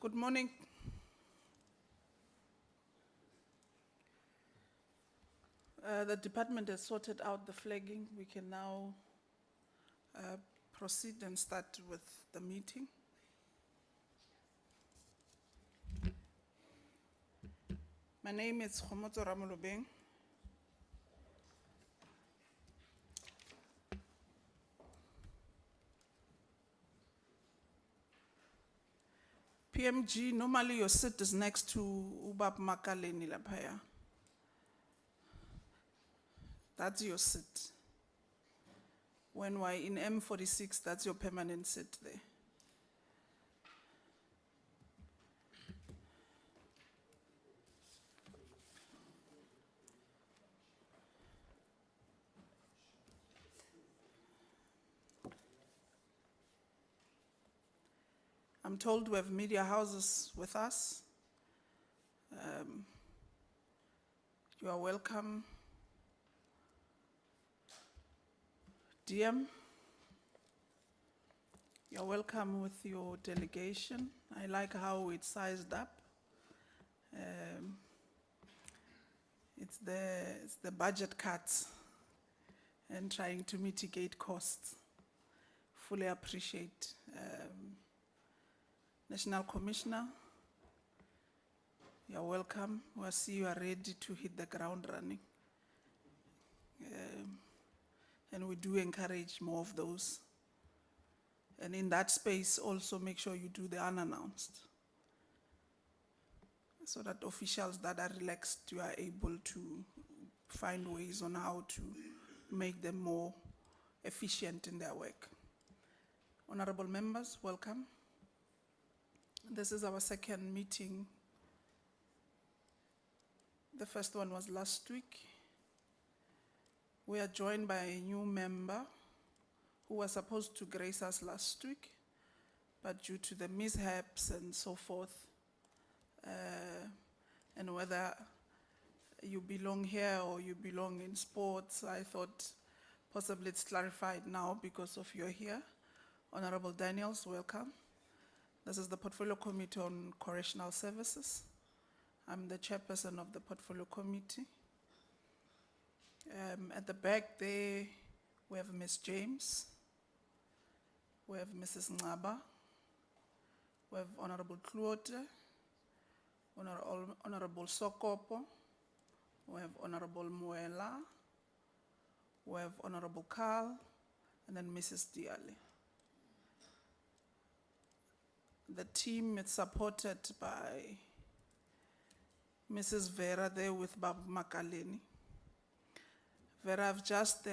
Good morning. The department has sorted out the flagging. We can now proceed and start with the meeting. My name is Khomotso Ramolobeng. PMG, normally your seat is next to Ubab Makaleni Lapaya. That's your seat. When we're in M46, that's your permanent seat there. I'm told we have media houses with us. You are welcome. DM, you're welcome with your delegation. I like how it's sized up. It's the budget cuts and trying to mitigate costs. Fully appreciate. National Commissioner, you're welcome. We'll see you are ready to hit the ground running. And we do encourage more of those. And in that space, also make sure you do the unannounced, so that officials that are relaxed, you are able to find ways on how to make them more efficient in their work. Honorable members, welcome. This is our second meeting. The first one was last week. We are joined by a new member who was supposed to grace us last week, but due to the mishaps and so forth, and whether you belong here or you belong in sports, I thought possibly it's clarified now because of you're here. Honorable Daniels, welcome. This is the Portfolio Committee on Correctional Services. I'm the chairperson of the Portfolio Committee. At the back there, we have Ms. James, we have Mrs. Ngaba, we have Honorable Claude, Honorable Sokopo, we have Honorable Muela, we have Honorable Carl, and then Mrs. Diale. The team is supported by Mrs. Vera there with Babu Makaleni. Vera, I've just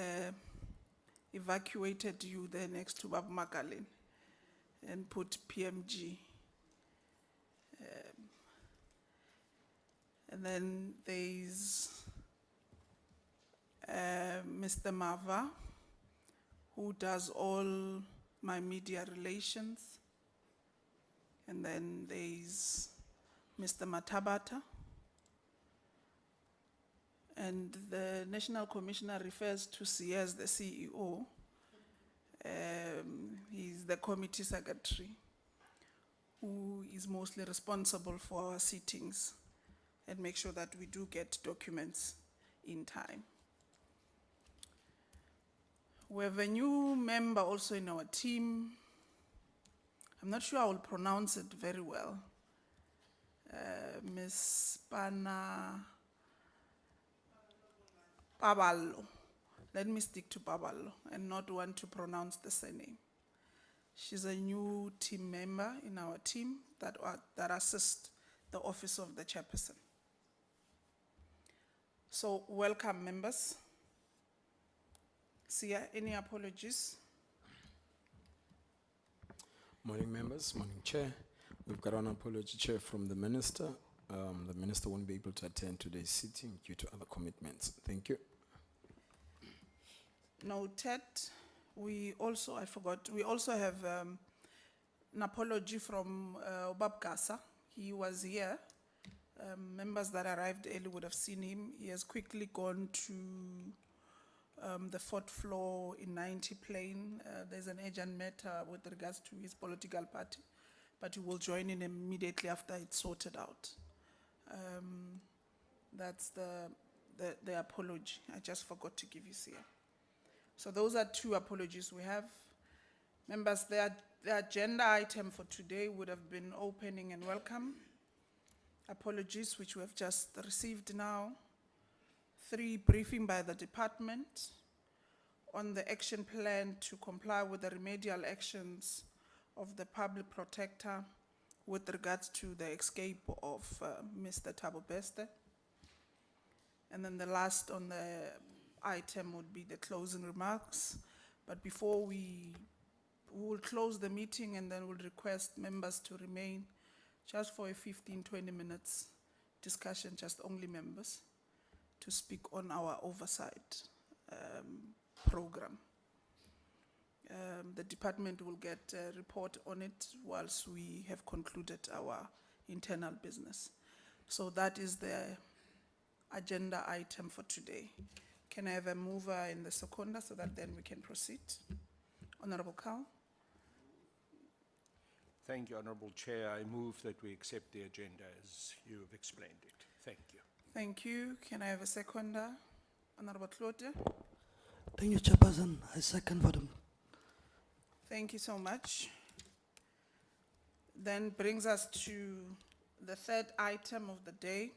evacuated you there next to Babu Makaleni and put PMG. And then there's Mr. Mava, who does all my media relations. And then there's Mr. Matabata. And the National Commissioner refers to C as the CEO. He's the committee secretary who is mostly responsible for our sittings and make sure that we do get documents in time. We have a new member also in our team. I'm not sure I will pronounce it very well. Ms. Pana Paballo. Let me stick to Paballo and not want to pronounce the surname. She's a new team member in our team that assists the office of the chairperson. So welcome, members. Sia, any apologies? Morning, members. Morning, Chair. We've got an apology, Chair, from the Minister. The Minister won't be able to attend today's sitting due to other commitments. Thank you. Noted. We also have an apology from Obab Kasa. He was here. Members that arrived early would have seen him. He has quickly gone to the fourth floor in 90 Plain. There's an urgent matter with regards to his political party but you will join in immediately after it's sorted out. That's the apology. I just forgot to give you here. So those are two apologies we have. Members, the agenda item for today would have been opening and welcome. Apologies, which we have just received now. 3, briefing by the department on the action plan to comply with the remedial actions of the public protector with regards to the escape of Mr. Thabo Bester. And then the last on the item would be the closing remarks. But before we will close the meeting, and then we'll request members to remain just for a 15-20 minutes discussion, just only members, to speak on our oversight program. The department will get a report on it whilst we have concluded our internal business. So that is the agenda item for today. Can I have a mover in the seconder so that then we can proceed? Honorable Carl. Thank you, Honorable Chair. I move that we accept the agenda as you have explained it. Thank you. Thank you. Can I have a seconder? Honorable Claude. Thank you, Chairperson. I second for them. Thank you so much. Then brings us to the third item of the day,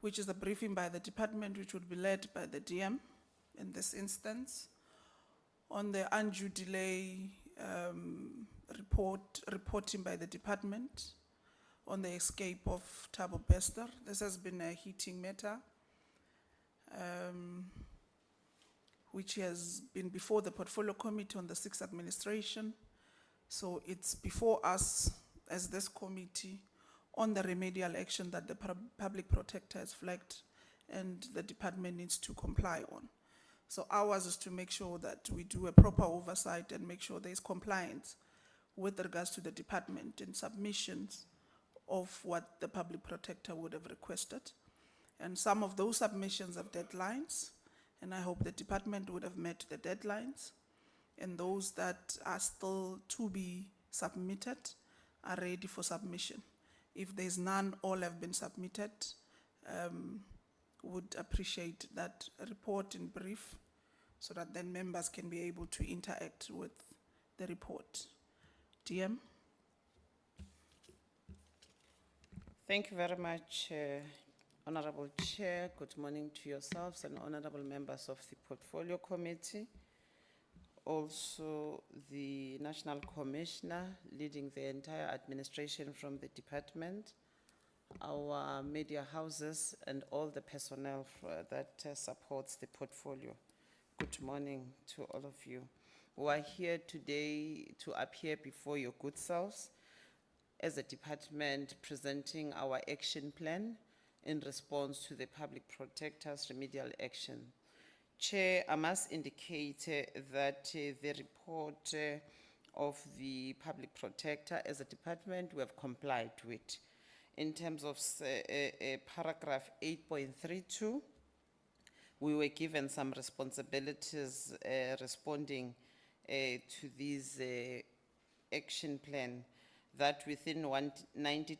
which is a briefing by the department, which would be led by the DM in this instance, on the undue delay reporting by the department on the escape of Thabo Bester. This has been a heating matter, which has been before the Portfolio Committee on the 6th Administration. So it's before us as this committee on the remedial action that the Public Protector has flagged and the department needs to comply on. So ours is to make sure that we do a proper oversight and make sure there is compliance with regards to the department and submissions of what the Public Protector would have requested. And some of those submissions have deadlines, and I hope the department would have met the deadlines, and those that are still to be submitted are ready for submission. If there's none, all have been submitted. Would appreciate that report in brief so that then members can be able to interact with the report. DM. Thank you very much, Honorable Chair. Good morning to yourselves and honorable members of the Portfolio Committee. Also, the National Commissioner leading the entire administration from the department, our media houses, and all the personnel that supports the portfolio. Good morning to all of you. We are here today to appear before your good selves as a department presenting our action plan in response to the Public Protector's remedial action. Chair, I must indicate that the report of the Public Protector as a department we have complied with. In terms of paragraph 8.32, we were given some responsibilities responding to this action plan, that within 90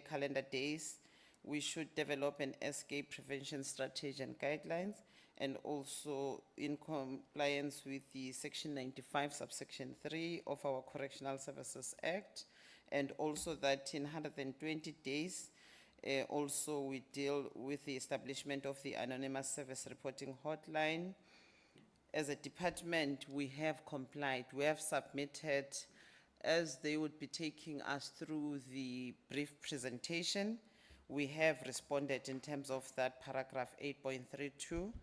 calendar days, we should develop an escape prevention strategy and guidelines, and also in compliance with the section 95 subsection 3 of our Correctional Services Act, and also that in 120 days, also we deal with the establishment of the anonymous service reporting hotline. As a department, we have complied. We have submitted, as they would be taking us through the brief presentation, we have responded in terms of that paragraph 8.32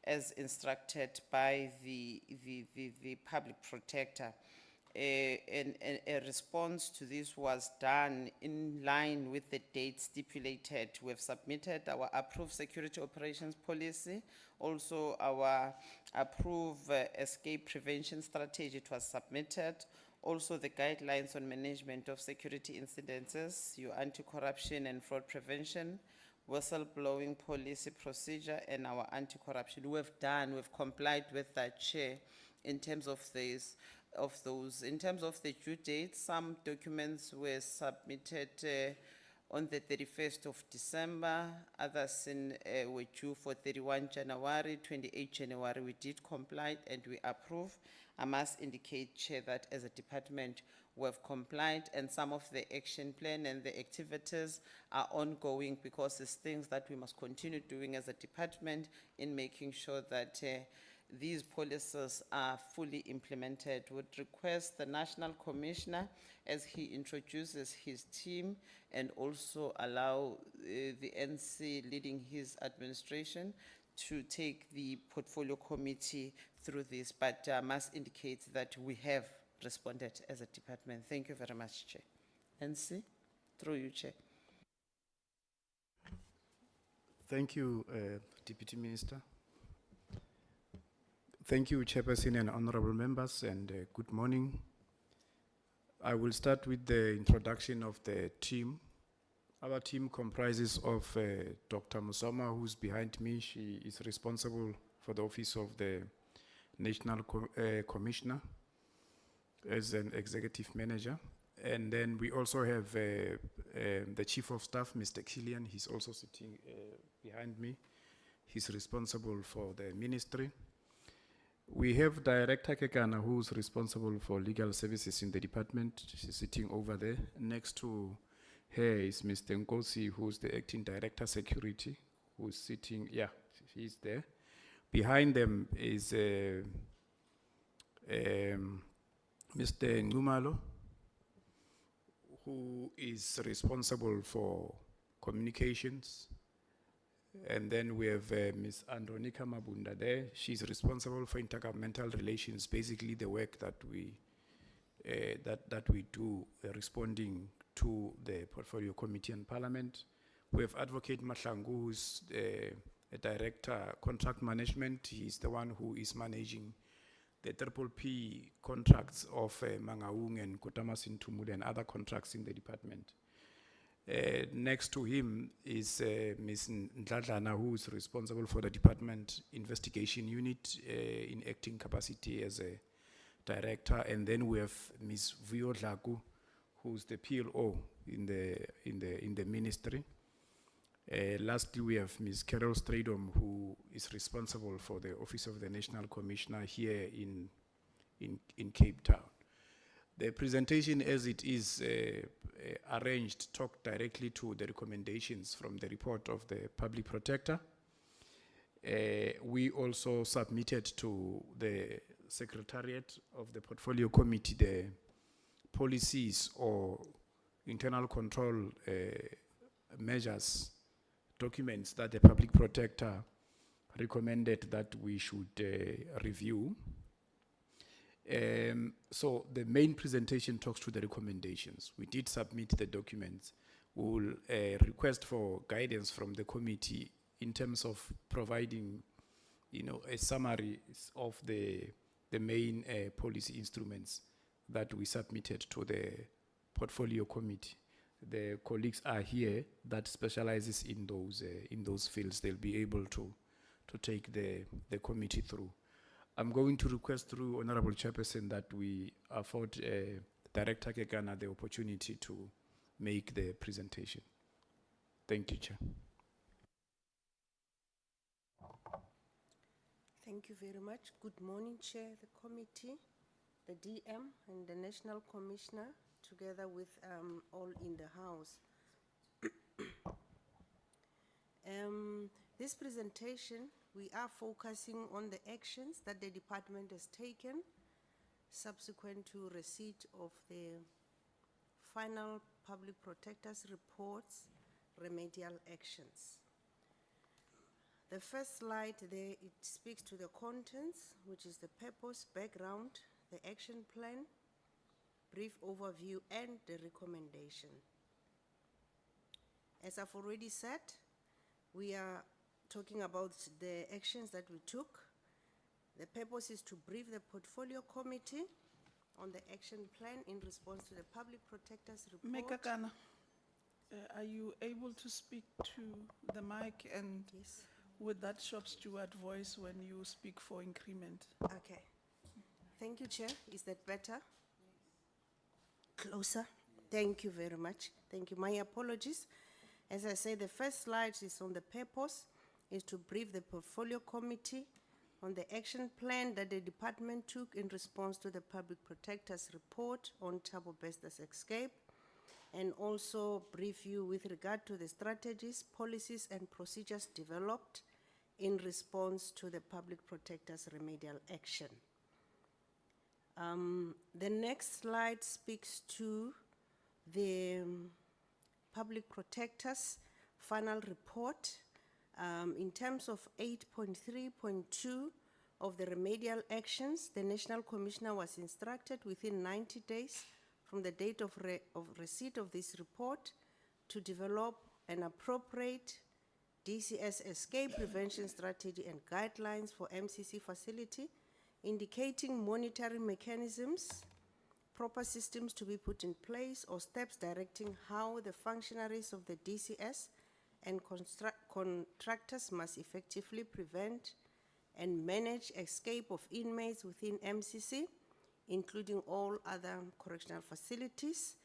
as instructed by the Public Protector. A response to this was done in line with the date stipulated. We have submitted our approved security operations policy, also our approved escape prevention strategy. It was submitted. Also the guidelines on management of security incidences, your anti-corruption and fraud prevention, whistleblowing policy procedure, and our anti-corruption. We've complied with that, Chair, in terms of this. of those. In terms of the due date, some documents were submitted on the 31st of December, others were due for 31 January, 28 January. We did comply and we approve. I must indicate, Chair, that as a department, we have complied, and some of the action plan and the activities are ongoing because it's things that we must continue doing as a department in making sure that these policies are fully implemented. Would request the National Commissioner, as he introduces his team, and also allow the NC leading his administration to take the portfolio committee through this, but I must indicate that we have responded as a department. Thank you very much, Chair. NC, through you, Chair. Thank you, Deputy Minister. Thank you, Chairperson and honorable members, and good morning. I will start with the introduction of the team. Our team comprises of Dr. Musoma, who's behind me. She is responsible for the office of the National Commissioner as an executive manager. And then we also have the Chief of Staff, Mr. Killian. He's also sitting behind me. He's responsible for the ministry. We have Director Kekana, who's responsible for legal services in the department. She's sitting over there. Next to her is Mr. Nkosi, who's the Acting Director Security, who's sitting, yeah, he's there. Behind them is Mr. Ngumalo, who is responsible for communications. And then we have Ms. Andronika Mabunda there. She's responsible for intergovernmental relations, basically the work that we do responding to the Portfolio Committee and Parliament. We have Advocate Mahlangu, who's a Director Contract Management. He's the one who is managing the P contracts of Mangaung and Kotamasin Tumud and other contracts in the department. Next to him is Ms. Ndladlana, who is responsible for the Department Investigation Unit in acting capacity as a director. And then we have Ms. Vio Dlaku, who's the PLO in the ministry. Lastly, we have Ms. Carol Stradom, who is responsible for the Office of the National Commissioner here in Cape Town. The presentation, as it is arranged, talk directly to the recommendations from the report of the Public Protector. We also submitted to the Secretariat of the Portfolio Committee the policies or internal control measures documents that the Public Protector recommended that we should review. So the main presentation talks to the recommendations. We did submit the documents. We will request for guidance from the committee in terms of providing, a summary of the main policy instruments that we submitted to the portfolio committee. The colleagues are here that specializes in those fields. They'll be able to take the committee through. I'm going to request through Honorable Chairperson that we afford Director Kekana the opportunity to make the presentation. Thank you, Chair. Thank you very much. Good morning, Chair, the committee, the DM, and the National Commissioner, together with all in the House. This presentation, we are focusing on the actions that the department has taken subsequent to receipt of the final Public Protector's reports, remedial actions. The first slide there, it speaks to the contents, which is the purpose, background, the action plan, brief overview, and the recommendation. As I've already said, we are talking about the actions that we took. The purpose is to brief the portfolio committee on the action plan in response to the Public Protector's report. Mekakana, are you able to speak to the mic and with that shop steward voice when you speak for increment? Okay. Thank you, Chair. Is that better? Closer. Thank you very much. Thank you. My apologies. As I say, the first slide is on the purpose, is to brief the portfolio committee on the action plan that the department took in response to the public protector's report on Thabo Bester's escape, and also brief you with regard to the strategies, policies, and procedures developed in response to the public protector's remedial action. The next slide speaks to the public protector's final report. In terms of 8.3.2 of the remedial actions, the National Commissioner was instructed within 90 days from the date of receipt of this report to develop an appropriate DCS escape prevention strategy and guidelines for MCC facility, indicating monitoring mechanisms, proper systems to be put in place, or steps directing how the functionaries of the DCS and contractors must effectively prevent and manage escape of inmates within MCC, including all other correctional facilities.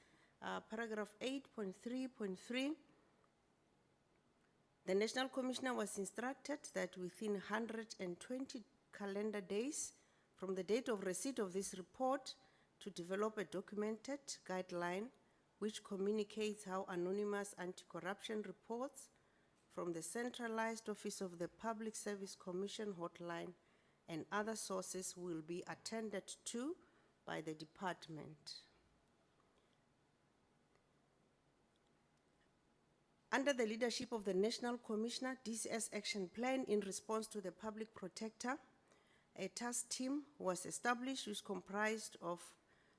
Paragraph 8.3.3, the National Commissioner was instructed that within 120 calendar days from the date of receipt of this report to develop a documented guideline which communicates how anonymous anti-corruption reports from the centralized office of the Public Service Commission hotline and other sources will be attended to by the department. Under the leadership of the National Commissioner, DCS Action Plan in response to the Public Protector, a task team was established which comprised of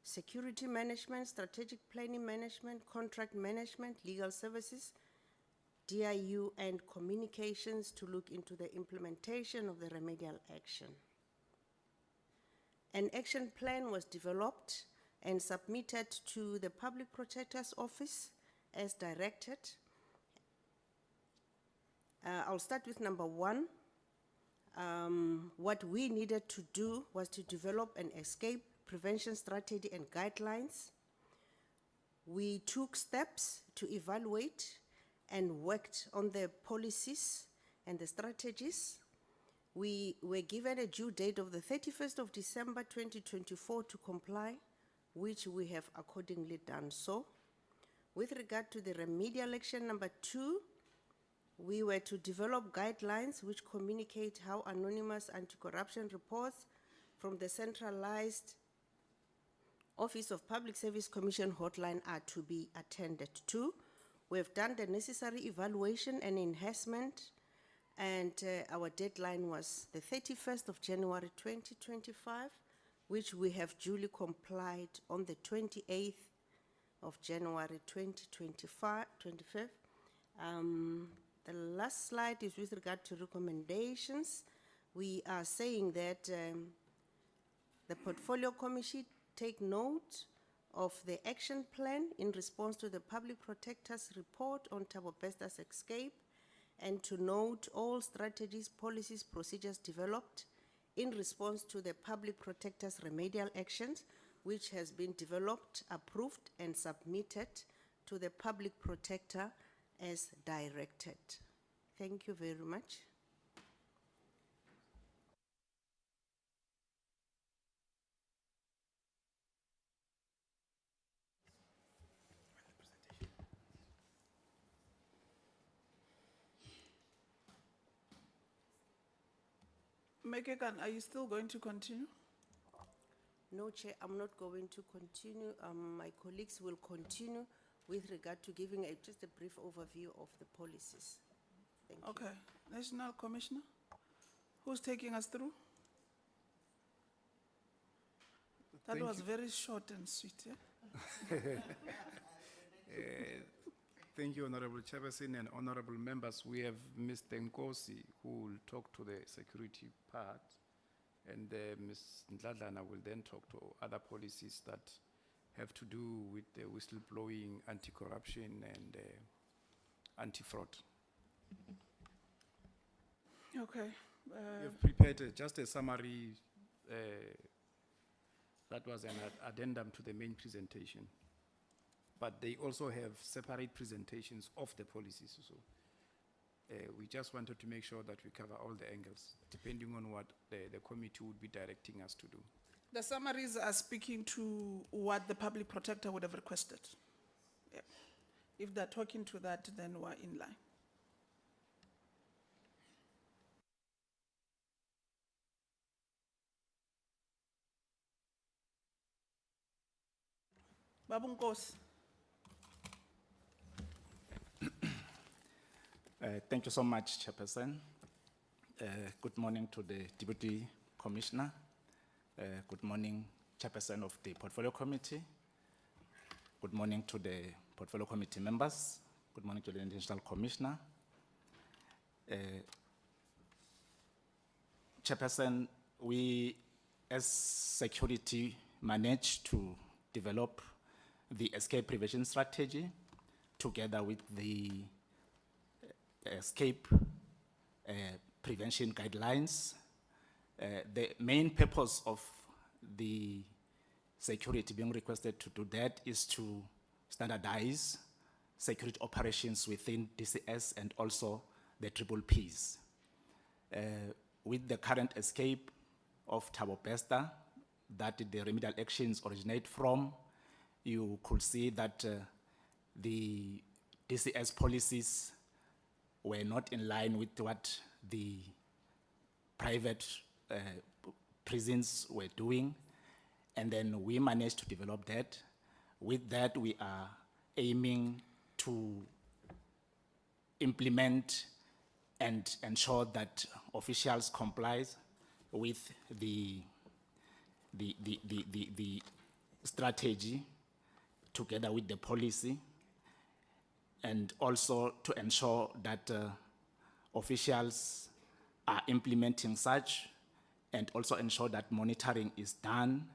security management, strategic planning management, contract management, legal services, DIU, and communications to look into the implementation of the remedial action. An action plan was developed and submitted to the Public Protector's Office as directed. I'll start with number 1. What we needed to do was to develop an escape prevention strategy and guidelines. We took steps to evaluate and worked on the policies and the strategies. We were given a due date of the 31st of December 2024 to comply, which we have accordingly done so. With regard to the remedial action number 2, we were to develop guidelines which communicate how anonymous anti-corruption reports from the centralized Office of Public Service Commission hotline are to be attended to. We have done the necessary evaluation and enhancement, and our deadline was the 31st of January 2025, which we have duly complied on the 28th of January 2025. The last slide is with regard to recommendations. We are saying that the portfolio committee take note of the action plan in response to the Public Protector's report on Thabo Bester's escape, and to note all strategies, policies, procedures developed in response to the Public Protector's remedial actions, which has been developed, approved, and submitted to the Public Protector as directed. Thank you very much. Mekekan, are you still going to continue? No, Chair, I'm not going to continue. My colleagues will continue with regard to giving just a brief overview of the policies. Thank you. Okay. National Commissioner, who's taking us through? That Thank was you. very short and sweet, yeah? Thank you, Honorable Chairperson and honorable members. We have Mr. Nkosi who will talk to the security part, and Ms. Ndladlana will then talk to other policies that have to do with the whistleblowing, anti-corruption, and anti-fraud. Okay. We have prepared just a summary That was an addendum to the main presentation. But they also have separate presentations of the policies, so we just wanted to make sure that we cover all the angles, depending on what the committee would be directing us to do. The summaries are speaking to what the public protector would have requested. Yeah. If they're talking to that, then we're in line. Babu Nkosi. Thank you so much, Chairperson. Good morning to the Deputy Commissioner. Good morning, Chairperson of the Portfolio Committee. Good morning to the Portfolio Committee members. Good morning to the National Commissioner. Chairperson, we as security managed to develop the escape prevention strategy together with the escape prevention guidelines. The main purpose of the security being requested to do that is to standardize security operations within DCS and also the Triple Ps. With the current escape of Thabo Bester that the remedial actions originate from, you could see that the DCS policies were not in line with what the private prisons were doing, and then we managed to develop that. With that, we are aiming to implement and ensure that officials comply with the strategy together with the policy, and also to ensure that officials are implementing such, and also ensure that monitoring is done,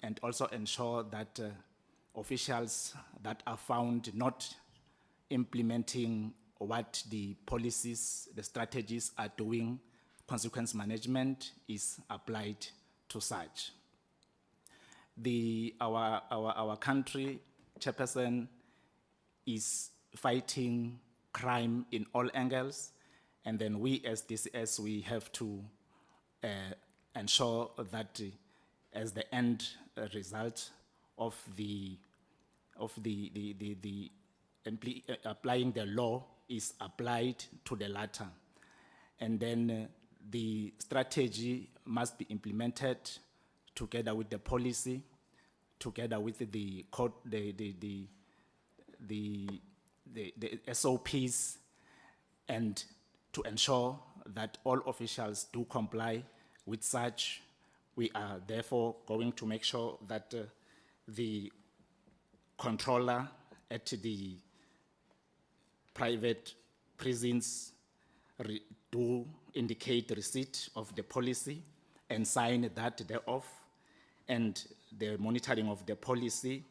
and also ensure that officials that are found not implementing what the policies, the strategies are doing, consequence management is applied to such. Our country, Chairperson, is fighting crime in all angles, and then we as DCS, we have to ensure that as the end result of applying the law is applied to the latter. And then the strategy must be implemented together with the policy, together with the code, the SOPs, and to ensure that all officials do comply with such. We are therefore going to make sure that the controller at the private prisons do indicate receipt of the policy and sign that thereof, and the monitoring of the policy.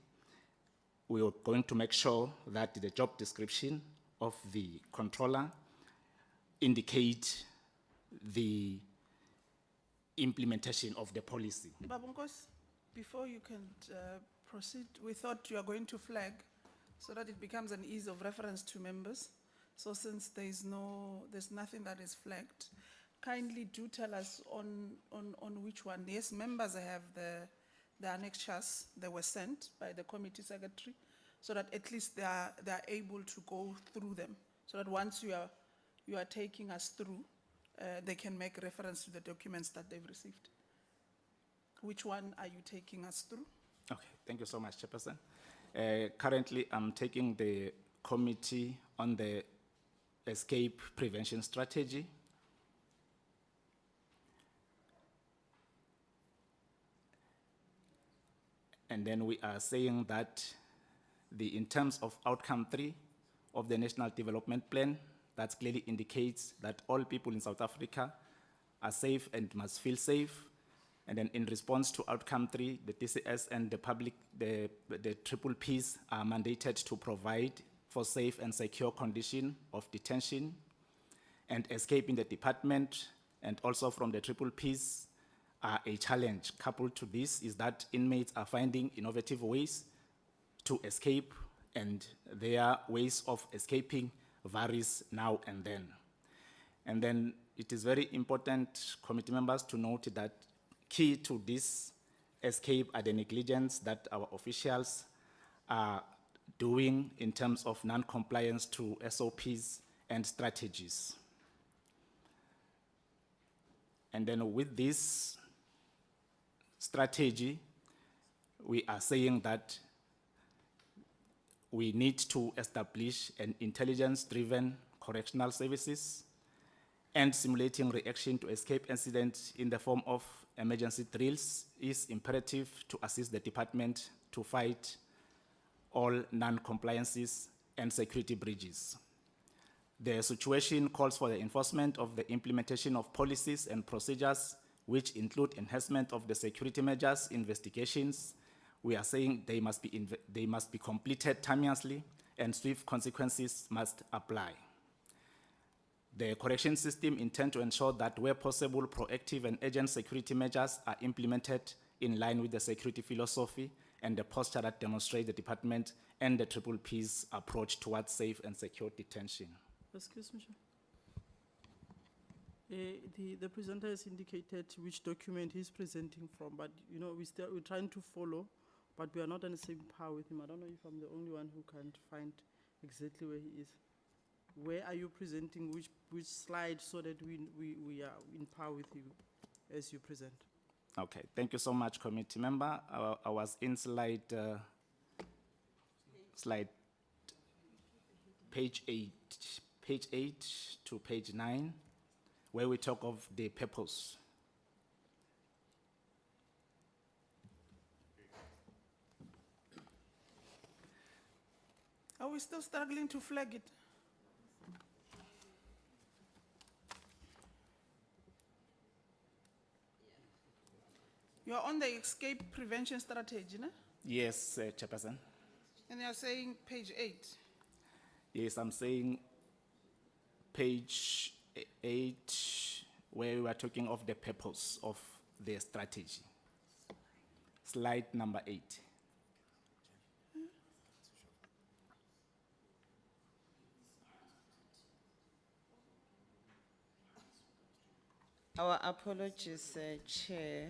We are going to make sure that the job description of the controller indicate the implementation of the policy. Babu Nkosi, before you can proceed, we thought you are going to flag so that it becomes an ease of reference to members. So since there's nothing that is flagged, kindly do tell us on which one. Yes, members have the annexures that were sent by the committee secretary, so that at least they are able to go through them, so that once you are taking us through, they can make reference to the documents that they've received. Which one are you taking us through? Okay, thank you so much, Chairperson. Currently, I'm taking the committee on the escape prevention strategy. And then we are saying that in terms of outcome 3 of the National Development Plan, that clearly indicates that all people in South Africa are safe and must feel safe. And then in response to outcome 3, the DCS and the public, the Triple Ps are mandated to provide for safe and secure condition of detention and escape in the department, and also from the Triple Ps are a challenge. Coupled to this is that inmates are finding innovative ways to escape, and their ways of escaping varies now and then. And then it is very important, committee members, to note that key to this escape are the negligence that our officials are doing in terms of non-compliance to SOPs and strategies. And then with this strategy, we are saying that we need to establish an intelligence-driven correctional services and simulating reaction to escape incidents in the form of emergency drills is imperative to assist the department to fight all non-compliances and security breaches. The situation calls for the enforcement of the implementation of policies and procedures, which include enhancement of the security measures, investigations. We are saying they must be completed timeously, and swift consequences must apply. The correction system intends to ensure that where possible, proactive and urgent security measures are implemented in line with the security philosophy and the posture that demonstrates the department and the Triple P's approach towards safe and secure detention. Excuse me, Chair. The presenter has indicated which document he's presenting from, but you know, we're trying to follow, but we are not on the same par with him. I don't know if I'm the only one who can't find exactly where he is. Where are you presenting which slide so that we are in par with you as you present? Okay, thank you so much, committee member. I was in slide page 8 to page 9, where we talk of the purpose. Are we still struggling to flag it? You're on the escape prevention strategy, no? Yes, Chairperson. And you're saying page 8. Yes, I'm saying page 8, where we are talking of the purpose of the strategy. Slide number 8. Our apologies, Chair.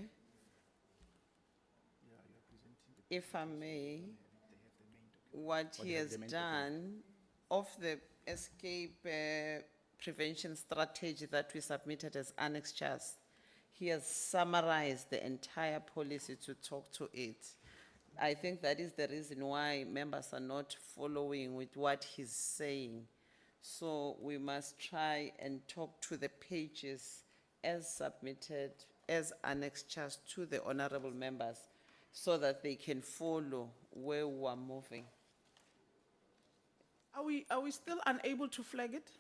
If I may, what he has done of the escape prevention strategy that we submitted as annexures, he has summarized the entire policy to talk to it. I think that is the reason why members are not following with what he's saying. So we must try and talk to the pages as submitted as annexures to the honorable members so that they can follow where we are moving. Are we still unable to flag it?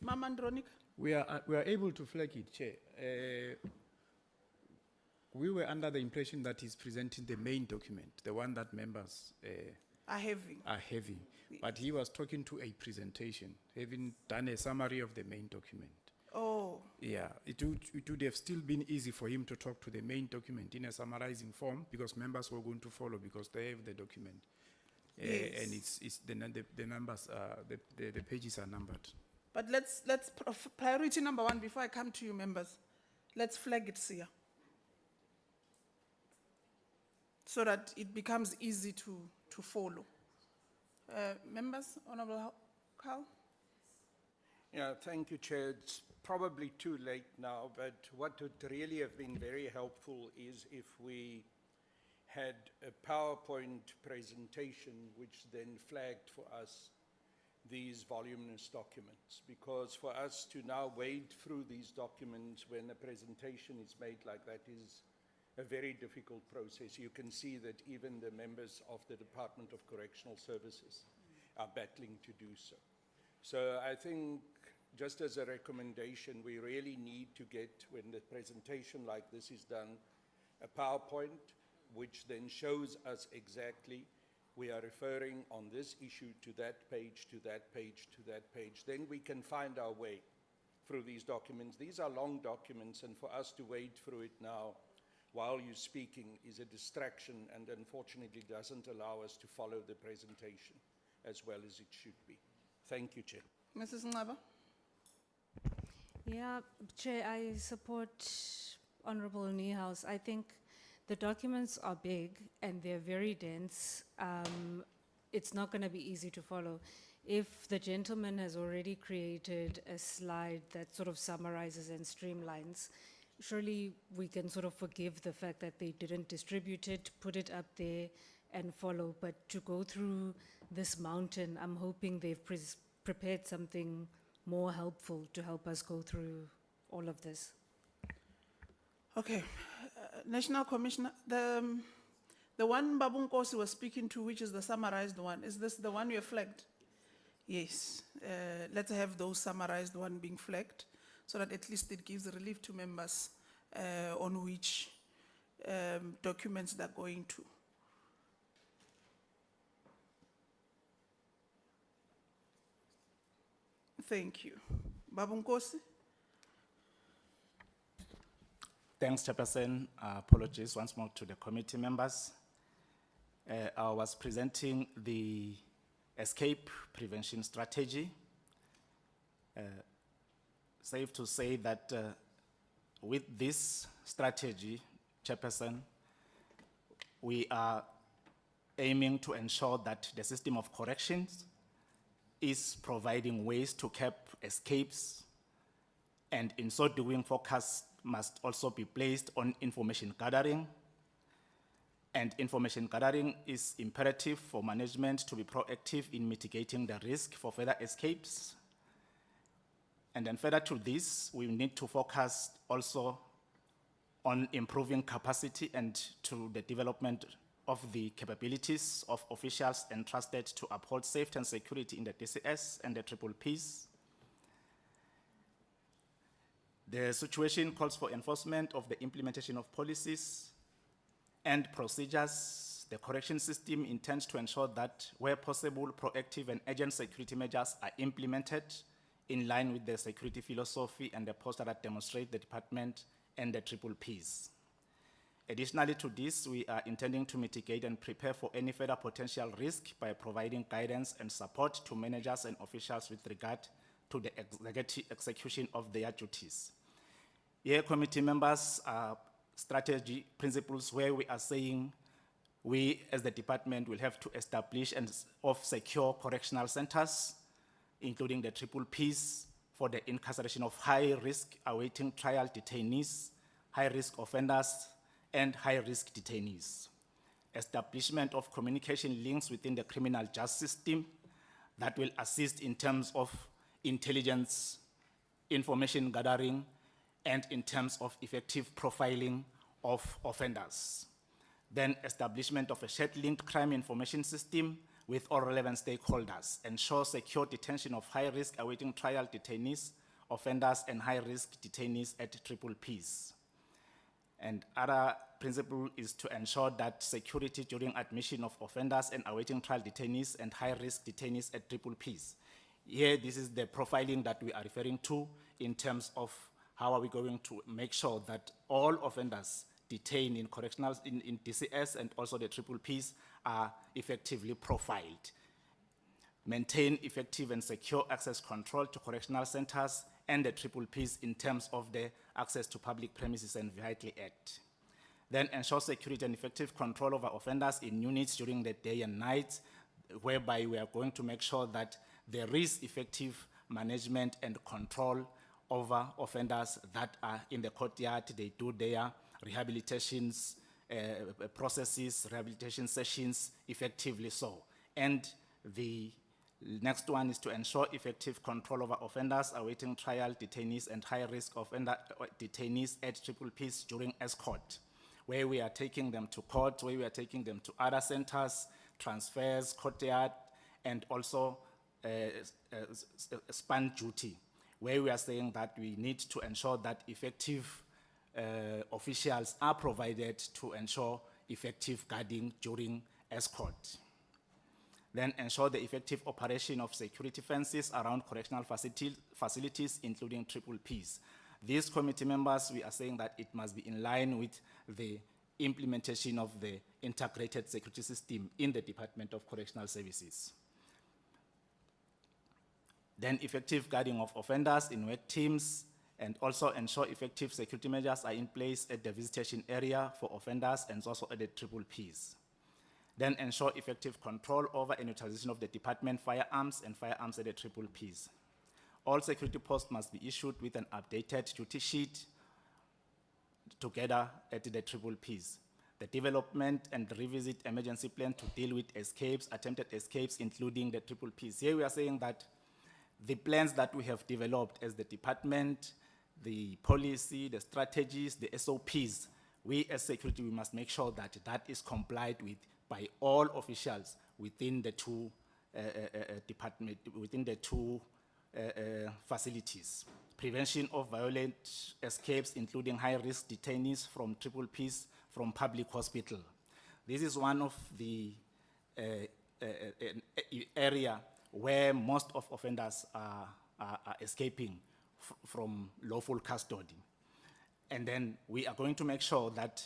Mama Andronica? We are able to flag it, Chair. We were under the impression that he's presenting the main document, the one that members Are having. are having. But he was talking to a presentation, having done a summary of the main document. Oh, Yeah, it would have still been easy for him to talk to the main document in a summarizing form because members were going to follow because they have the document. Yes. And it's the numbers, the pages are numbered. but let's priority number 1 before I come to you, members. Let's flag it here. So that it becomes easy to follow. Members, Honorable Carl? Yeah, thank you, Chair. It's probably too late now, but what would really have been very helpful is if we had a PowerPoint presentation which then flagged for us these voluminous documents. Because for us to now wade through these documents when a presentation is made like that is a very difficult process. You can see that even the members of the Department of Correctional Services are battling to do so. So I think, just as a recommendation, we really need to get, when the presentation like this is done, a PowerPoint, which then shows us exactly we are referring on this issue to that page, to that page, to that page. Then we can find our way through these documents. These are long documents, and for us to wade through it now while you're speaking is a distraction, and unfortunately doesn't allow us to follow the presentation as well as it should be. Thank you, Chair. Mrs. Ngaba? Yeah, Chair, I support Honorable Niehaus. I think the documents are big and they're very dense. It's not going to be easy to follow. If the gentleman has already created a slide that sort of summarizes and streamlines, surely we can sort of forgive the fact that they didn't distribute it, put it up there and follow. But to go through this mountain, I'm hoping they've prepared something more helpful to help us go through all of this. Okay, National Commissioner, the one Babu Nkosi was speaking to, which is the summarized one, is this the one you have flagged? Yes, let's have those summarized one being flagged, so that at least it gives relief to members on which documents they're going to. Thank you. Babu Nkosi? Thanks, Chairperson. Apologies once more to the committee members. I was presenting the escape prevention strategy. Safe to say that with this strategy, Chairperson, we are aiming to ensure that the system of corrections is providing ways to curb escapes, and in so doing, focus must also be placed on information gathering. And information gathering is imperative for management to be proactive in mitigating the risk for further escapes. And then further to this, we need to focus also on improving capacity and to the development of the capabilities of officials entrusted to uphold safety and security in the DCS and the Triple Ps. The situation calls for enforcement of the implementation of policies and procedures. The correction system intends to ensure that, where possible, proactive and urgent security measures are implemented in line with the security philosophy and the poster that demonstrate the department and the Triple Ps. Additionally to this, we are intending to mitigate and prepare for any further potential risk by providing guidance and support to managers and officials with regard to the execution of their duties. Here, committee members, are strategy principles where we are saying we, as the department, will have to establish and secure correctional centers, including the Triple Ps, for the incarceration of high-risk awaiting trial detainees, high-risk offenders, and high-risk detainees. Establishment of communication links within the criminal justice system that will assist in terms of intelligence, information gathering, and in terms of effective profiling of offenders. Then establishment of a shared linked crime information system with all relevant stakeholders, ensure secure detention of high-risk awaiting trial detainees, offenders, and high-risk detainees at Triple Ps. And other principle is to ensure that security during admission of offenders and awaiting trial detainees and high-risk detainees at Triple Ps. Here, this is the profiling that we are referring to in terms of how are we going to make sure that all offenders detained in correctional, in DCS and also the Triple Ps are effectively profiled. Maintain effective and secure access control to correctional centers and the Triple Ps in terms of the access to public premises and Vehicle Act. Then ensure security and effective control over offenders in units during the day and night, whereby we are going to make sure that there is effective management and control over offenders that are in the courtyard. They do their rehabilitations, processes, rehabilitation sessions effectively so. And the next one is to ensure effective control over offenders awaiting trial, detainees, and high-risk offender detainees at Triple Ps during escort, where we are taking them to court, where we are taking them to other centers, transfers, courtyard, and also span duty, where we are saying that we need to ensure that effective officials are provided to ensure effective guarding during escort. Then ensure the effective operation of security fences around correctional facilities, including triple Ps. These committee members, we are saying that it must be in line with the implementation of the integrated security system in the Department of Correctional Services. Then effective guarding of offenders in work teams, and also ensure effective security measures are in place at the visitation area for offenders and also at the triple Ps. Then ensure effective control over and utilization of the department firearms and firearms at the triple Ps. All security posts must be issued with an updated duty sheet together at the triple Ps. The development and revisit emergency plan to deal with escapes, attempted escapes, including the triple Ps. Here we are saying that the plans that we have developed as the department, the policy, the strategies, the SOPs, we as security, we must make sure that that is complied with by all officials within the two facilities. Prevention of violent escapes, including high-risk detainees from triple Ps from public hospital. This is one of the area where most of offenders are escaping from lawful custody. And then we are going to make sure that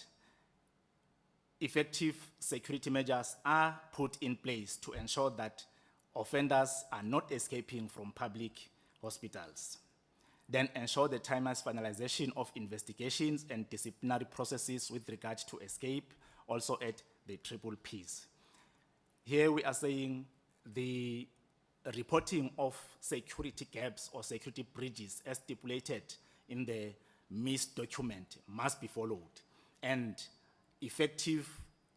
effective security measures are put in place to ensure that offenders are not escaping from public hospitals. Then ensure the timeless finalization of investigations and disciplinary processes with regard to escape, also at the triple Ps. Here we are saying the reporting of security gaps or security breaches as stipulated in the MIS document must be followed, and effective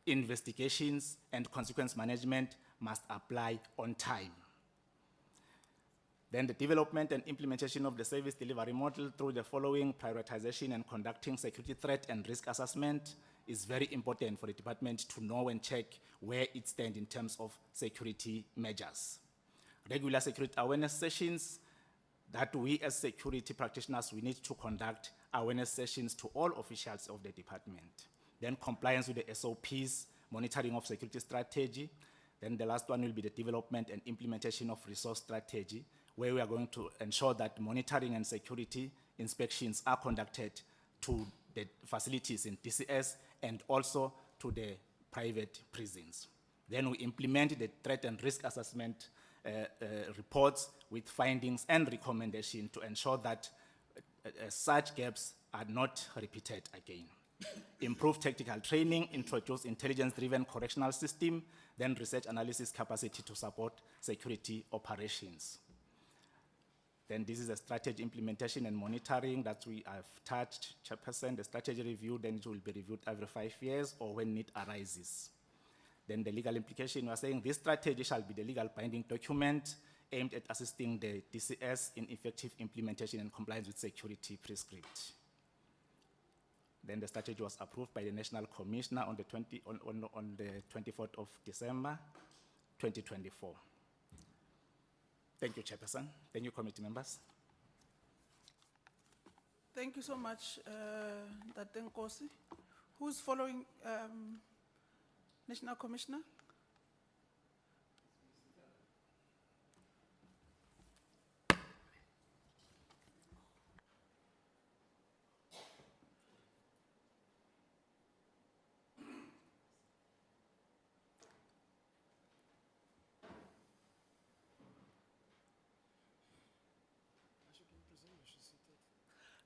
investigations and consequence management must apply on time. Then the development and implementation of the service delivery model through the following prioritization and conducting security threat and risk assessment is very important for the department to know and check where it stands in terms of security measures. Regular security awareness sessions that we as security practitioners, we need to conduct awareness sessions to all officials of the department. Then compliance with the SOPs, monitoring of security strategy. Then the last one will be the development and implementation of resource strategy, where we are going to ensure that monitoring and security inspections are conducted to the facilities in DCS and also to the private prisons. Then we implement the threat and risk assessment reports with findings and recommendations to ensure that such gaps are not repeated again. Improve tactical training, introduce intelligence-driven correctional system, then research analysis capacity to support security operations. Then this is a strategy implementation and monitoring that we have touched, Chairperson. The strategy review, then it will be reviewed every 5 years or when need arises. Then the legal implication, we are saying this strategy shall be the legal binding document aimed at assisting the DCS in effective implementation and compliance with security prescript. Then the strategy was approved by the National Commissioner on the 24th of December, 2024. Thank you, Chairperson. Thank you, committee members. Thank you so much, Datenkosi. Who's following National Commissioner?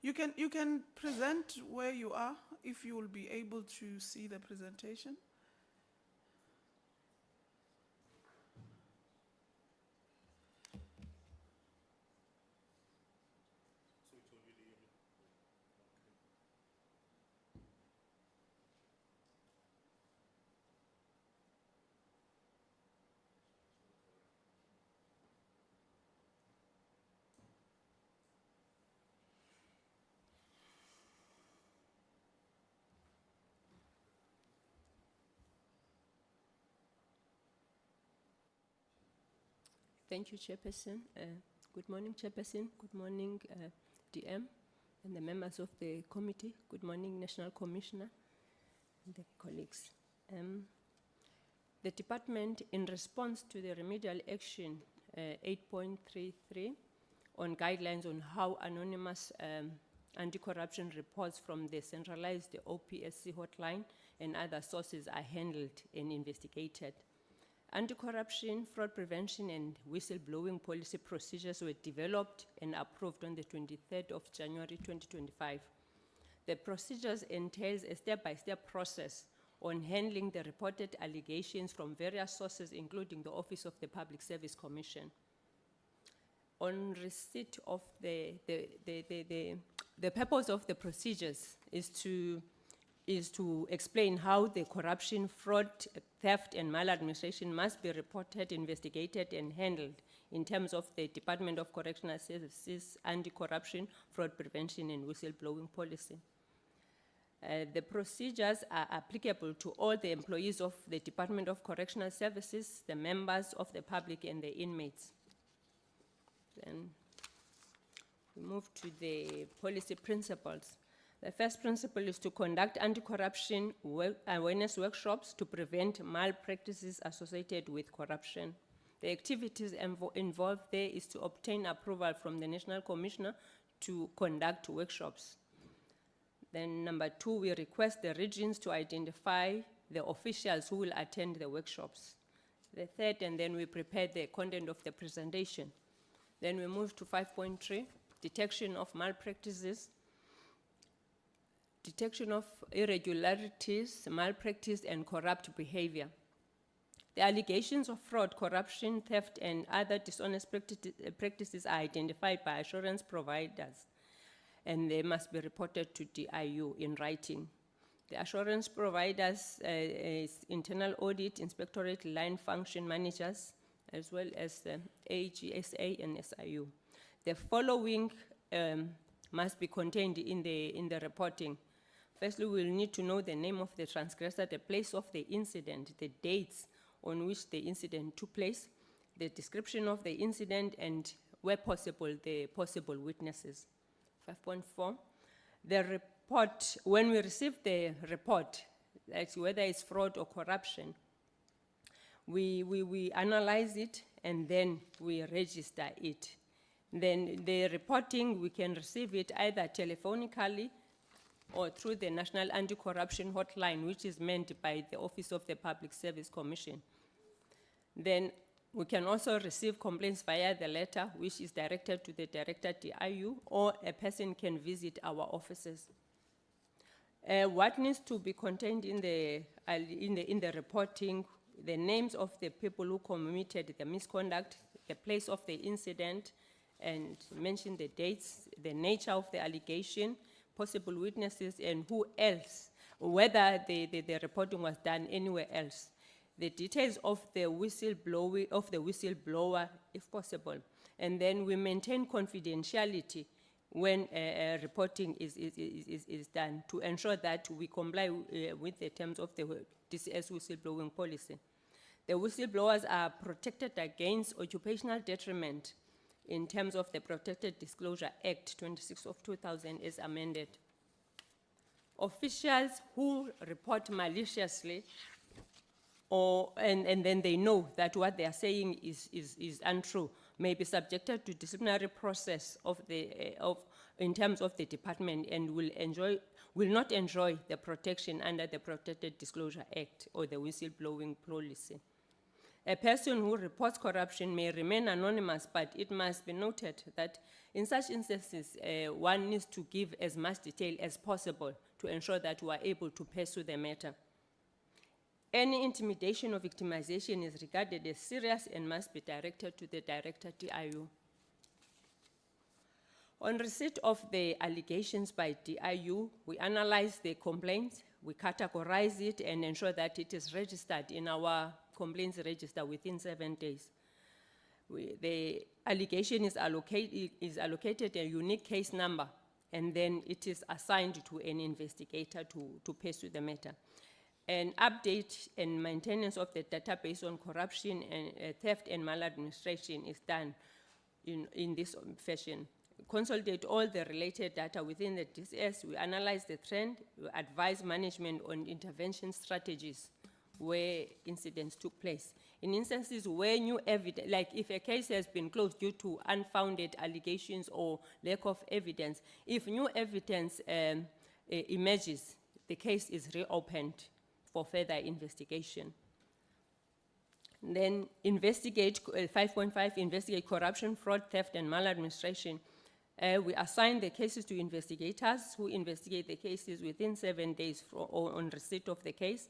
You can present where you are, if you will be able to see the presentation. Thank you, Chairperson. Good morning, Chairperson. Good morning, DM and the members of the committee. Good morning, National Commissioner and the colleagues. The department, in response to the remedial action 8.33 on guidelines on how anonymous anti-corruption reports from the centralized OPSC hotline and other sources are handled and investigated. Anti-corruption, fraud prevention, and whistleblowing policy procedures were developed and approved on the 23rd of January 2025. The procedures entails a step-by-step process on handling the reported allegations from various sources, including the Office of the Public Service Commission. On receipt of the purpose of the procedures is to explain how the corruption, fraud, theft, and maladministration must be reported, investigated, and handled in terms of the Department of Correctional Services anti-corruption, fraud prevention, and whistleblowing policy. The procedures are applicable to all the employees of the Department of Correctional Services, the members of the public, and the inmates. Then we move to the policy principles. The first principle is to conduct anti-corruption awareness workshops to prevent malpractices associated with corruption. The activities involved there is to obtain approval from the National Commissioner to conduct workshops. Then number 2, we request the regions to identify the officials who will attend the workshops. The third, and then we prepare the content of the presentation. Then we move to 5.3, detection of malpractices, detection of irregularities, malpractice, and corrupt behavior. The allegations of fraud, corruption, theft, and other dishonest practices are identified by assurance providers, and they must be reported to DIU in writing. The assurance providers is internal audit, inspectorate, line function managers, as well as the AGSA and SIU. The following must be contained in the reporting. Firstly, we will need to know the name of the transgressor, the place of the incident, the dates on which the incident took place, the description of the incident, and where possible, the possible witnesses. 5.4, the report, when we receive the report, like whether it's fraud or corruption, we analyze it and then we register it. Then the reporting, we can receive it either telephonically or through the National Anti-Corruption Hotline, which is manned by the Office of the Public Service Commission. Then we can also receive complaints via the letter, which is directed to the Director DIU, or a person can visit our offices. What needs to be contained in the reporting, the names of the people who committed the misconduct, the place of the incident, and mention the dates, the nature of the allegation, possible witnesses, and who else, whether the reporting was done anywhere else. The details of the whistleblower, if possible. And then we maintain confidentiality when reporting is done to ensure that we comply with the terms of the DCS whistleblowing policy. The whistleblowers are protected against occupational detriment in terms of the Protected Disclosure Act 26 of 2000 is amended. Officials who report maliciously and then they know that what they are saying is untrue, may be subjected to disciplinary process in terms of the department and will not enjoy the protection under the Protected Disclosure Act or the whistleblowing policy. A person who reports corruption may remain anonymous, but it must be noted that in such instances, one needs to give as much detail as possible to ensure that we are able to pursue the matter. Any intimidation or victimization is regarded as serious and must be directed to the Director DIU. On receipt of the allegations by DIU, we analyze the complaints, we categorize it and ensure that it is registered in our complaints register within 7 days. The allegation is allocated a unique case number, and then it is assigned to an investigator to pursue the matter. An update and maintenance of the database on corruption and theft and maladministration is done in this fashion. Consolidate all the related data within the DCS, we analyze the trend, we advise management on intervention strategies where incidents took place. In instances where new evidence, like if a case has been closed due to unfounded allegations or lack of evidence, if new evidence emerges, the case is reopened for further investigation. Then investigate, 5.5, investigate corruption, fraud, theft, and maladministration. We assign the cases to investigators who investigate the cases within 7 days on receipt of the case.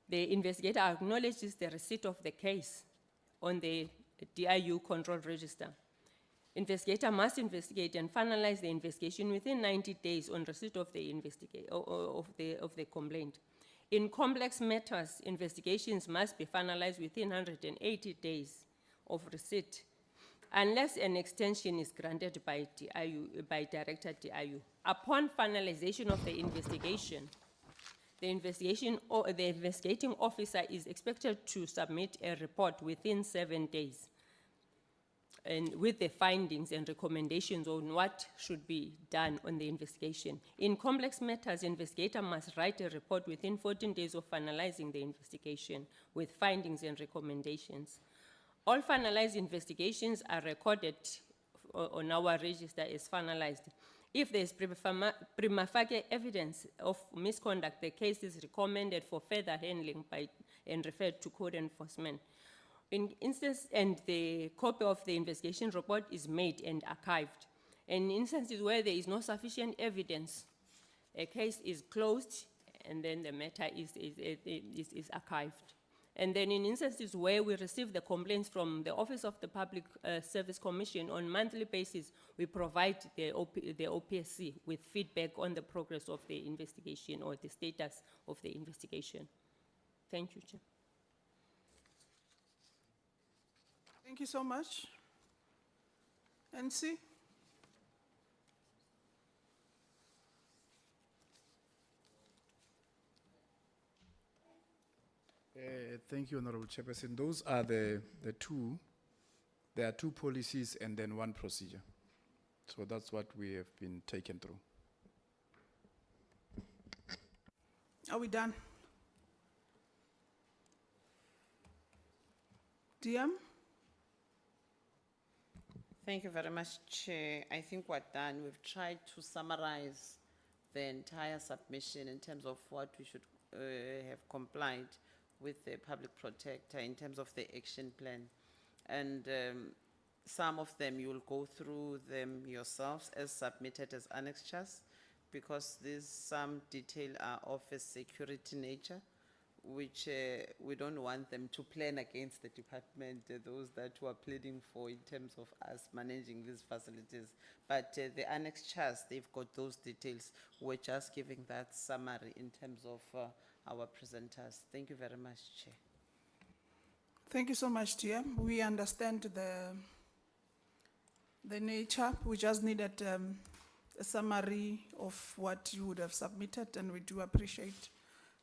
The investigator acknowledges the receipt of the case on the DIU control register. Investigator must investigate and finalize the investigation within 90 days on receipt of the of the complaint. In complex matters, investigations must be finalized within 180 days of receipt, unless an extension is granted by DIU, by Director DIU. Upon finalization of the investigation, the investigating officer is expected to submit a report within 7 days, and with the findings and recommendations on what should be done on the investigation. In complex matters, investigator must write a report within 14 days of finalizing the investigation with findings and recommendations. All finalized investigations are recorded on our register as finalized. If there is prima facie evidence of misconduct, the case is recommended for further handling and referred to code enforcement. In instance, and the copy of the investigation report is made and archived. And in instances where there is no sufficient evidence, a case is closed and then the matter is archived. And then in instances where we receive the complaints from the Office of the Public Service Commission on monthly basis, we provide the OPSC with feedback on the progress of the investigation or the status of the investigation. Thank you, Chair. Thank you so much. NC? Thank you, Honorable Chairperson. Those are the two. There are two policies and then one procedure. So that's what we have been taken through. Are we done? DM? Thank you very much, Chair. I think we're done. We've tried to summarize the entire submission in terms of what we should have complied with the public protector in terms of the action plan. And some of them you will go through them yourselves as submitted as annexures, because some detail are of a security nature, which we don't want them to plan against the department, those that were pleading for in terms of us managing these facilities. But the annexures, they've got those details. We're just giving that summary in terms of our presenters. Thank you very much, Chair. Thank you so much, DM. We understand the nature. We just needed a summary of what you would have submitted, and we do appreciate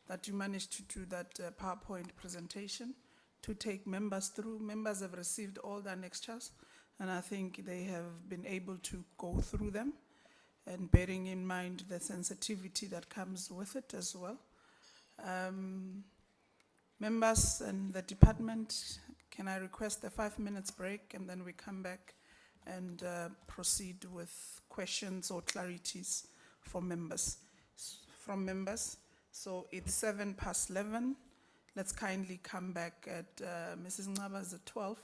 that you managed to do that PowerPoint presentation to take members through. Members have received all the annexures, and I think they have been able to go through them, and bearing in mind the sensitivity that comes with it as well. Members and the department, can I request a 5 minutes break, and then we come back and proceed with questions or clarities from members. So it's 11:07. Let's kindly come back at Mrs. Ngaba's at 12.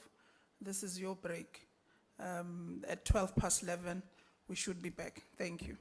This is your break. At 11:12, we should be back. Thank you.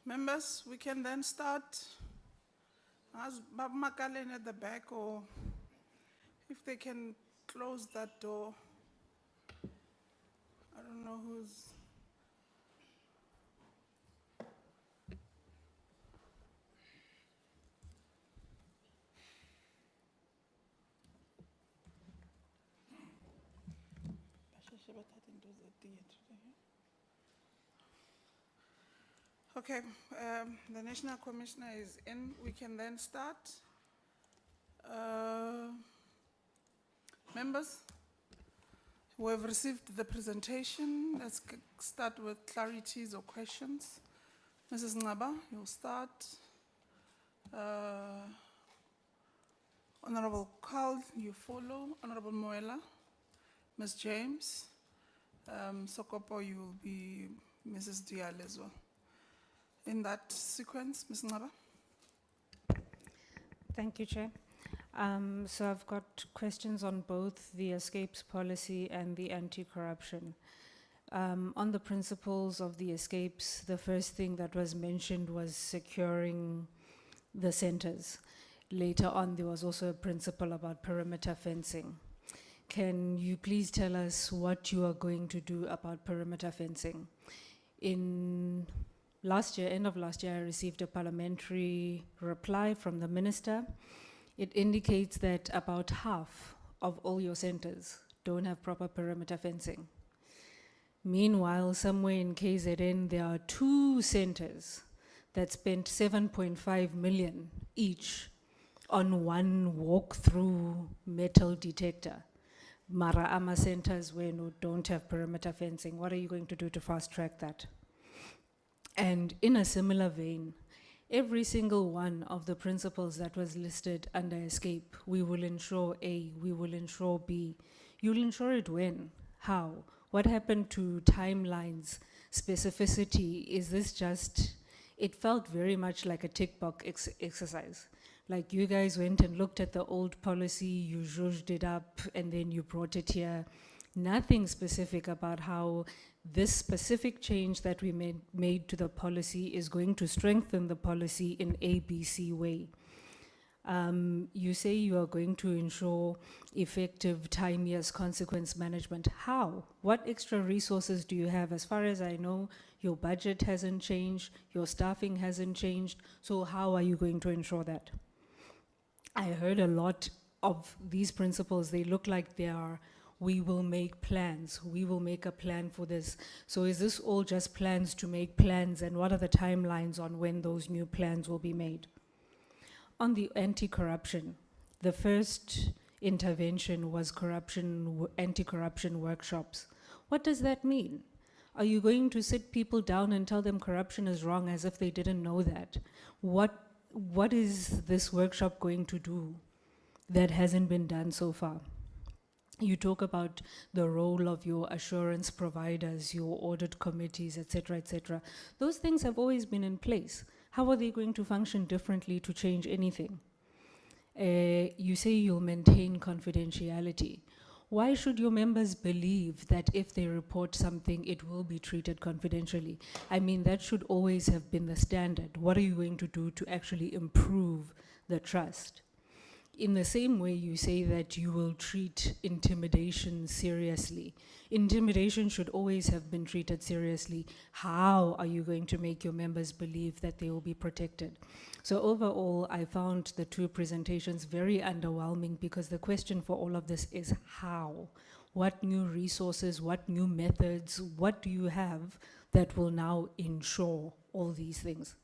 Members, we can then start. As Bab Makalen at the back, or if they can close that door. I don't know who's. Okay, the National Commissioner is in. We can then start. Members, we have received the presentation. Let's start with clarities or questions. Mrs. Ngaba, you'll start. Honorable Carl, you follow. Honorable Moela, Ms. James. Sokopo, you will be Mrs. Dial as well. In that sequence, Ms. Ngaba. Thank you, Chair. So I've got questions on both the escapes policy and the anti-corruption. On the principles of the escapes, the first thing that was mentioned was securing the centers. Later on, there was also a principle about perimeter fencing. Can you please tell us what you are going to do about perimeter fencing? In last year, end of last year, I received a parliamentary reply from the minister. It indicates that about half of all your centers don't have proper perimeter fencing. Meanwhile, somewhere in KZN, there are 2 centers that spent 7.5 million each on one walk-through metal detector. Mara Ama centers where no don't have perimeter fencing. What are you going to do to fast-track that? And in a similar vein, every single one of the principles that was listed under escape, we will ensure A, we will ensure B. You'll ensure it when? How? What happened to timelines, specificity? Is this just, it felt very much like a tick box exercise. Like you guys went and looked at the old policy, you zhuzhed it up, and then you brought it here. Nothing specific about how this specific change that we made to the policy is going to strengthen the policy in ABC way. You say you are going to ensure effective time years consequence management. How? What extra resources do you have? As far as I know, your budget hasn't changed, your staffing hasn't changed, so how are you going to ensure that? I heard a lot of these principles, they look like they are, we will make plans, we will make a plan for this. So is this all just plans to make plans, and what are the timelines on when those new plans will be made? On the anti-corruption, the first intervention was anti-corruption workshops. What does that mean? Are you going to sit people down and tell them corruption is wrong as if they didn't know that? What is this workshop going to do that hasn't been done so far? You talk about the role of your assurance providers, your audit committees, etc., etc. Those things have always been in place. How are they going to function differently to change anything? You say you'll maintain confidentiality. Why should your members believe that if they report something, it will be treated confidentially? I mean, that should always have been the standard. What are you going to do to actually improve the trust? In the same way, you say that you will treat intimidation seriously. Intimidation should always have been treated seriously. How are you going to make your members believe that they will be protected? So overall, I found the 2 presentations very underwhelming, because the question for all of this is how? What new resources, what new methods, what do you have that will now ensure all these things?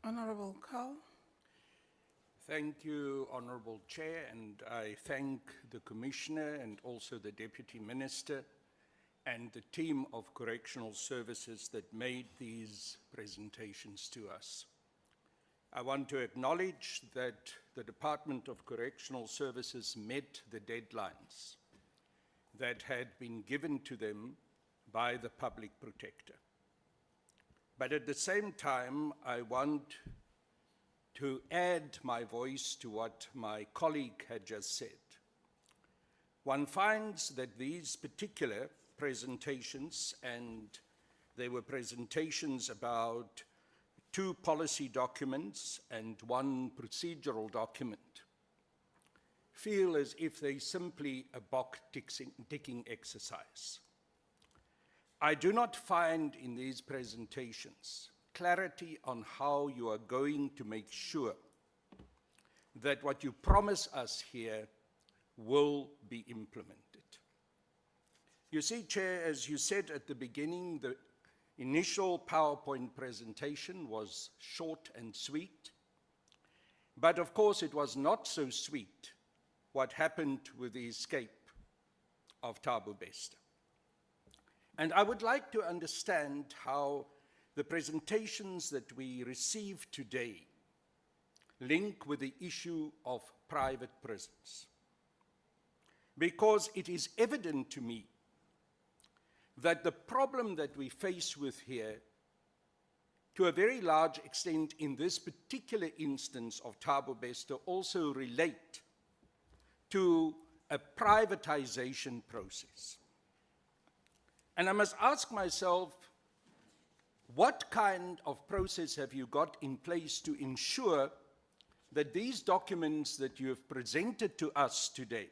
Honorable Carl. Thank you, Honorable Chair, and I thank the Commissioner and also the Deputy Minister and the team of Correctional Services that made these presentations to us. I want to acknowledge that the Department of Correctional Services met the deadlines that had been given to them by the Public Protector. But at the same time, I want to add my voice to what my colleague had just said. one finds that these particular presentations, and there were presentations about 2 policy documents and 1 procedural document, feel as if they simply a box ticking exercise. I do not find in these presentations clarity on how you are going to make sure that what you promise us here will be implemented. You see, Chair, as you said at the beginning, the initial PowerPoint presentation was short and sweet, but of course it was not so sweet what happened with the escape of Thabo Bester. And I would like to understand how the presentations that we received today link with the issue of private prisons. Because it is evident to me that the problem that we face with here, to a very large extent in this particular instance of Thabo Bester, also relate to a privatization process. And I must ask myself, what kind of process have you got in place to ensure that these documents that you have presented to us today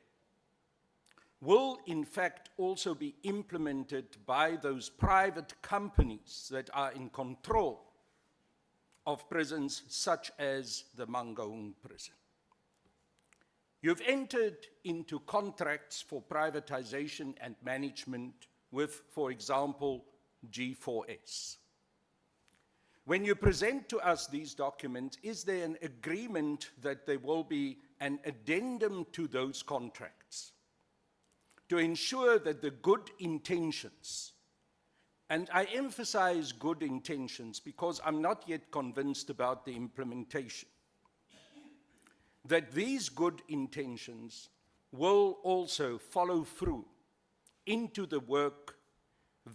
will in fact also be implemented by those private companies that are in control of prisons such as the Mangaung prison? You've entered into contracts for privatization and management with, for example, G4S. When you present to us these documents, is there an agreement that there will be an addendum to those contracts to ensure that the good intentions, and I emphasize good intentions because I'm not yet convinced about the implementation, that these good intentions will also follow through into the work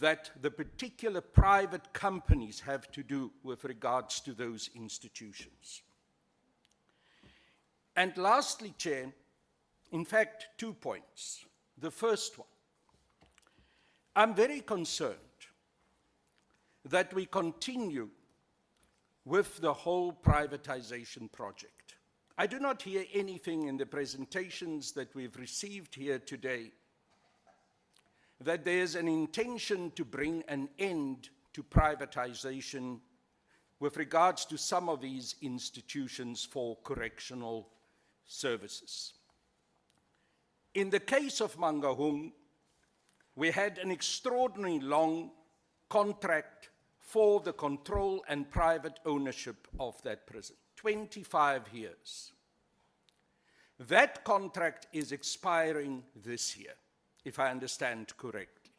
that the particular private companies have to do with regards to those institutions. And lastly, Chair, in fact, 2 points. The first one, I'm very concerned that we continue with the whole privatization project. I do not hear anything in the presentations that we've received here today that there's an intention to bring an end to privatization with regards to some of these institutions for correctional services. In the case of Mangaung, we had an extraordinarily long contract for the control and private ownership of that prison, 25 years. That contract is expiring this year, if I understand correctly.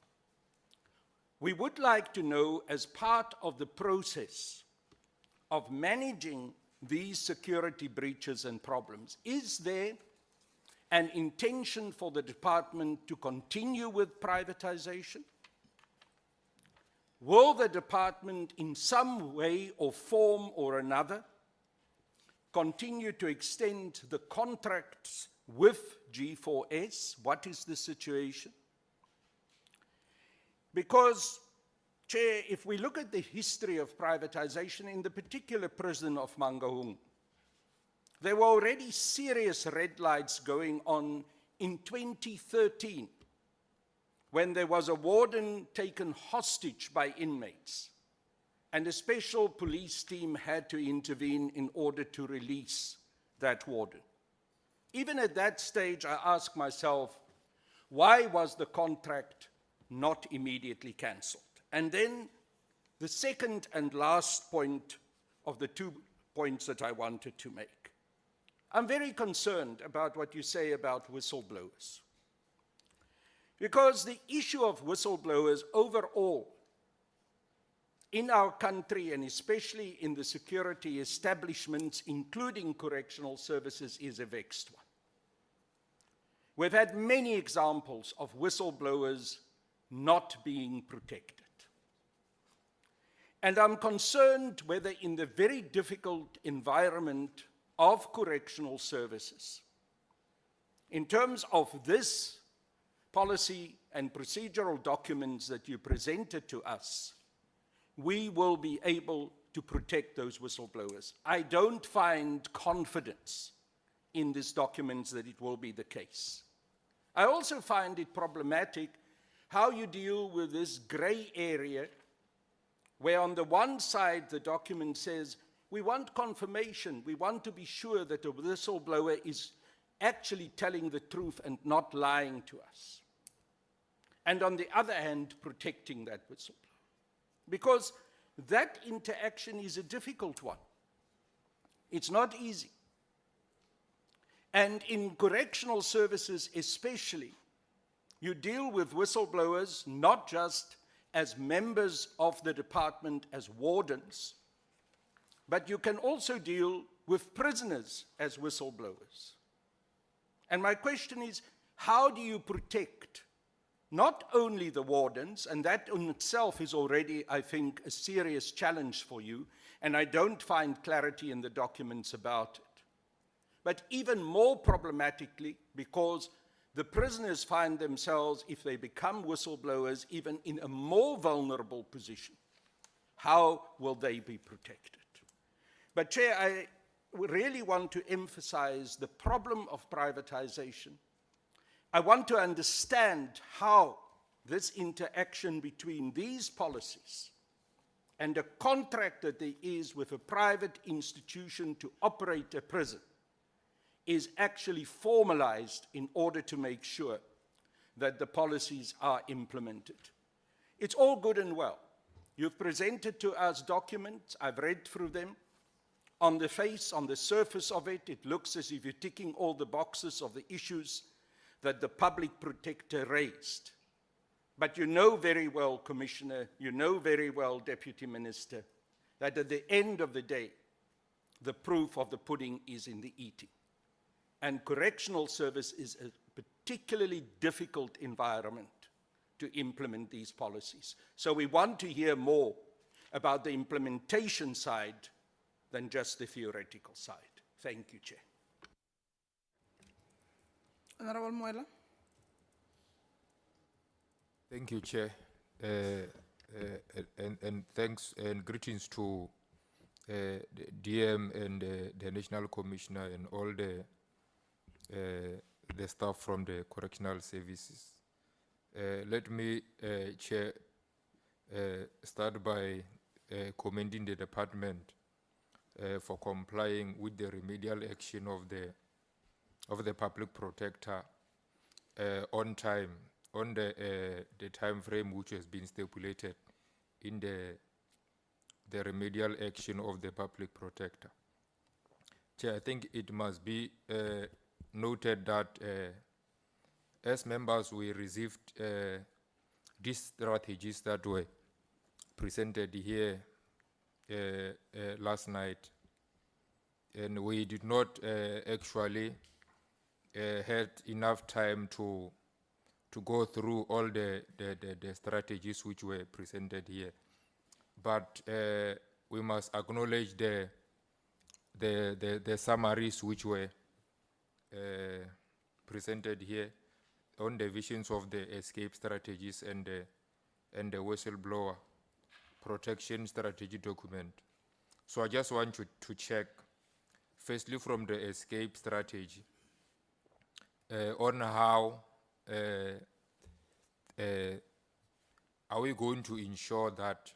We would like to know, as part of the process of managing these security breaches and problems, is there an intention for the department to continue with privatization? Will the department in some way or form or another continue to extend the contracts with G4S? What is the situation? Because, Chair, if we look at the history of privatization in the particular prison of Mangaung, there were already serious red lights going on in 2013 when there was a warden taken hostage by inmates, and a special police team had to intervene in order to release that warden. Even at that stage, I asked myself, why was the contract not immediately cancelled? And then the second and last point of the 2 points that I wanted to make. I'm very concerned about what you say about whistleblowers. Because the issue of whistleblowers overall in our country, and especially in the security establishments, including correctional services, is a vexed one. We've had many examples of whistleblowers not being protected. And I'm concerned whether in the very difficult environment of correctional services, in terms of this policy and procedural documents that you presented to us, we will be able to protect those whistleblowers. I don't find confidence in these documents that it will be the case. I also find it problematic how you deal with this gray area where on the one side the document says, we want confirmation, we want to be sure that the whistleblower is actually telling the truth and not lying to us. And on the other hand, protecting that whistleblower. Because that interaction is a difficult one. It's not easy. And in correctional services especially, you deal with whistleblowers not just as members of the department, as wardens, but you can also deal with prisoners as whistleblowers. And my question is, how do you protect not only the wardens, and that in itself is already, I think, a serious challenge for you, and I don't find clarity in the documents about it, but even more problematically, because the prisoners find themselves, if they become whistleblowers, even in a more vulnerable position. How will they be protected? But Chair, I really want to emphasize the problem of privatization. I want to understand how this interaction between these policies and a contract that there is with a private institution to operate a prison is actually formalized in order to make sure that the policies are implemented. It's all good and well. You've presented to us documents, I've read through them. On the face, on the surface of it, it looks as if you're ticking all the boxes of the issues that the public protector raised. But you know very well, Commissioner, you know very well, Deputy Minister, that at the end of the day, the proof of the pudding is in the eating. And correctional service is a particularly difficult environment to implement these policies. So we want to hear more about the implementation side than just the theoretical side. Thank you, Chair. Honorable Muela. Thank you, Chair. And thanks and greetings to the DM and the National Commissioner and all the staff from the Correctional Services. Let me, Chair, start by commending the department for complying with the remedial action of the public protector on time, on the time frame which has been stipulated in the remedial action of the public protector. Chair, I think it must be noted that as members we received these strategies that were presented here last night, and we did not actually had enough time to go through all the strategies which were presented here. But we must acknowledge the summaries which were presented here on the visions of the escape strategies and the whistleblower protection strategy document. So I just want you to check, firstly from the escape strategy, on how are we going to ensure that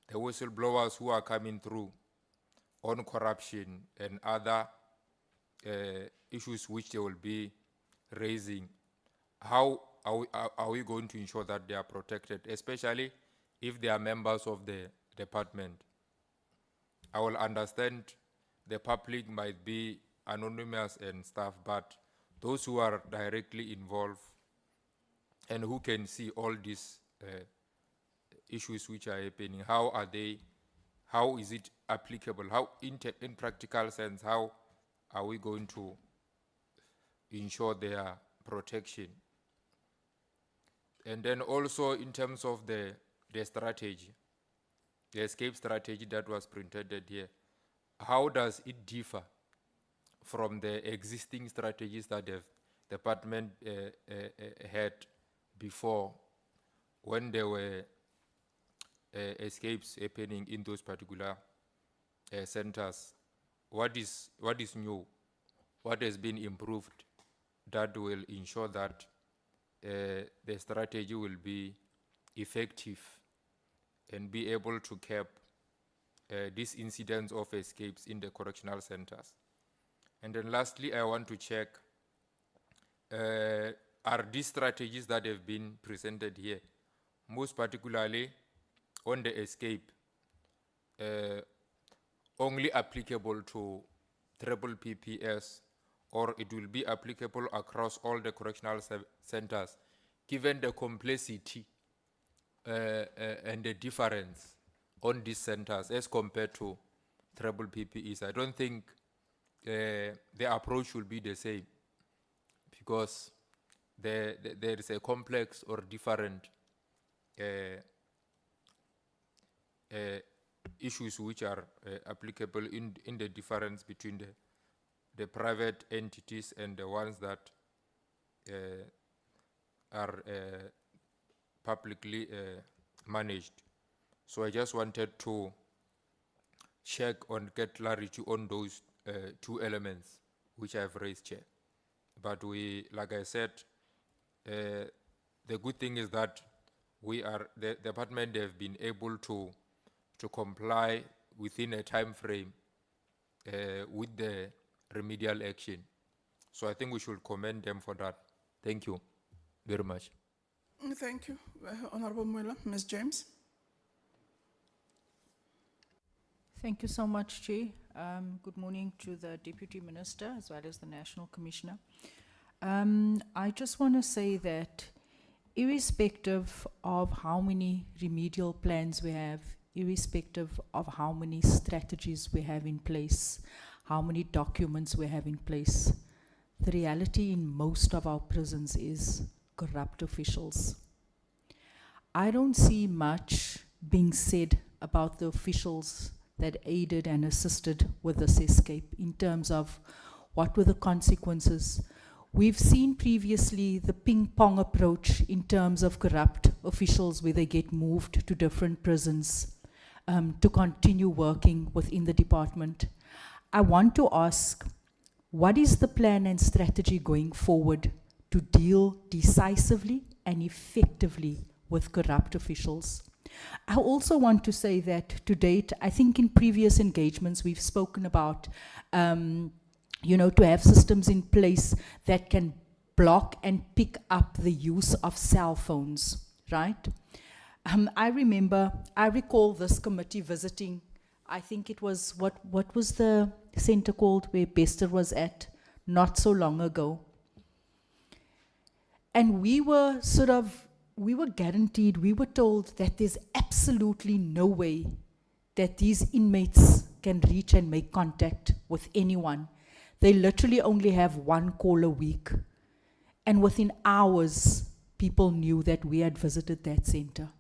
the whistleblowers who are coming through on corruption and other issues which they will be raising, how are we going to ensure that they are protected, especially if they are members of the department? I will understand the public might be anonymous and stuff, but those who are directly involved and who can see all these issues which are happening, how is it applicable? How, in practical sense, how are we going to ensure their protection? And then also in terms of the strategy, the escape strategy that was printed here, how does it differ from the existing strategies that the department had before when there were escapes happening in those particular centers. What is new? What has been improved that will ensure that the strategy will be effective and be able to cap these incidents of escapes in the correctional centers? And then lastly, I want to check, are these strategies that have been presented here, most particularly on the escape, only applicable to triple PPS, or it will be applicable across all the correctional centers, given the complexity and the difference on these centers as compared to triple PPEs? I don't think the approach will be the same, because there is a complex or different issues which are applicable in the difference between the private entities and the ones that are publicly managed. So I just wanted to check on, get clarity on those two elements which I've raised, Chair. But we, like I said, the good thing is that the department have been able to comply within a time frame with the remedial action. So I think we should commend them for that. Thank you very much. Thank you, Honorable Muela. Ms. James. Thank you so much, Chair. Good morning to the Deputy Minister as well as the National Commissioner. I just want to say that irrespective of how many remedial plans we have, irrespective of how many strategies we have in place, how many documents we have in place, the reality in most of our prisons is corrupt officials. I don't see much being said about the officials that aided and assisted with this escape in terms of what were the consequences. We've seen previously the ping-pong approach in terms of corrupt officials where they get moved to different prisons to continue working within the department. I want to ask, what is the plan and strategy going forward to deal decisively and effectively with corrupt officials? I also want to say that to date, I think in previous engagements we've spoken about to have systems in place that can block and pick up the use of cell phones, right? I recall this committee visiting, I think it was, what was the center called where Bester was at not so long ago. And we were guaranteed, we were told that there's absolutely no way that these inmates can reach and make contact with anyone. They literally only have one call a week. And within hours, people knew that we had visited that center.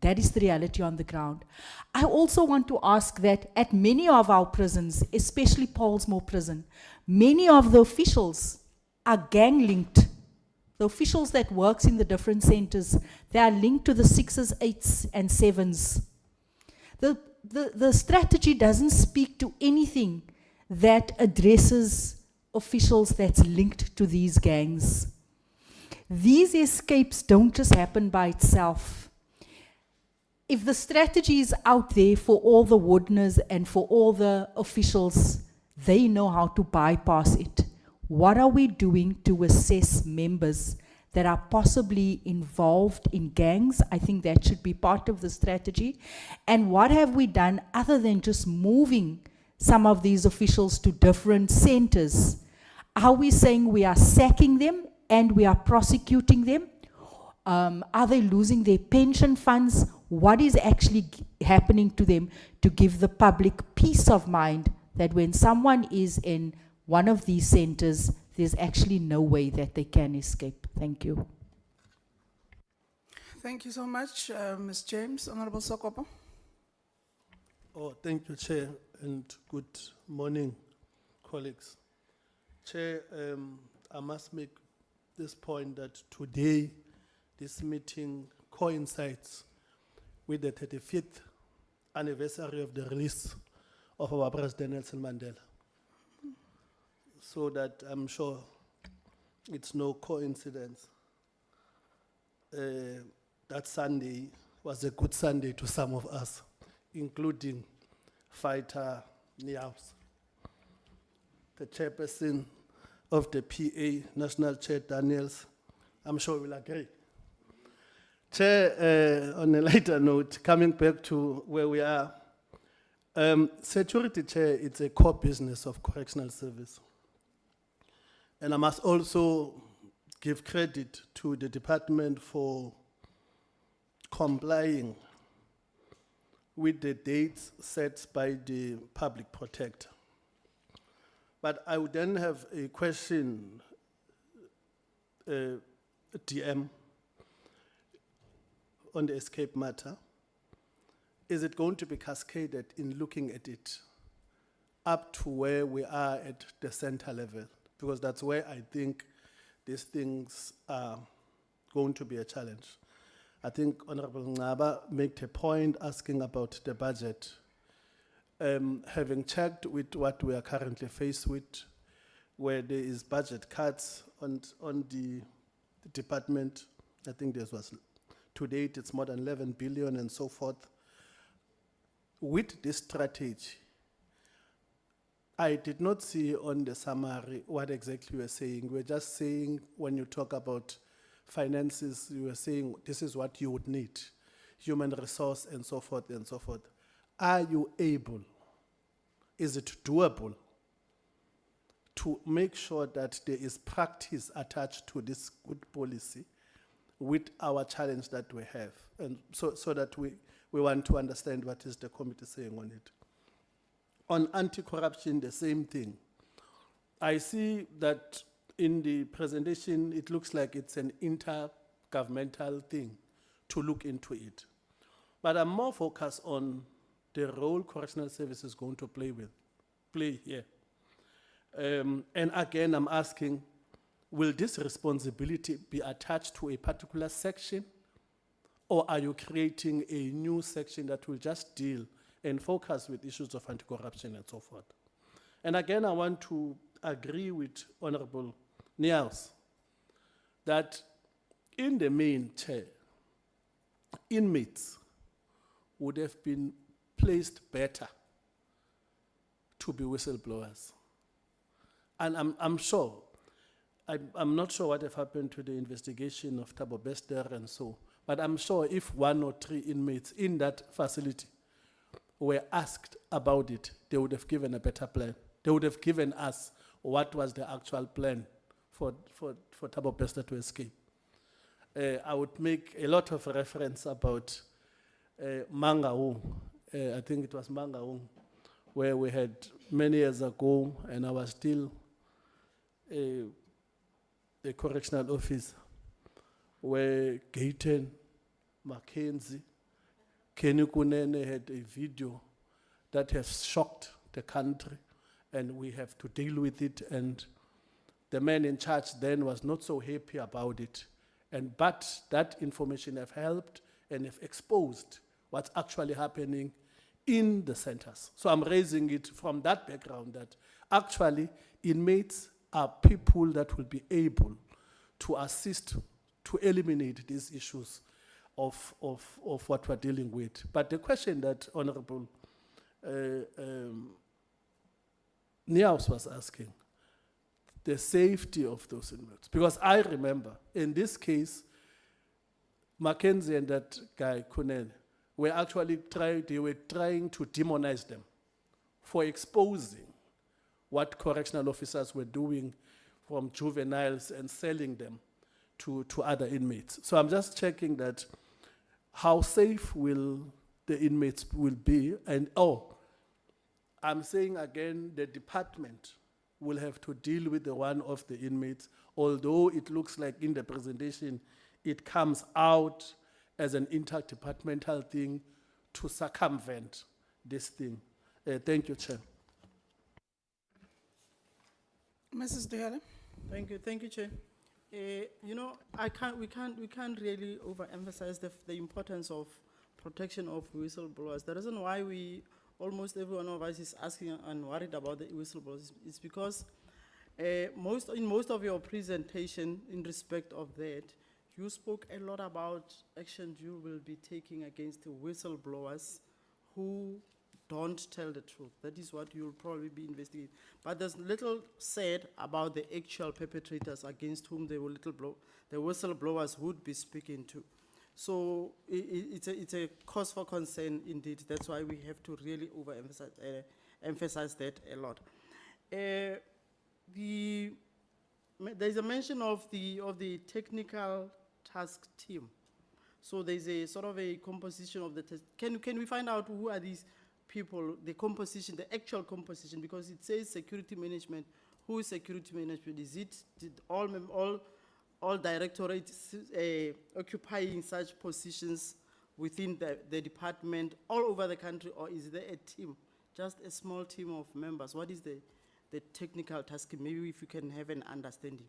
That is the reality on the ground. I also want to ask that at many of our prisons, especially Paulsmoor Prison, many of the officials are gang linked. The officials that works in the different centers, they are linked to the 6s, 8s, and 7s. The strategy doesn't speak to anything that addresses officials that's linked to these gangs. These escapes don't just happen by itself. If the strategy is out there for all the wardeners and for all the officials, they know how to bypass it. What are we doing to assess members that are possibly involved in gangs? I think that should be part of the strategy. And what have we done other than just moving some of these officials to different centers? Are we saying we are sacking them and we are prosecuting them? Are they losing their pension funds? What is actually happening to them to give the public peace of mind that when someone is in one of these centers, there's actually no way that they can escape? Thank you. Thank you so much, Ms. James. Honorable Sokopo. Oh, thank you, Chair, and good morning, colleagues. Chair, I must make this point that today this meeting coincides with the 35th anniversary of the release of our President Nelson Mandela. So that I'm sure it's no coincidence. That Sunday was a good Sunday to some of us, including fighter Niaus. The chairperson of the PA, National Chair Daniels, I'm sure will agree. Chair, on a lighter note, coming back to where we are, security, Chair, it's a core business of correctional service. And I must also give credit to the department for complying with the dates set by the public protector. But I would then have a question, DM, on the escape matter. Is it going to be cascaded in looking at it up to where we are at the center level? Because that's where I think these things are going to be a challenge. I think Honorable Ngaba made a point asking about the budget. Having checked with what we are currently faced with, where there is budget cuts on the department, I think this was, to date it's more than 11 billion and so forth. With this strategy, I did not see on the summary what exactly you were saying. We were just saying when you talk about finances, you were saying this is what you would need, human resource and so forth and so forth. Are you able, is it doable to make sure that there is practice attached to this good policy with our challenge that we have? And so that we want to understand what is the committee saying on it. On anti-corruption, the same thing. I see that in the presentation, it looks like it's an intergovernmental thing to look into it. But I'm more focused on the role correctional services is going to play here. And again, I'm asking, will this responsibility be attached to a particular section? Or are you creating a new section that will just deal and focus with issues of anti-corruption and so forth? And again, I want to agree with Honorable Niels that in the main, Chair, inmates would have been placed better to be whistleblowers. And I'm sure, I'm not sure what have happened to the investigation of Thabo Bester and so, but I'm sure if 1 or 3 inmates in that facility were asked about it, they would have given a better plan. They would have given us what was the actual plan for Thabo Bester to escape. I would make a lot of reference about Mangaung. I think it was Mangaung, where we had many years ago, and I was still a correctional officer, where Gayton, Mackenzie, Kenny Kunene had a video that has shocked the country, and we have to deal with it. And the man in charge then was not so happy about it. But that information have helped and have exposed what's actually happening in the centers. So I'm raising it from that background that actually inmates are people that will be able to assist to eliminate these issues of what we're dealing with. But the question that Honorable Niaus was asking, the safety of those inmates. Because I remember, in this case, Mackenzie and that guy, Kunene, were actually trying to demonize them for exposing what correctional officers were doing from juveniles and selling them to other inmates. So I'm just checking that how safe will the inmates will be, and I'm saying again, the department will have to deal with the one of the inmates, although it looks like in the presentation, it comes out as an interdepartmental thing to circumvent this thing. Thank you, Chair. Mrs. Duyale? Thank you, Chair. You know, we can't really overemphasize the importance of protection of whistleblowers. The reason why almost every one of us is asking and worried about the whistleblowers is because in most of your presentation in respect of that, you spoke a lot about actions you will be taking against the whistleblowers who don't tell the truth. That is what you'll probably be investigating. But there's little said about the actual perpetrators against whom the whistleblowers would be speaking to. So it's a cause for concern indeed. That's why we have to really emphasize that a lot. There's a mention of the technical task team. So there's a sort of a composition of the test. Can we find out who are these people, the composition, the actual composition? Because it says security management. Who is security management? Is it all directorates occupying such positions within the department all over the country, or is there a team, just a small team of members? What is the technical task? Maybe if you can have an understanding.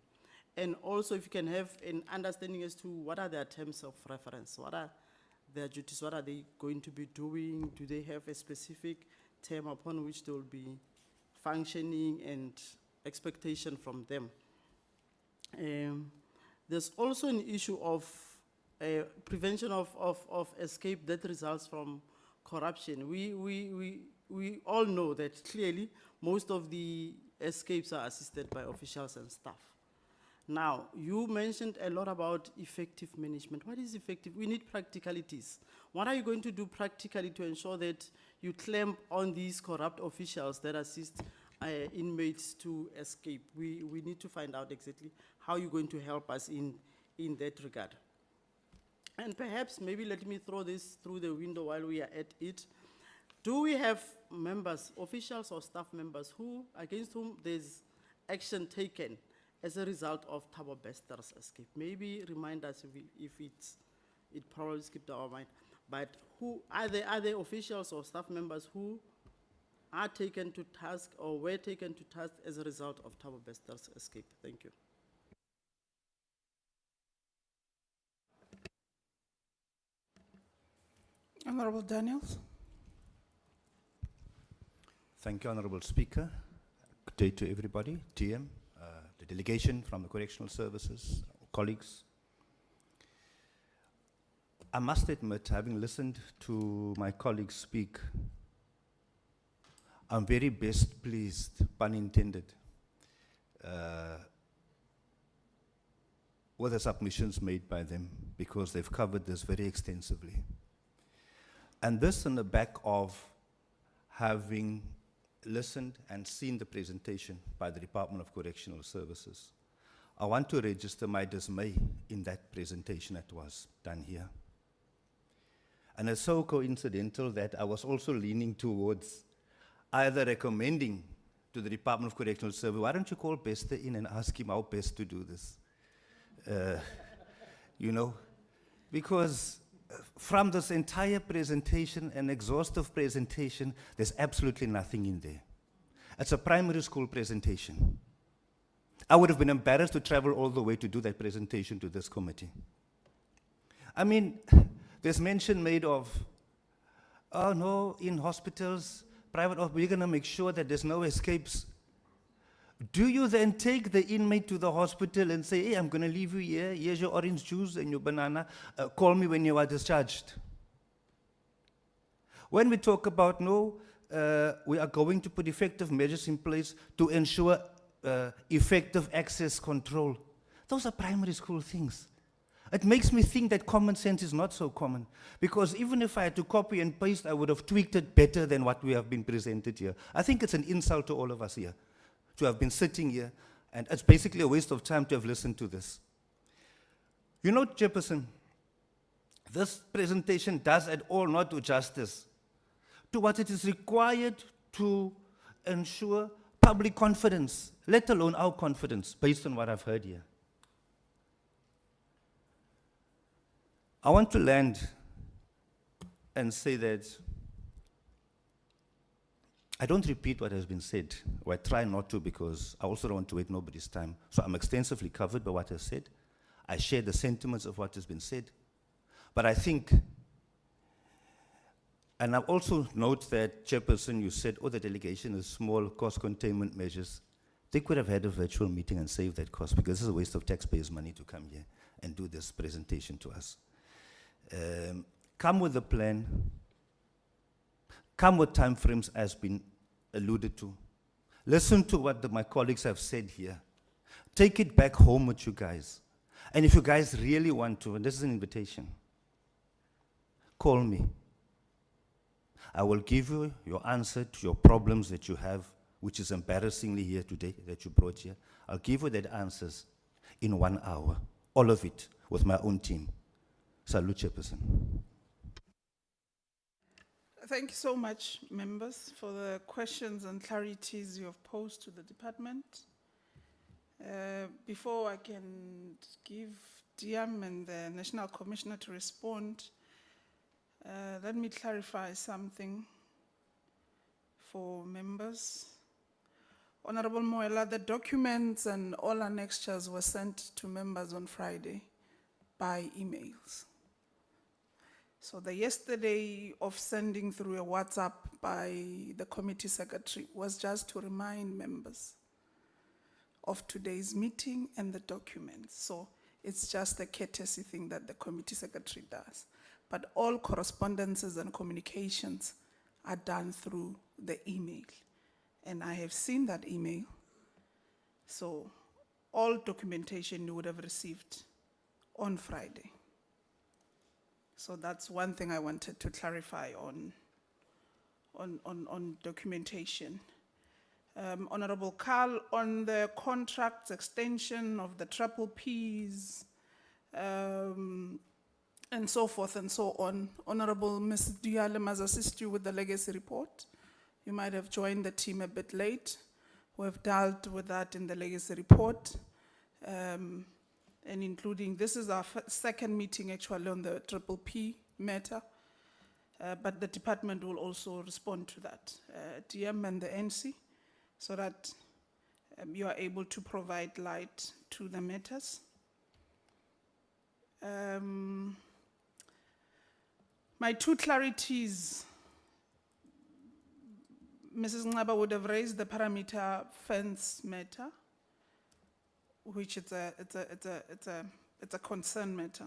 And also if you can have an understanding as to what are their terms of reference, what are their duties, what are they going to be doing, do they have a specific term upon which they will be functioning, and expectation from them. There's also an issue of prevention of escape that results from corruption. We all know that clearly most of the escapes are assisted by officials and staff. Now, you mentioned a lot about effective management. What is effective? We need practicalities. What are you going to do practically to ensure that you clamp on these corrupt officials that assist inmates to escape? We need to find out exactly how you're going to help us in that regard. And perhaps, maybe let me throw this through the window while we are at it. Do we have members, officials or staff members, against whom there's action taken as a result of Thabo Bester's escape? Maybe remind us if it probably skipped our mind. But who are there officials or staff members who are taken to task or were taken to task as a result of Thabo Bester's escape? Thank you. Honorable Daniels. Thank you, Honorable Speaker. Good day to everybody, TM, the delegation from the Correctional Services, colleagues. I must admit, having listened to my colleagues speak, I'm very best pleased, pun intended, with the submissions made by them, because they've covered this very extensively. And this on the back of having listened and seen the presentation by the Department of Correctional Services. I want to register my dismay in that presentation that was done here. And it's so coincidental that I was also leaning towards either recommending to the Department of Correctional Services, why don't you call Bester in and ask him how best to do this? You know, because from this entire presentation, an exhaustive presentation, there's absolutely nothing in there. It's a primary school presentation. I would have been embarrassed to travel all the way to do that presentation to this committee. I mean, there's mention made of, oh no, in hospitals, private, we're going to make sure that there's no escapes. Do you then take the inmate to the hospital and say, hey, I'm going to leave you here, here's your orange juice and your banana, call me when you are discharged? When we talk about, no, we are going to put effective measures in place to ensure effective access control. Those are primary school things. It makes me think that common sense is not so common, because even if I had to copy and paste, I would have tweaked it better than what we have been presented here. I think it's an insult to all of us here to have been sitting here, and it's basically a waste of time to have listened to this. You know, Chairperson, this presentation does at all not do justice to what it is required to ensure public confidence, let alone our confidence, based on what I've heard here. I want to land and say that I don't repeat what has been said, or I try not to because I also don't want to waste nobody's time. So I'm extensively covered by what I've said. I share the sentiments of what has been said. But I think, and I also note that, Chairperson, you said, oh, the delegation is small, cost containment measures. They could have had a virtual meeting and saved that cost, because this is a waste of taxpayers' money to come here and do this presentation to us. Come with a plan. Come with timeframes as been alluded to. Listen to what my colleagues have said here. Take it back home with you guys. And if you guys really want to, and this is an invitation, call me. I will give you your answer to your problems that you have, which is embarrassingly here today, that you brought here. I'll give you that answers in 1 hour, all of it, with my own team. Salute, Chairperson. Thank you so much, members, for the questions and clarities you have posed to the department. Before I can give DM and the National Commissioner to respond, let me clarify something for members. Honorable Moela, the documents and all annexures were sent to members on Friday by emails. So the yesterday of sending through a WhatsApp by the committee secretary was just to remind members of today's meeting and the documents. So it's just a courtesy thing that the committee secretary does. But all correspondences and communications are done through the email. And I have seen that email. So all documentation you would have received on Friday. So that's one thing I wanted to clarify on documentation. Honorable Carl, on the contract extension of the triple Ps, and so forth and so on, Honorable Ms. Diale must assist you with the legacy report. You might have joined the team a bit late. We've dealt with that in the legacy report. And including, this is our second meeting actually on the triple P matter, but the department will also respond to that, DM and the NC, so that you are able to provide light to the matters. My two clarities, Mrs. Ngaba would have raised the parameter fence matter, which it's a concern matter,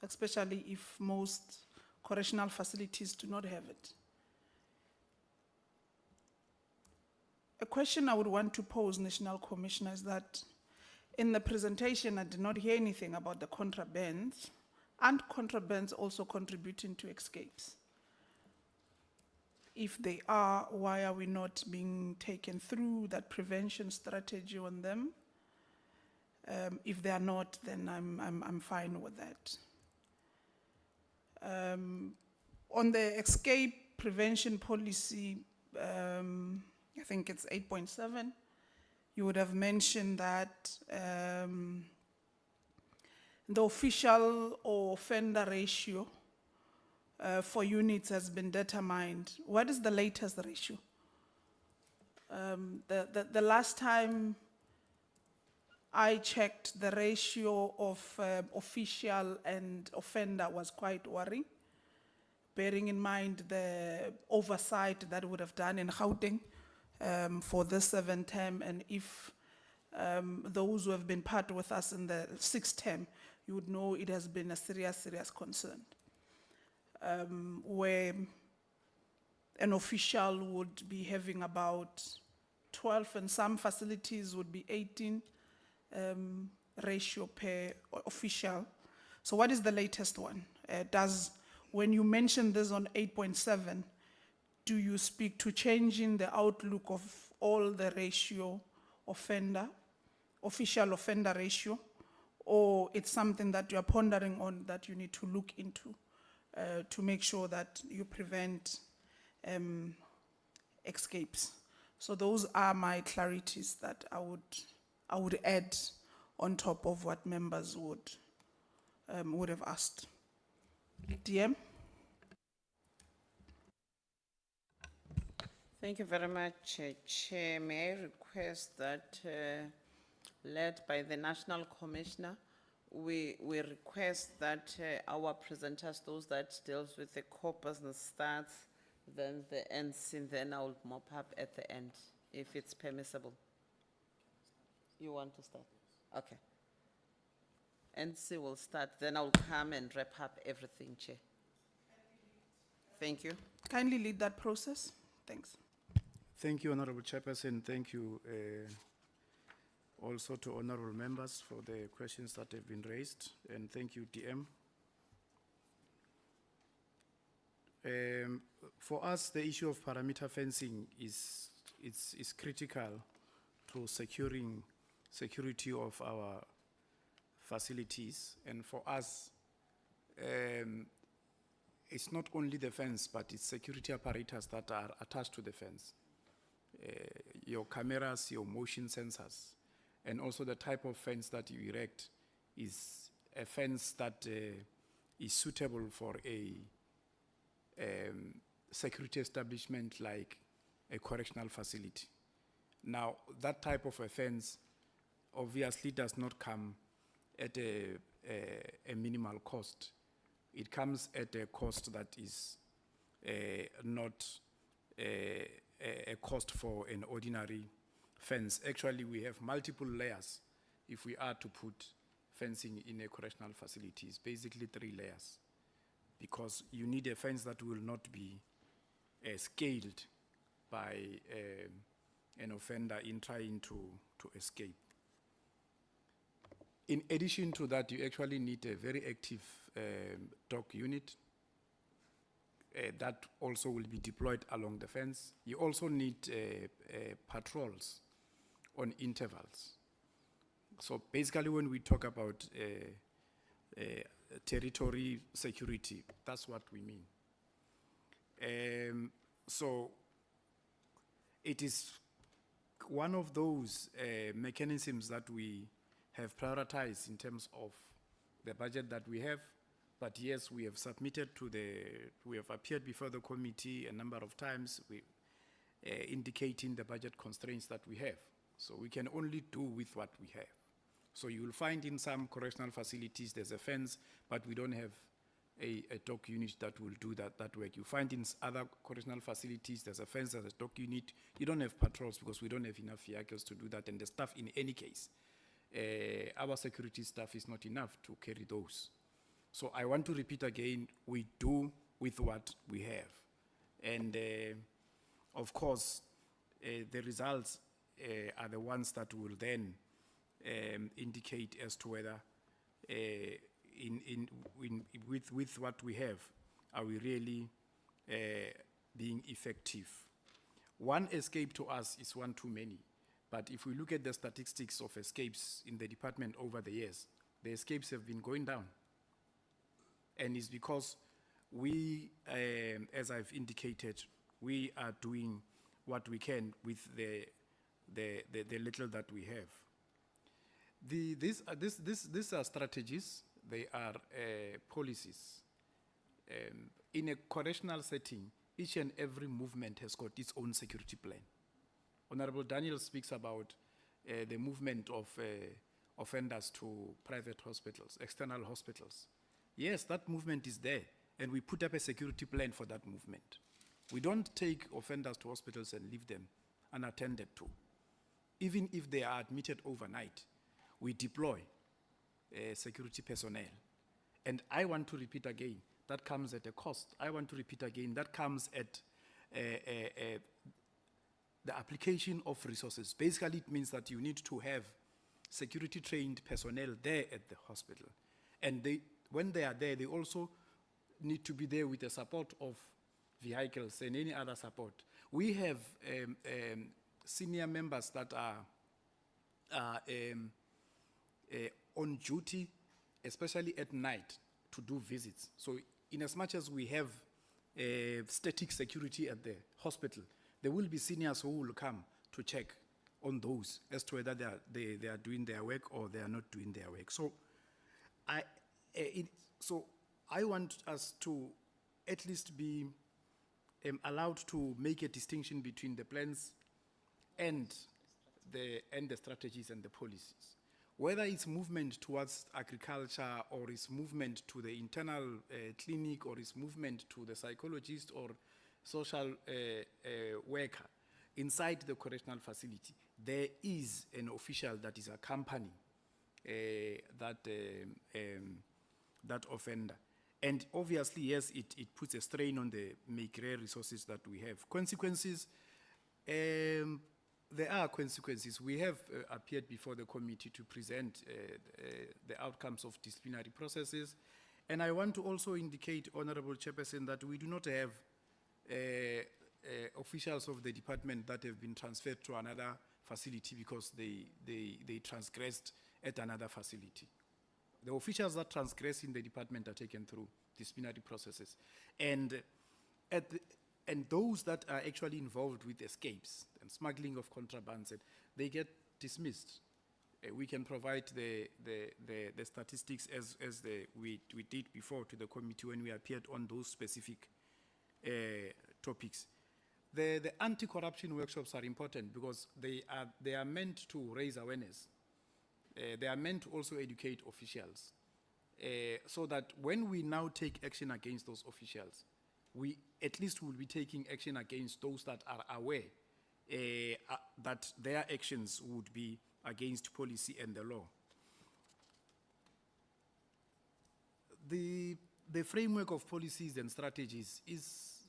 especially if most correctional facilities do not have it. A question I would want to pose, National Commissioner, is that in the presentation I did not hear anything about the contrabands, and contrabands also contributing to escapes. If they are, why are we not being taken through that prevention strategy on them? If they are not, then I'm fine with that. On the escape prevention policy, I think it's 8.7, you would have mentioned that the official or offender ratio for units has been determined. What is the latest ratio? The last time I checked, the ratio of official and offender was quite worrying, bearing in mind the oversight that would have done in Gauteng for this 7th term, and if those who have been part with us in the 6th term, you would know it has been a serious concern, where an official would be having about 12, and some facilities would be 18 ratio per official. So what is the latest one? When you mention this on 8.7, do you speak to changing the outlook of all the ratio official offender ratio, or it's something that you are pondering on that you need to look into to make sure that you prevent escapes? So those are my clarities that I would add on top of what members would have asked. DM? Thank you very much, Chair. May I request that, led by the National Commissioner, we request that our presenters, those that deals with the core business starts, then the NC, then I'll mop up at the end, if it's permissible. You want to start? Okay. NC will start, then I'll come and wrap up everything, Chair. Thank you. Kindly lead that process. Thanks. Thank you, Honorable Chairperson. Thank you also to honorable members for the questions that have been raised. And thank you, DM. For us, the issue of perimeter fencing is critical to securing security of our facilities. And for us, it's not only the fence, but it's security apparatus that are attached to the fence. Your cameras, your motion sensors, and also the type of fence that you erect is a fence that is suitable for a security establishment like a correctional facility. Now, that type of a fence obviously does not come at a minimal cost. It comes at a cost that is not a cost for an ordinary fence. Actually, we have multiple layers if we are to put fencing in a correctional facility. It's basically 3 layers, because you need a fence that will not be scaled by an offender in trying to escape. In addition to that, you actually need a very active dog unit that also will be deployed along the fence. You also need patrols on intervals. So basically, when we talk about territory security, that's what we mean. So it is one of those mechanisms that we have prioritized in terms of the budget that we have. But yes, we have submitted to we have appeared before the committee a number of times, indicating the budget constraints that we have. So we can only do with what we have. So you will find in some correctional facilities there's a fence, but we don't have a dog unit that will do that work. You find in other correctional facilities there's a fence, there's a dog unit. You don't have patrols because we don't have enough vehicles to do that, and the staff in any case. Our security staff is not enough to carry those. So I want to repeat again, we do with what we have. And of course, the results are the ones that will then indicate as to whether with what we have, are we really being effective. One escape to us is one too many. But if we look at the statistics of escapes in the department over the years, the escapes have been going down. And it's because we, as I've indicated, we are doing what we can with the little that we have. These are strategies, they are policies. In a correctional setting, each and every movement has got its own security plan. Honorable Daniel speaks about the movement of offenders to private hospitals, external hospitals. Yes, that movement is there, and we put up a security plan for that movement. We don't take offenders to hospitals and leave them unattended to. Even if they are admitted overnight, we deploy security personnel. And I want to repeat again, that comes at a cost. I want to repeat again, that comes at the application of resources. Basically, it means that you need to have security-trained personnel there at the hospital. And when they are there, they also need to be there with the support of vehicles and any other support. We have senior members that are on duty, especially at night, to do visits. So in as much as we have static security at the hospital, there will be seniors who will come to check on those as to whether they are doing their work or they are not doing their work. So I want us to at least be allowed to make a distinction between the plans and the strategies and the policies. Whether it's movement towards agriculture or it's movement to the internal clinic or it's movement to the psychologist or social worker inside the correctional facility, there is an official that is accompanying that offender. And obviously, yes, it puts a strain on the rare resources that we have. Consequences, there are consequences. We have appeared before the committee to present the outcomes of disciplinary processes. And I want to also indicate, Honorable Chairperson, that we do not have officials of the department that have been transferred to another facility because they transgressed at another facility. The officials that transgress in the department are taken through disciplinary processes. And those that are actually involved with escapes and smuggling of contrabands, they get dismissed. We can provide the statistics as we did before to the committee when we appeared on those specific topics. The anti-corruption workshops are important because they are meant to raise awareness. They are meant to also educate officials so that when we now take action against those officials, we at least will be taking action against those that are aware that their actions would be against policy and the law. The framework of policies and strategies is,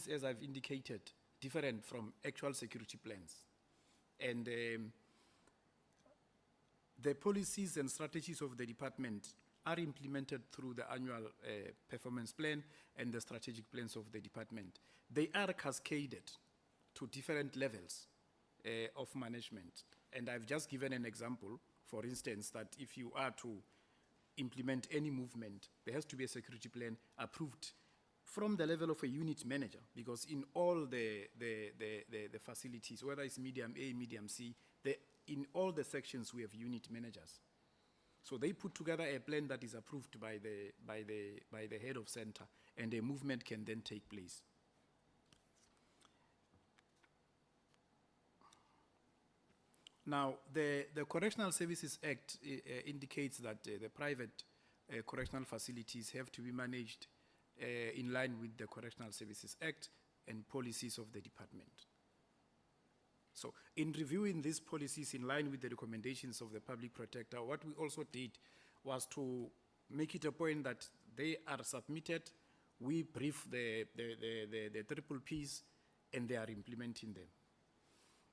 as I've indicated, different from actual security plans. And the policies and strategies of the department are implemented through the annual performance plan and the strategic plans of the department. They are cascaded to different levels of management. And I've just given an example, for instance, that if you are to implement any movement, there has to be a security plan approved from the level of a unit manager, because in all the facilities, whether it's medium A, medium C, in all the sections we have unit managers. So they put together a plan that is approved by the head of center, and a movement can then take place. Now, the Correctional Services Act indicates that the private correctional facilities have to be managed in line with the Correctional Services Act and policies of the department. So in reviewing these policies in line with the recommendations of the public protector, what we also did was to make it a point that they are submitted, we brief the triple Ps, and they are implementing them.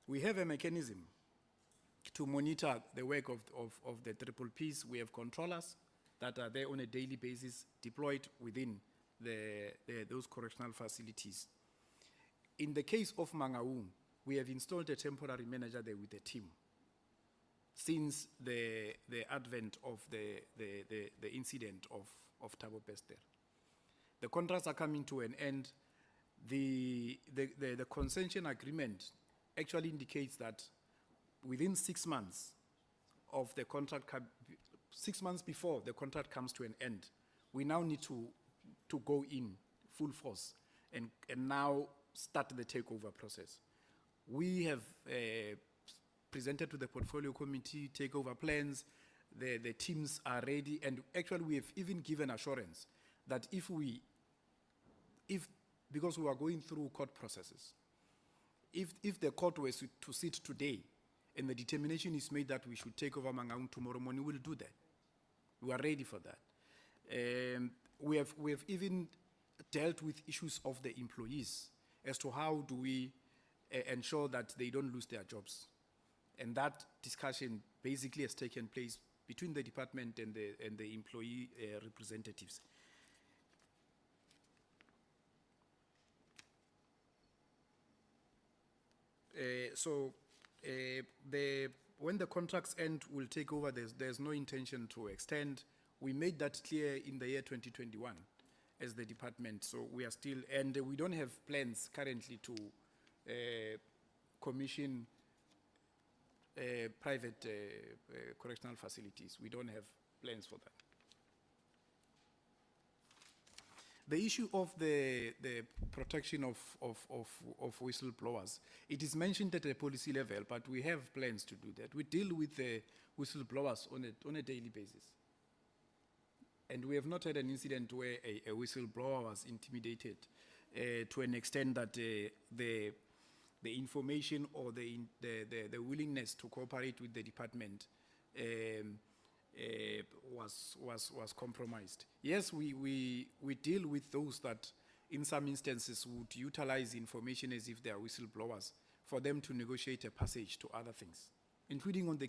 We have a mechanism to monitor the work of the triple Ps. We have controllers that are there on a daily basis deployed within those correctional facilities. In the case of Mangaung, we have installed a temporary manager there with a team since the advent of the incident of Thabo Bester. The contracts are coming to an end. The concession agreement actually indicates that within 6 months of the contract, 6 months before the contract comes to an end, we now need to go in full force and now start the takeover process. We have presented to the portfolio committee takeover plans. The teams are ready, and actually we have even given assurance that because we are going through court processes, if the court was to sit today and the determination is made that we should take over Mangaung tomorrow morning, we'll do that. We are ready for that. We have even dealt with issues of the employees as to how do we ensure that they don't lose their jobs. And that discussion basically has taken place between the department and the employee representatives. When the contracts end, we'll take over. There's no intention to extend. We made that clear in the year 2021 as the department. So we are still, and we don't have plans currently to commission private correctional facilities. We don't have plans for that. The issue of the protection of whistleblowers, it is mentioned at a policy level, but we have plans to do that. We deal with the whistleblowers on a daily basis. And we have not had an incident where a whistleblower was intimidated to an extent that the information or the willingness to cooperate with the department was compromised. Yes, we deal with those that in some instances would utilize information as if they are whistleblowers for them to negotiate a passage to other things, including on the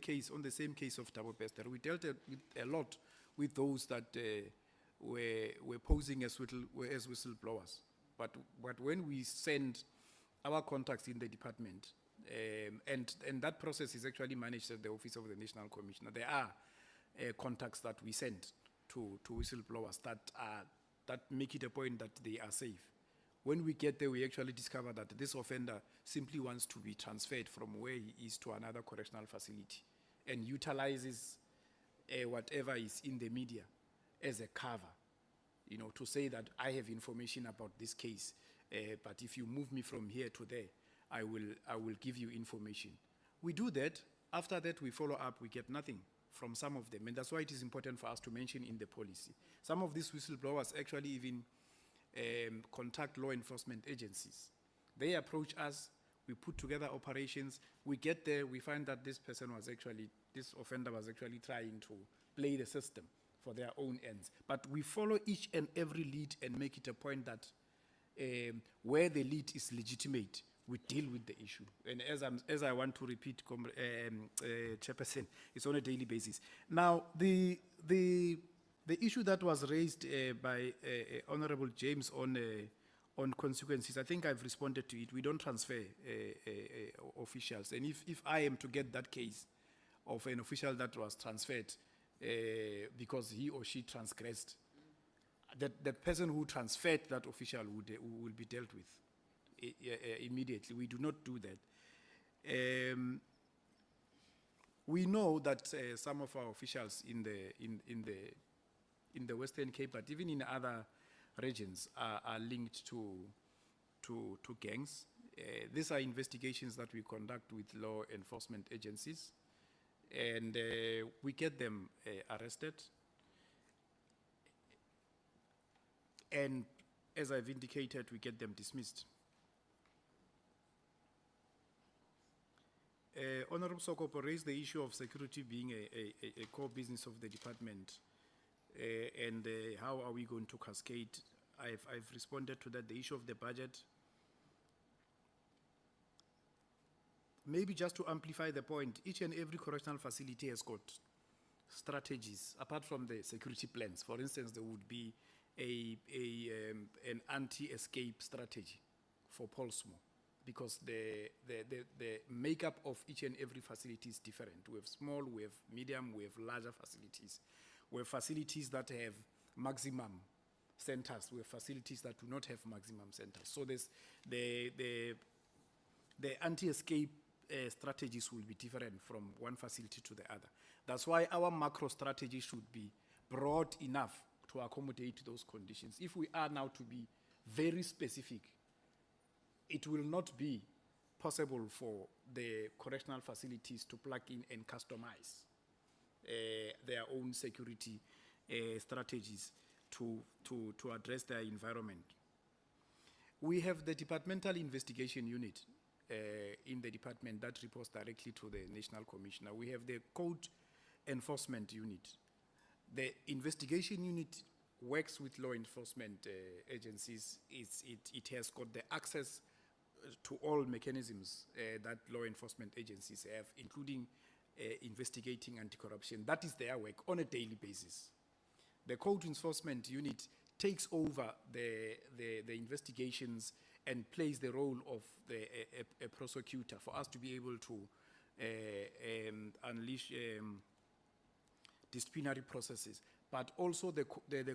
same case of Thabo Bester. We dealt with a lot with those that were posing as whistleblowers. But when we send our contacts in the department, and that process is actually managed at the Office of the National Commissioner, there are contacts that we send to whistleblowers that make it a point that they are safe. When we get there, we actually discover that this offender simply wants to be transferred from where he is to another correctional facility and utilizes whatever is in the media as a cover, to say that I have information about this case, but if you move me from here to there, I will give you information. We do that. After that, we follow up. We get nothing from some of them, and that's why it is important for us to mention in the policy. Some of these whistleblowers actually even contact law enforcement agencies. They approach us, we put together operations, we get there, we find that this offender was actually trying to play the system for their own ends. But we follow each and every lead and make it a point that where the lead is legitimate, we deal with the issue. And as I want to repeat, Chairperson, it's on a daily basis. Now, the issue that was raised by Honorable James on consequences, I think I've responded to it. We don't transfer officials. And if I am to get that case of an official that was transferred because he or she transgressed, the person who transferred that official will be dealt with immediately. We do not do that. We know that some of our officials in the Western Cape, but even in other regions, are linked to gangs. These are investigations that we conduct with law enforcement agencies, and we get them arrested. And as I've indicated, we get them dismissed. Honorable Sokopo raised the issue of security being a core business of the department, and how are we going to cascade? I've responded to that. The issue of the budget. Maybe just to amplify the point, each and every correctional facility has got strategies apart from the security plans. For instance, there would be an anti-escape strategy for Polsmo, because the makeup of each and every facility is different. We have small, we have medium, we have larger facilities. We have facilities that have maximum centers. We have facilities that do not have maximum centers. So there's the anti-escape strategies will be different from one facility to the other. That's why our macro strategy should be broad enough to accommodate those conditions. If we are now to be very specific, it will not be possible for the correctional facilities to plug in and customize their own security strategies to address their environment. We have the Departmental Investigation Unit in the department that reports directly to the National Commissioner. We have the Code Enforcement Unit. The Investigation Unit works with law enforcement agencies. It has got the access to all mechanisms that law enforcement agencies have, including investigating anti-corruption. That is their work on a daily basis. The Code Enforcement Unit takes over the investigations and plays the role of a prosecutor for us to be able to unleash disciplinary processes. But also the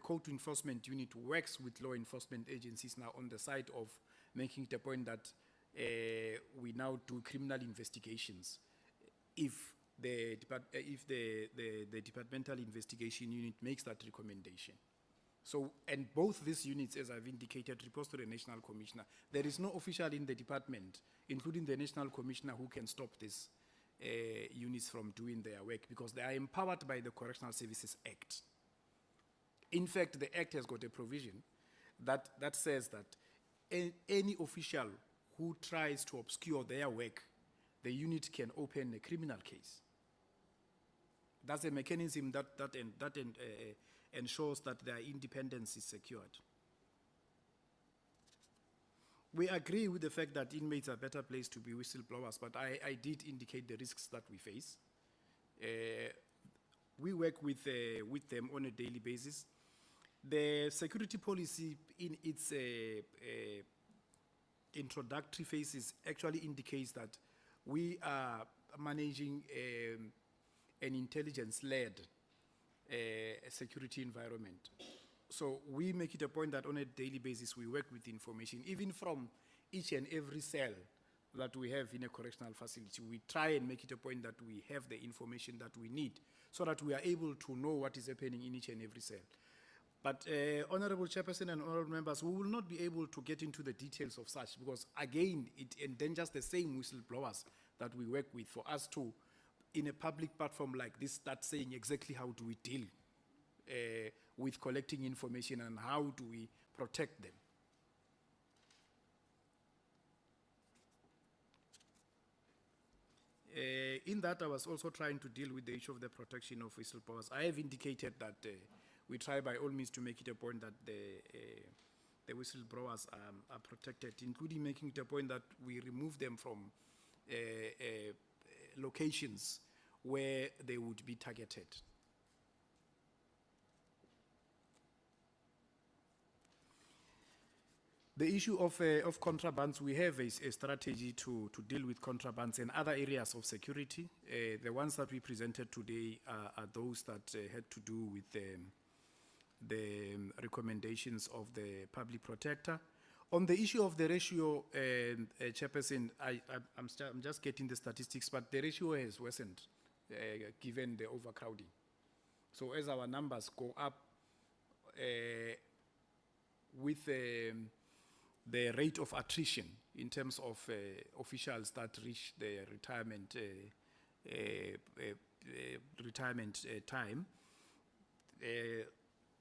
Code Enforcement Unit works with law enforcement agencies now on the side of making the point that we now do criminal investigations if the Departmental Investigation Unit makes that recommendation. So, and both these units, as I've indicated, report to the National Commissioner. There is no official in the department, including the National Commissioner, who can stop these units from doing their work because they are empowered by the Correctional Services Act. In fact, the Act has got a provision that says that any official who tries to obscure their work, the unit can open a criminal case. That's a mechanism that ensures that their independence is secured. We agree with the fact that inmates are better placed to be whistleblowers, but I did indicate the risks that we face. We work with them on a daily basis. The security policy in its introductory phases actually indicates that we are managing an intelligence-led security environment. So we make it a point that on a daily basis we work with information, even from each and every cell that we have in a correctional facility. We try and make it a point that we have the information that we need so that we are able to know what is happening in each and every cell. But Honorable Chairperson and honorable members, we will not be able to get into the details of such because, again, it endangers the same whistleblowers that we work with for us to, in a public platform like this, start saying exactly how do we deal with collecting information and how do we protect them. In that, I was also trying to deal with the issue of the protection of whistleblowers. I have indicated that we try by all means to make it a point that the whistleblowers are protected, including making it a point that we remove them from locations where they would be targeted. The issue of contrabands, we have a strategy to deal with contrabands and other areas of security. The ones that we presented today are those that had to do with the recommendations of the public protector. On the issue of the ratio, Chairperson, I'm just getting the statistics, but the ratio has worsened given the overcrowding. So as our numbers go up with the rate of attrition in terms of officials that reach the retirement time,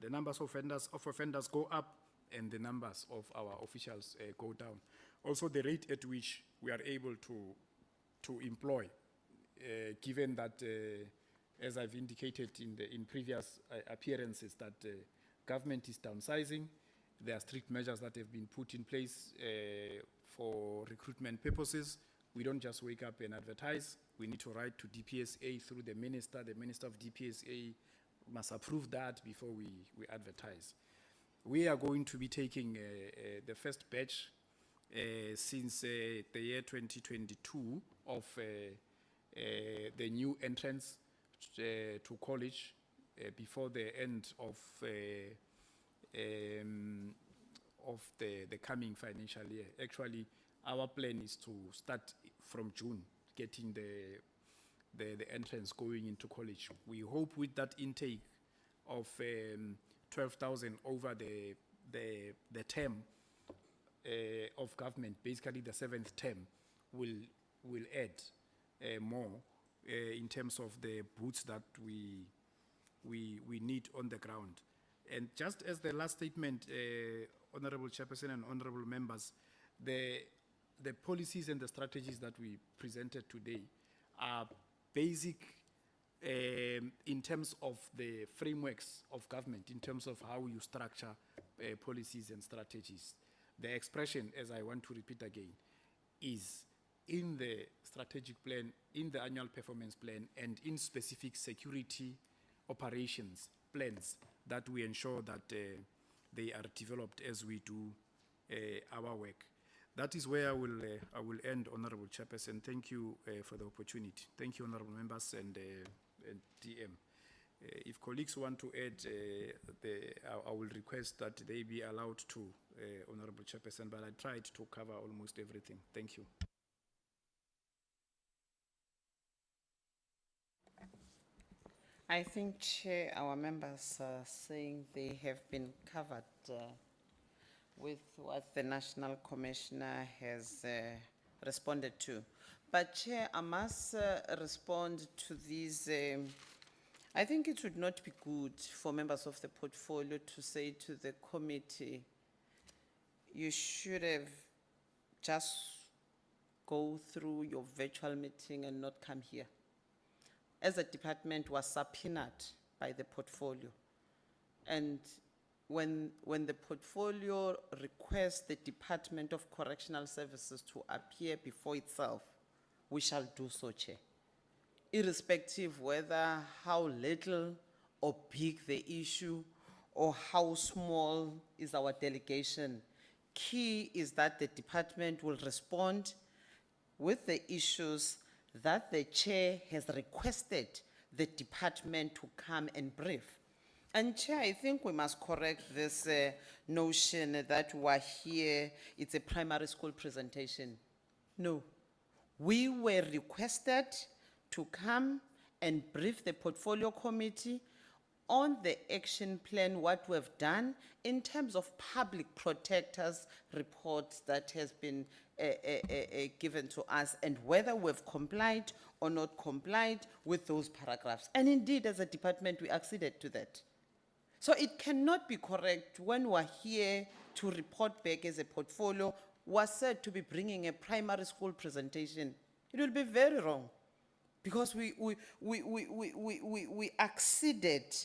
the numbers of offenders go up and the numbers of our officials go down. Also, the rate at which we are able to employ, given that, as I've indicated in previous appearances, that government is downsizing. There are strict measures that have been put in place for recruitment purposes. We don't just wake up and advertise. We need to write to DPSA through the minister. The minister of DPSA must approve that before we advertise. We are going to be taking the first batch since the year 2022 of the new entrants to college before the end of the coming financial year. Actually, our plan is to start from June, getting the entrance going into college. We hope with that intake of 12,000 over the term of government, basically the 7th term, will add more in terms of the boots that we need on the ground. And just as the last statement, Honorable Chairperson and honorable members, the policies and the strategies that we presented today are basic in terms of the frameworks of government, in terms of how you structure policies and strategies. The expression, as I want to repeat again, is in the strategic plan, in the annual performance plan, and in specific security operations plans that we ensure that they are developed as we do our work. That is where I will end, Honorable Chairperson. Thank you for the opportunity. Thank you, honorable members and DM. If colleagues want to add, I will request that they be allowed to, Honorable Chairperson, but I tried to cover almost everything. Thank you. I think, Chair, our members are saying they have been covered with what the National Commissioner has responded to. But Chair, I must respond to these. I think it would not be good for members of the portfolio to say to the committee, you should have just go through your virtual meeting and not come here. As a department was subpoenaed by the portfolio. And when the portfolio requests the Department of Correctional Services to appear before itself, we shall do so, Chair. Irrespective whether how little or big the issue or how small is our delegation, key is that the department will respond with the issues that the chair has requested the department to come and brief. And Chair, I think we must correct this notion that we're here, it's a primary school presentation. No, we were requested to come and brief the portfolio committee on the action plan, what we've done in terms of public protectors reports that has been given to us, and whether we've complied or not complied with those paragraphs. And indeed, as a department, we acceded to that. So it cannot be correct when we're here to report back as a portfolio, we're said to be bringing a primary school presentation. It will be very wrong, because we acceded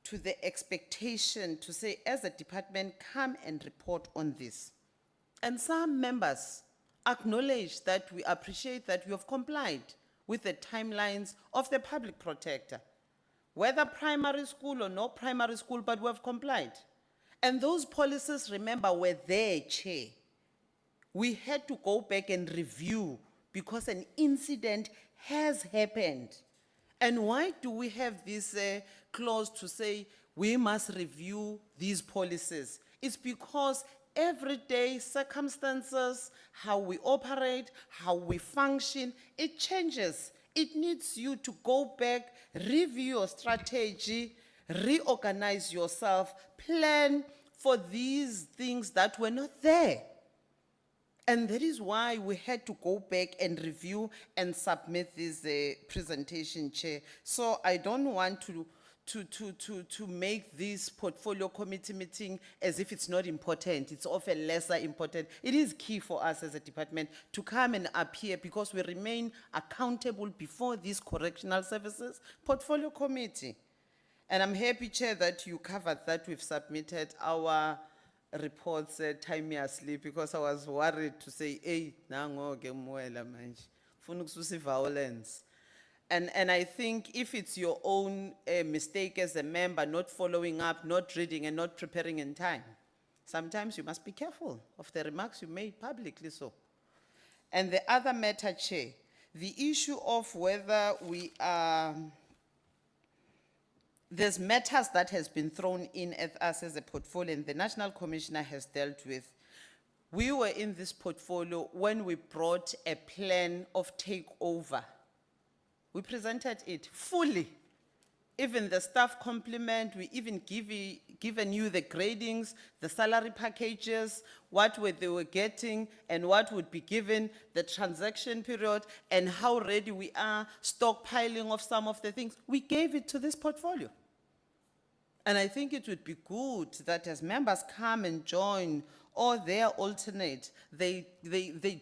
to the expectation to say, as a department, come and report on this. And some members acknowledge that we appreciate that we have complied with the timelines of the public protector, whether primary school or no primary school, but we have complied. And those policies, remember, were there, Chair. We had to go back and review because an incident has happened. And why do we have this clause to say we must review these policies? It's because everyday circumstances, how we operate, how we function, it changes. It needs you to go back, review your strategy, reorganize yourself, plan for these things that were not there. And that is why we had to go back and review and submit this presentation, Chair. So I don't want to make this portfolio committee meeting as if it's not important. It's of a lesser important. It is key for us as a department to come and appear, because we remain accountable before this correctional services portfolio committee. And I'm happy, Chair, that you covered that. We've submitted our reports timeously, because I was worried to say, hey, nango ke muela manje. Funa ukususa violence. And I think if it's your own mistake as a member, not following up, not reading, and not preparing in time, sometimes you must be careful of the remarks you made publicly so. And the other matter, Chair, the issue of whether we are, there's matters that has been thrown in at us as a portfolio, and the National Commissioner has dealt with. We were in this portfolio when we brought a plan of takeover. We presented it fully. Even the staff complement, we even given you the gradings, the salary packages, they were getting and what would be given, the transaction period, and how ready we are, stockpiling of some of the things. We gave it to this portfolio. And I think it would be good that as members come and join, or their alternate, they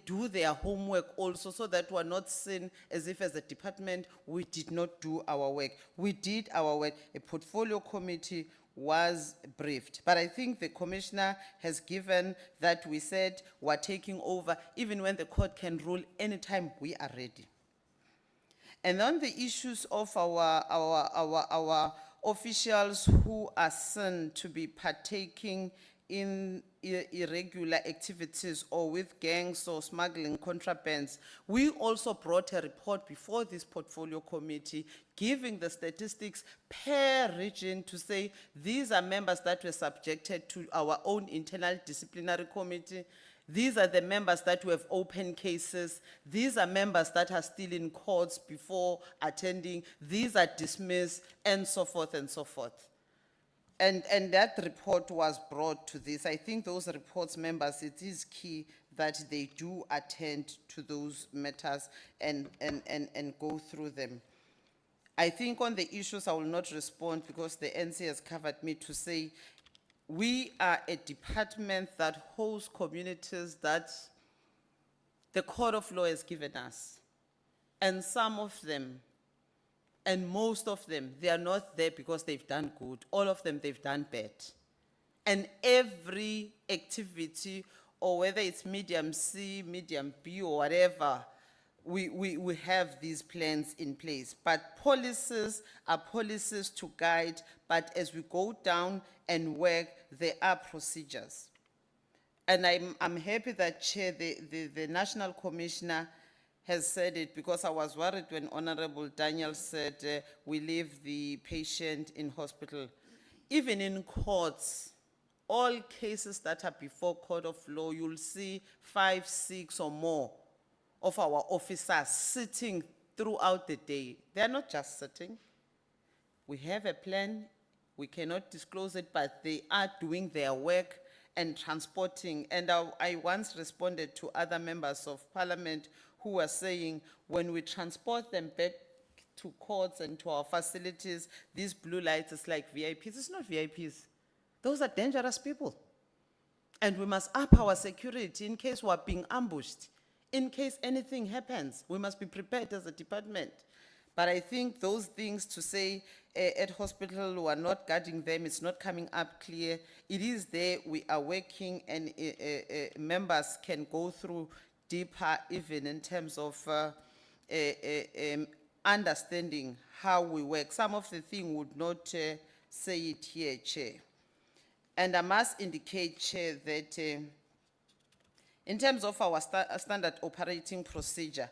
do their homework also, so that we're not seen as if as a department we did not do our work. We did our work. A portfolio committee was briefed. But I think the commissioner has given that we said we're taking over, even when the court can rule anytime we are ready. And on the issues of our officials who are seen to be partaking in irregular activities or with gangs or smuggling contrabands, we also brought a report before this portfolio committee giving the statistics per region to say these are members that were subjected to our own internal disciplinary committee. These are the members that have open cases. These are members that are still in courts before attending. These are dismissed, and so forth and so forth. And that report was brought to this. I think those reports, members, it is key that they do attend to those matters and go through them. I think on the issues, I will not respond because the NC has covered me to say, we are a department that hosts communities that the Court of Law has given us. And some of them, and most of them, they are not there because they've done good. All of them, they've done bad. And every activity, or whether it's medium C, medium B, or whatever, we have these plans in place. But policies are policies to guide, but as we go down and work, there are procedures. And I'm happy that, Chair, the National Commissioner has said it, because I was worried when Honorable Daniel said we leave the patient in hospital. Even in courts, all cases that are before Court of Law, you'll see 5, 6 or more of our officers sitting throughout the day. They're not just sitting. We have a plan. We cannot disclose it, but they are doing their work and transporting. And I once responded to other members of Parliament who were saying, when we transport them back to courts and to our facilities, these blue lights is like VIPs. It's not VIPs. Those are dangerous people. And we must up our security in case we are being ambushed. In case anything happens, we must be prepared as a department. But I think those things to say at hospital we are not guarding them, it's not coming up clear. It is there, we are working, and members can go through deeper even in terms of understanding how we work. Some of the things would not say it here, Chair. And I must indicate, Chair, that in terms of our standard operating procedure,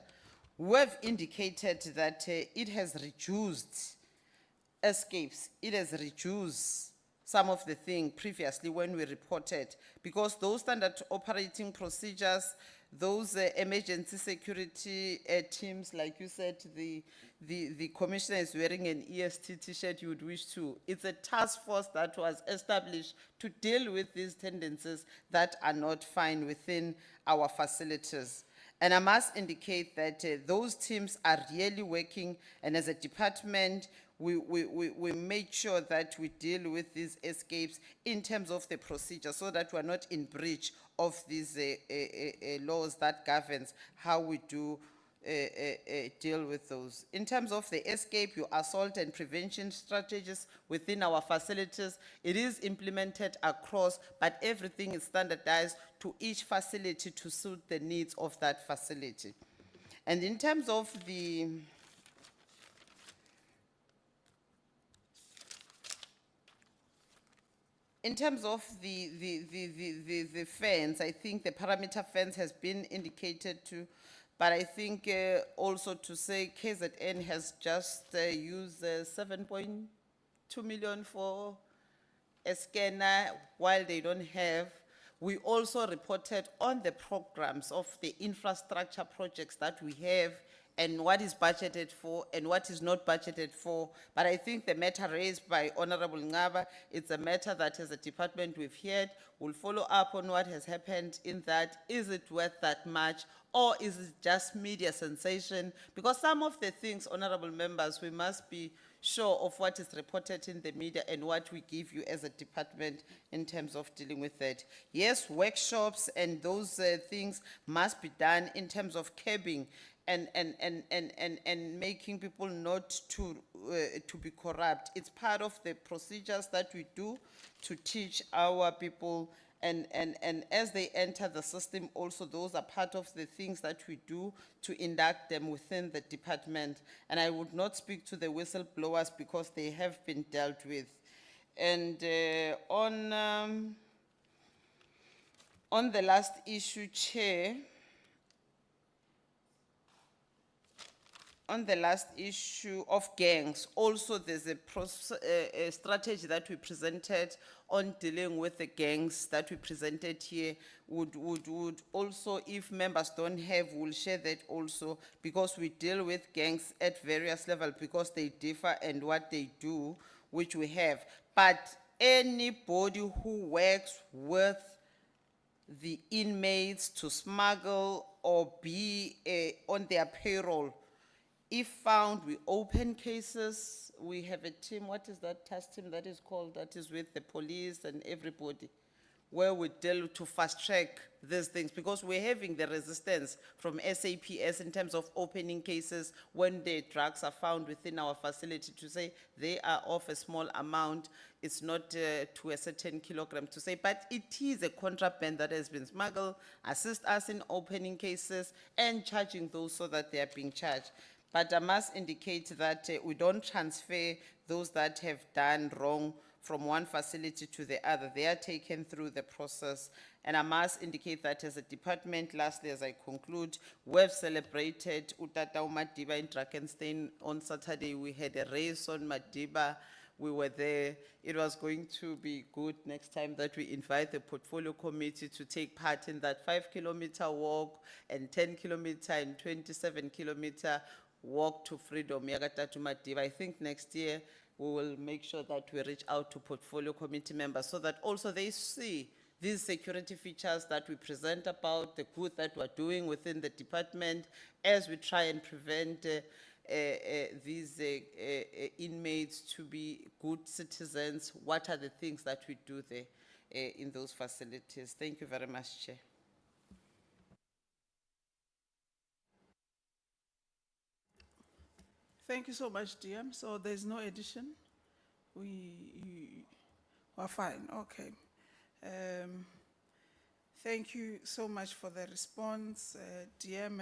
we have indicated that it has reduced escapes. It has reduced some of the things previously when we reported, because those standard operating procedures, those emergency security teams, like you said, the commissioner is wearing an EST t-shirt you would wish to. It's a task force that was established to deal with these tendencies that are not fine within our facilities. And I must indicate that those teams are really working, and as a department, we make sure that we deal with these escapes in terms of the procedure so that we're not in breach of these laws that governs how we do deal with those. In terms of the escape, your assault and prevention strategies within our facilities, it is implemented across, but everything is standardized to each facility to suit the needs of that facility. And in terms of the fence, I think the parameter fence has been indicated to, but I think also to say KZN has just used 7.2 million for a scanner while they don't have. We also reported on the programs of the infrastructure projects that we have and what is budgeted for and what is not budgeted for. But I think the matter raised by Honorable Ngaba, it's a matter that as a department we've heard. We'll follow up on what has happened in that. Is it worth that much, or is it just media sensation? Because some of the things, honorable members, we must be sure of what is reported in the media and what we give you as a department in terms of dealing with that. Yes, workshops and those things must be done in terms of curbing and making people not to be corrupt. It's part of the procedures that we do to teach our people, and as they enter the system also, those are part of the things that we do to induct them within the department. And I would not speak to the whistleblowers because they have been dealt with. And on the last issue, Chair, On the last issue of gangs, also there's a strategy that we presented on dealing with the gangs that we presented here. Would also, if members don't have, we'll share that also, because we deal with gangs at various levels because they differ and what they do, which we have. But anybody who works with the inmates to smuggle or be on their payroll, if found, we open cases. We have a team, what is that task team that is called, that is with the police and everybody, where we deal to fast track these things, because we're having the resistance from SAPS in terms of opening cases when the drugs are found within our facility, to say they are of a small amount, it's not to a certain kilogram, to say, but it is a contraband that has been smuggled. Assist us in opening cases and charging those so that they are being charged. But I must indicate that we don't transfer those that have done wrong from one facility to the other. They are taken through the process. And I must indicate that as a department, lastly, as I conclude, we've celebrated Utata Madiba in Drakenstein on Saturday. We had a race on Madiba. We were there. It was going to be good next time that we invite the portfolio committee to take part in that 5-kilometer walk and 10-kilometer and 27-kilometer walk to freedom, Yagatatu Madiba. I think next year we will make sure that we reach out to portfolio committee members so that also they see these security features that we present about, the good that we're doing within the department as we try and prevent these inmates to be good citizens. What are the things that we do there in those facilities? Thank you very much, Chair. Thank you so much, DM. So there's no addition? We're fine, okay. Thank you so much for the response, DM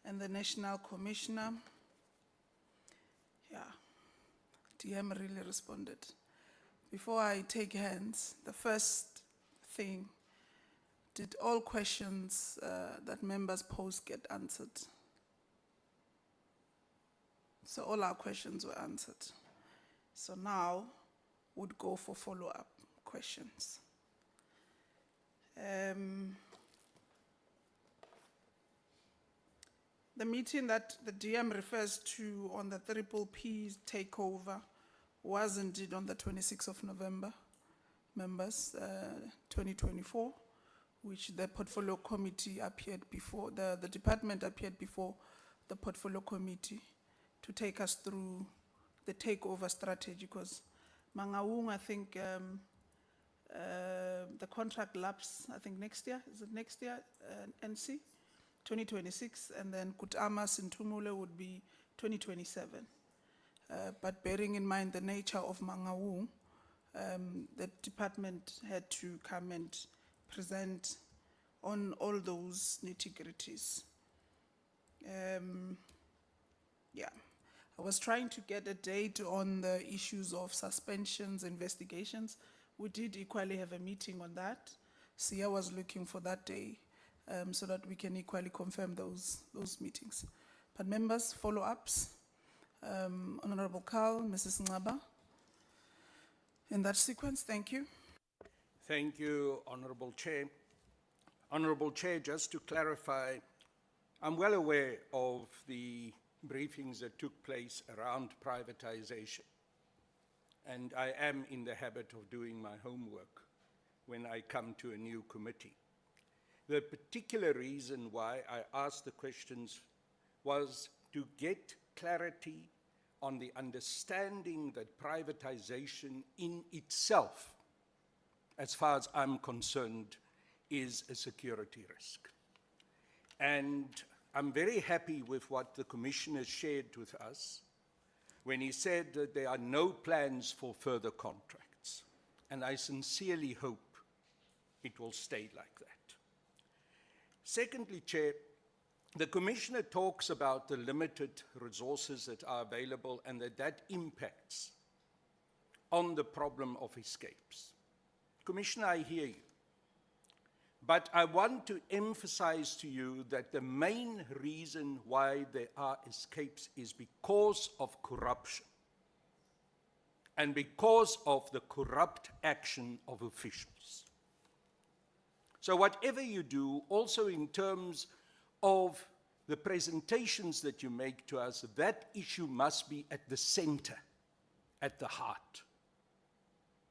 and the National Commissioner. Yeah, DM really responded. Before I take hands, the first thing, did all questions that members posed get answered? So all our questions were answered. So now would go for follow-up questions. The meeting that the DM refers to on the P takeover was indeed on the 26th of November, members, 2024, which the portfolio committee appeared before, the department appeared before the portfolio committee to take us through the takeover strategy, because Mangaung, I think the contract lapse, I think next year, is it next year, NC? 2026, and then Kutamas in Tumule would be 2027. But bearing in mind the nature of Mangaung, the department had to come and present on all those nitty-gritties. Yeah, I was trying to get a date on the issues of suspensions, investigations. We did equally have a meeting on that. Sia was looking for that day so that we can equally confirm those meetings. But members, follow-ups, Honorable Carl, Mrs. Ngaba. In that sequence, thank you. Thank you, Honorable Chair. Honorable Chair, just to clarify, I'm well aware of the briefings that took place around privatization, and I am in the habit of doing my homework when I come to a new committee. The particular reason why I asked the questions was to get clarity on the understanding that privatization in itself, as far as I'm concerned, is a security risk. And I'm very happy with what the Commissioner shared with us when he said that there are no plans for further contracts. And I sincerely hope it will stay like that. Secondly, Chair, the Commissioner talks about the limited resources that are available and that impacts on the problem of escapes. Commissioner, I hear you. But I want to emphasize to you that the main reason why there are escapes is because of corruption and because of the corrupt action of officials. So whatever you do, also in terms of the presentations that you make to us, that issue must be at the center, at the heart.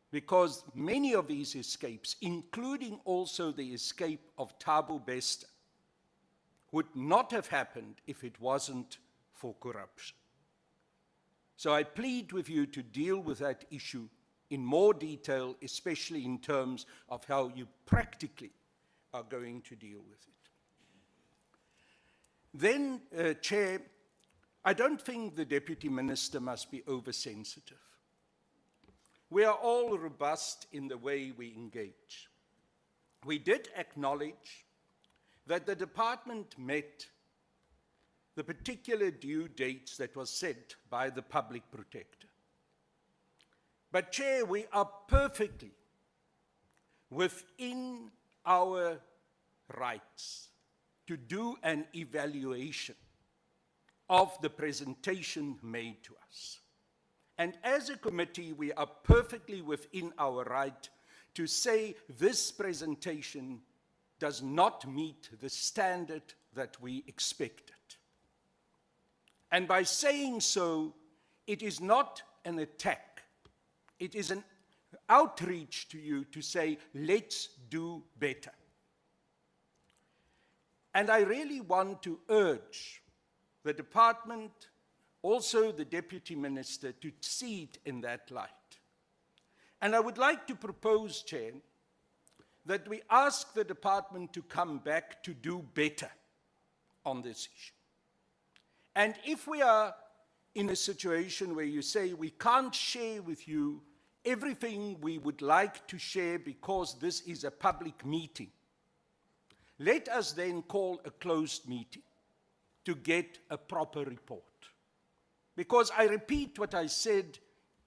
Because many of these escapes, including also the escape of Thabo Bester, would not have happened if it wasn't for corruption. So I plead with you to deal with that issue in more detail, especially in terms of how you practically are going to deal with it. Then, Chair, I don't think the Deputy Minister must be oversensitive. We are all robust in the way we engage. We did acknowledge that the department met the particular due dates that was set by the public protector. But Chair, we are perfectly within our rights to do an evaluation of the presentation made to us. And as a committee, we are perfectly within our right to say this presentation does not meet the standard that we expected. And by saying so, it is not an attack. It is an outreach to you to say, let's do better. And I really want to urge the department, also the Deputy Minister, to see it in that light. And I would like to propose, Chair, that we ask the department to come back to do better on this issue. And if we are in a situation where you say we can't share with you everything we would like to share because this is a public meeting, let us then call a closed meeting to get a proper report. Because I repeat what I said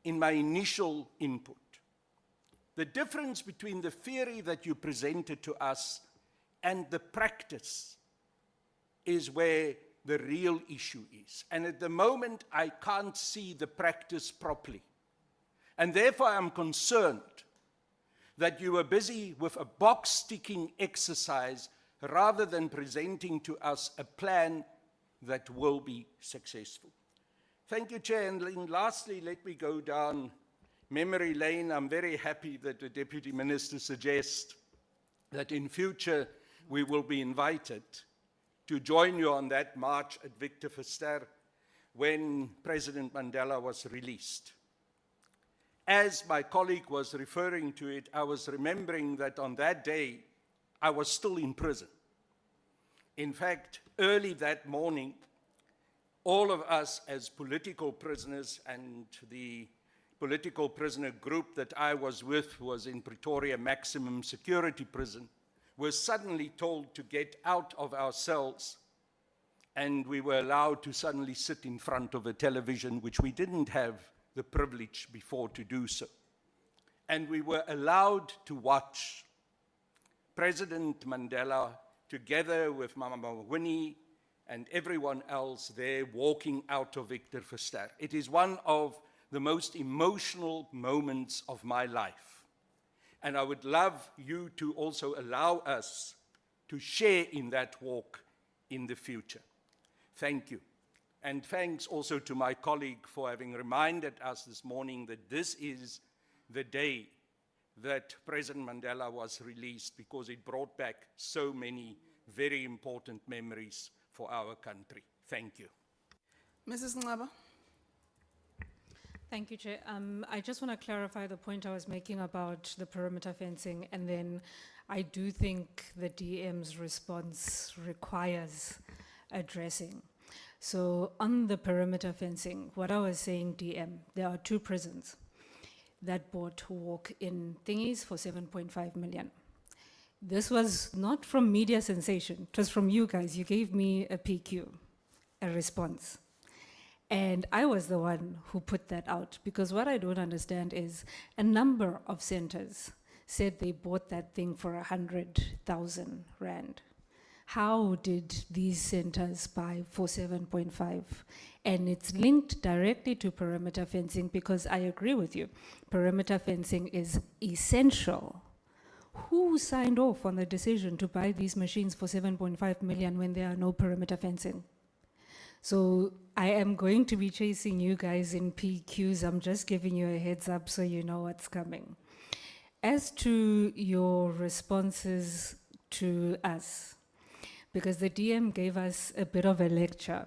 in my initial input. The difference between the theory that you presented to us and the practice is where the real issue is. And at the moment, I can't see the practice properly. And therefore, I'm concerned that you are busy with a box-ticking exercise rather than presenting to us a plan that will be successful. Thank you, Chair. And lastly, let me go down memory lane. I'm very happy that the Deputy Minister suggests that in future we will be invited to join you on that march at Victor Verster when President Mandela was released. As my colleague was referring to it, I was remembering that on that day, I was still in prison. In fact, early that morning, all of us as political prisoners, and the political prisoner group that I was with was in Pretoria Maximum Security Prison, were suddenly told to get out of our cells, and we were allowed to suddenly sit in front of a television, which we didn't have the privilege before to do so. And we were allowed to watch President Mandela, together with Mama Winnie and everyone else there, walking out of Victor Verster. It is one of the most emotional moments of my life. And I would love you to also allow us to share in that walk in the future. Thank you. And thanks also to my colleague for having reminded us this morning that this is the day that President Mandela was released, because it brought back so many very important memories for our country. Thank you. Mrs. Ngaba? Thank you, Chair. I just want to clarify the point I was making about the perimeter fencing, and then I do think the DM's response requires addressing. So on the perimeter fencing, what I was saying, DM, there are 2 prisons that bought walk-in thingies for 7.5 million. This was not from media sensation, it was from you guys. You gave me a PQ, a response. And I was the one who put that out, because what I don't understand is a number of centers said they bought that thing for 100,000 rand. How did these centers buy for 7.5? And it's linked directly to perimeter fencing, because I agree with you, perimeter fencing is essential. Who signed off on the decision to buy these machines for 7.5 million when there are no perimeter fencing? So I am going to be chasing you guys in PQs. I'm just giving you a heads up so you know what's coming. As to your responses to us, because the DM gave us a bit of a lecture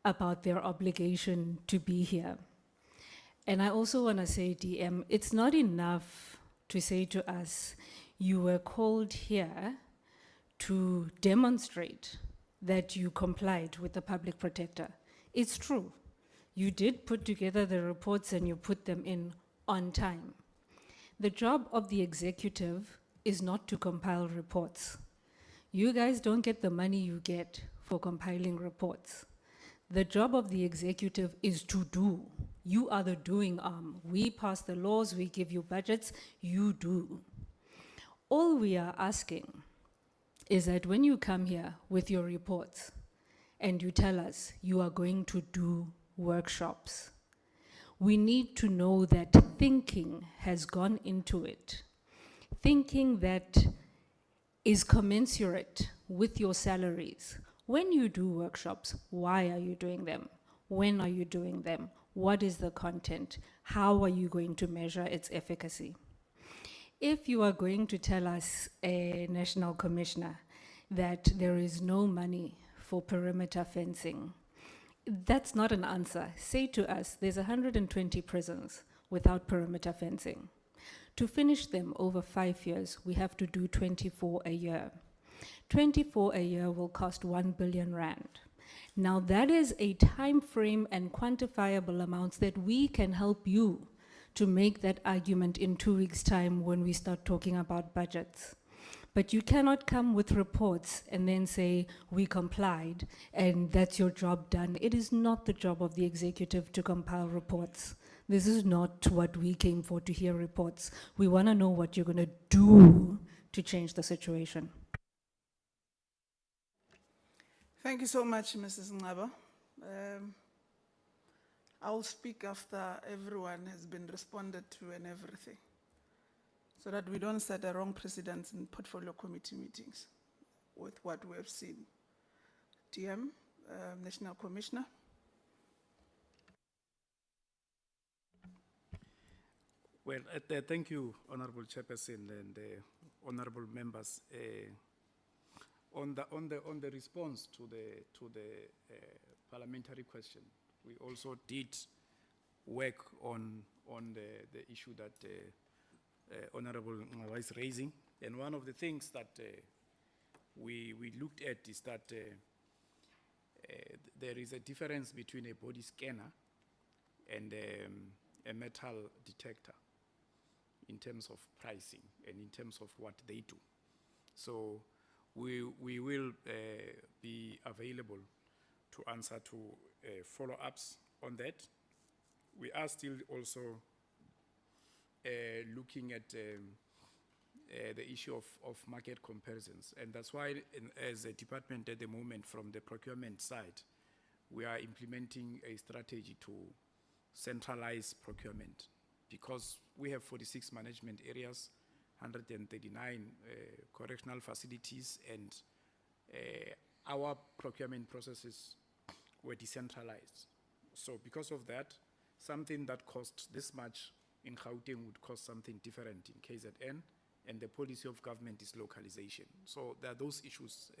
about their obligation to be here. And I also want to say, DM, it's not enough to say to us, you were called here to demonstrate that you complied with the public protector. It's true. You did put together the reports and you put them in on time. The job of the executive is not to compile reports. You guys don't get the money you get for compiling reports. The job of the executive is to do. You are the doing arm. We pass the laws, we give you budgets, you do. All we are asking is that when you come here with your reports and you tell us you are going to do workshops, we need to know that thinking has gone into it. Thinking that is commensurate with your salaries. When you do workshops, why are you doing them? When are you doing them? What is the content? How are you going to measure its efficacy? If you are going to tell us, a national commissioner, that there is no money for perimeter fencing, that's not an answer. Say to us, there's 120 prisons without perimeter fencing. To finish them over 5 years, we have to do 24 a year. 24 a year will cost 1 billion rand. Now that is a time frame and quantifiable amounts that we can help you to make that argument in 2 weeks' time when we start talking about budgets. But you cannot come with reports and then say, we complied, and that's your job done. It is not the job of the executive to compile reports. This is not what we came for, to hear reports. We want to know what you're going to do to change the situation. Thank you so much, Mrs. Ngaba. I'll speak after everyone has been responded to and everything, so that we don't set a wrong precedent in portfolio committee meetings with what we have seen. DM, National Commissioner. Well, thank you, Honorable Chairperson and honorable members. On the response to the parliamentary question, we also did work on the issue that Honorable Ngaba is raising, and one of the things that we looked at is that there is a difference between a body scanner and a metal detector in terms of pricing and in terms of what they do. So we will be available to answer to follow-ups on that. We are still also looking at the issue of market comparisons, and that's why as a department at the moment from the procurement side, we are implementing a strategy to centralize procurement, because we have 46 management areas, 139 correctional facilities, and our procurement processes were decentralized. So because of that, something that costs this much in Gauteng would cost something different in KZN, and the policy of government is localization. So there are those issues,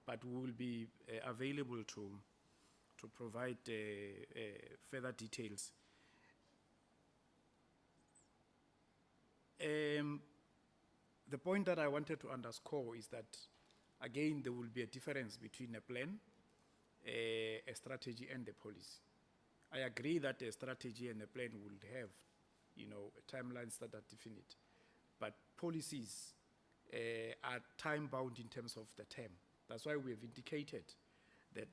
but we will be available to provide further details. The point that I wanted to underscore is that, again, there will be a difference between a plan, a strategy, and a policy. I agree that a strategy and a plan will have, timelines that are definite, but policies are time-bound in terms of the term. That's why we have indicated that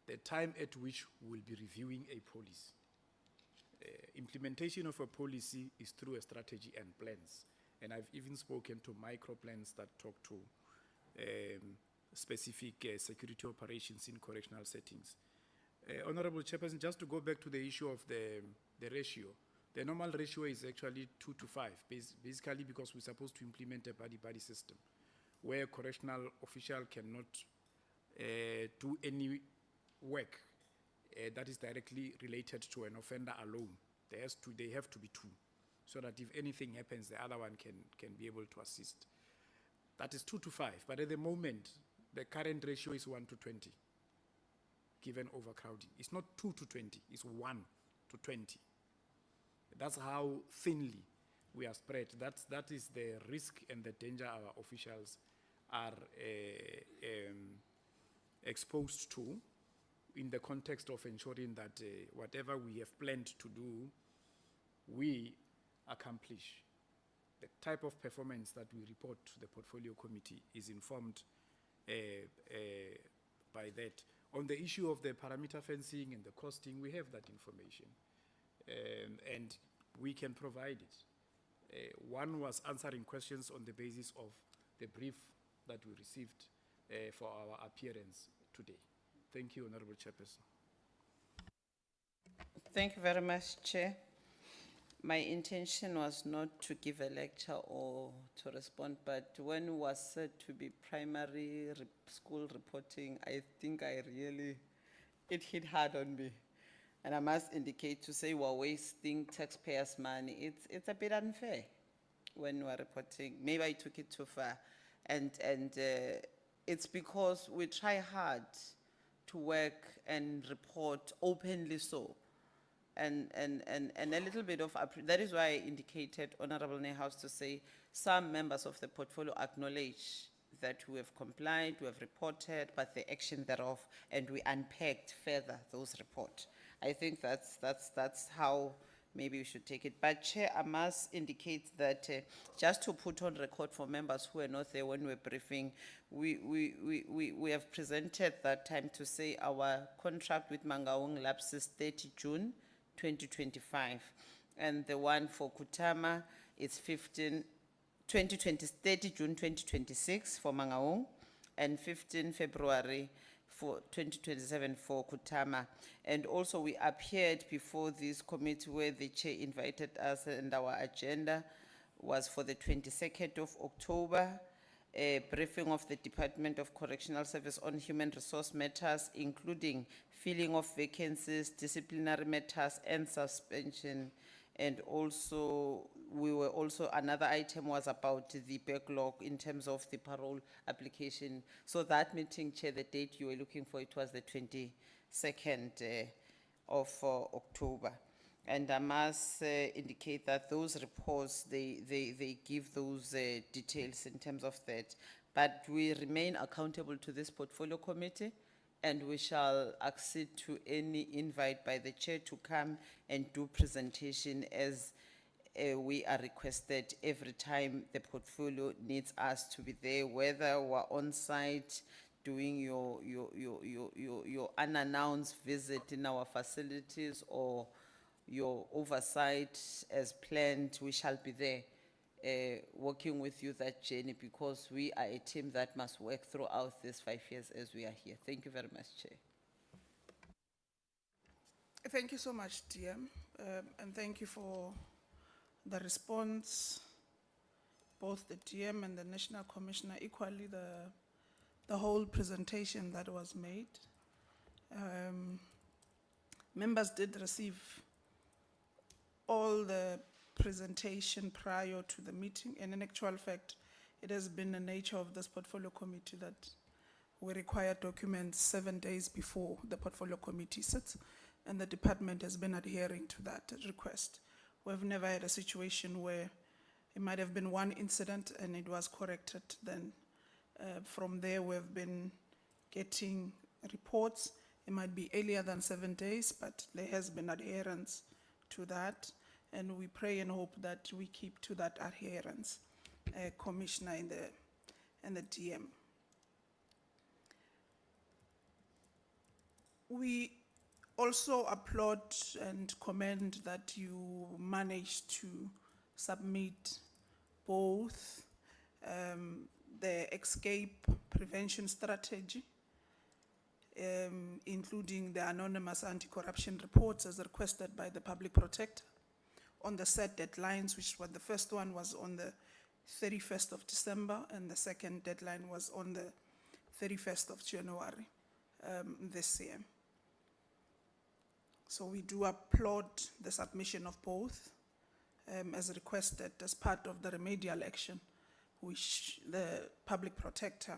the time at which we'll be reviewing a policy. implementation of a policy is through a strategy and plans. And I've even spoken to micro plans that talk to specific security operations in correctional settings. Honorable Chairperson, just to go back to the issue of the ratio, the normal ratio is actually 2 to 5, basically because we're supposed to implement a buddy-buddy system where a correctional official cannot do any work that is directly related to an offender alone. They have to be two, so that if anything happens, the other one can be able to assist. That is 2 to 5, but at the moment, the current ratio is 1 to 20, given overcrowding. It's not 2 to 20, it's 1 to 20. That's how thinly we are spread. That is the risk and the danger our officials are exposed to in the context of ensuring that whatever we have planned to do, we accomplish. The type of performance that we report to the portfolio committee is informed by that. On the issue of the parameter fencing and the costing, we have that information, and we can provide it. One was answering questions on the basis of the brief that we received for our appearance today. Thank you, Honorable Chairperson. Thank you very much, Chair. My intention was not to give a lecture or to respond, but when it was said to be primary school reporting, I think it hit hard on me. And I must indicate to say we're wasting taxpayers' money. It's a bit unfair when we're reporting. Maybe I took it too far. And it's because we try hard to work and report openly so. And a little bit of, that is why I indicated, Honorable Nehouse, to say some members of the portfolio acknowledge that we have complied, we have reported, but the action thereof, and we unpacked further those reports. I think that's how maybe we should take it. But Chair, I must indicate that just to put on record for members who were not there when we were briefing, we have presented that time to say our contract with Mangaung lapses 30 June 2025. And the one for Kutama is 30 June 2026 for Mangaung, and 15 February for 2027 for Kutama. And also we appeared before this committee where the chair invited us, and our agenda was for the 22nd of October, a briefing of the Department of Correctional Services on human resource matters, including filling of vacancies, disciplinary matters, and suspension. And also, another item was about the backlog in terms of the parole application. So that meeting, Chair, the date you were looking for, it was the 22nd of October. And I must indicate that those reports, they give those details in terms of that. But we remain accountable to this portfolio committee, and we shall accede to any invite by the chair to come and do presentation as we are requested every time the portfolio needs us to be there, whether we're on site doing your unannounced visit in our facilities or your oversight as planned. We shall be there working with you that journey, because we are a team that must work throughout these 5 years as we are here. Thank you very much, Chair. Thank you so much, DM, and thank you for the response, both the DM and the National Commissioner, equally the whole presentation that was made. Members did receive all the presentation prior to the meeting, and in actual fact, it has been the nature of this portfolio committee that we require documents 7 days before the portfolio committee sits, and the department has been adhering to that request. We've never had a situation where it might have been one incident and it was corrected. Then from there, we've been getting reports. It might be earlier than 7 days, but there has been adherence to that. And we pray and hope that we keep to that adherence, Commissioner and the DM. We also applaud and commend that you managed to submit both the escape prevention strategy, including the anonymous anti-corruption reports as requested by the public protector on the set deadlines, which was the first one was on the 31st of December and the second deadline was on the 31st of January this year. So we do applaud the submission of both as requested as part of the remedial action which the public protector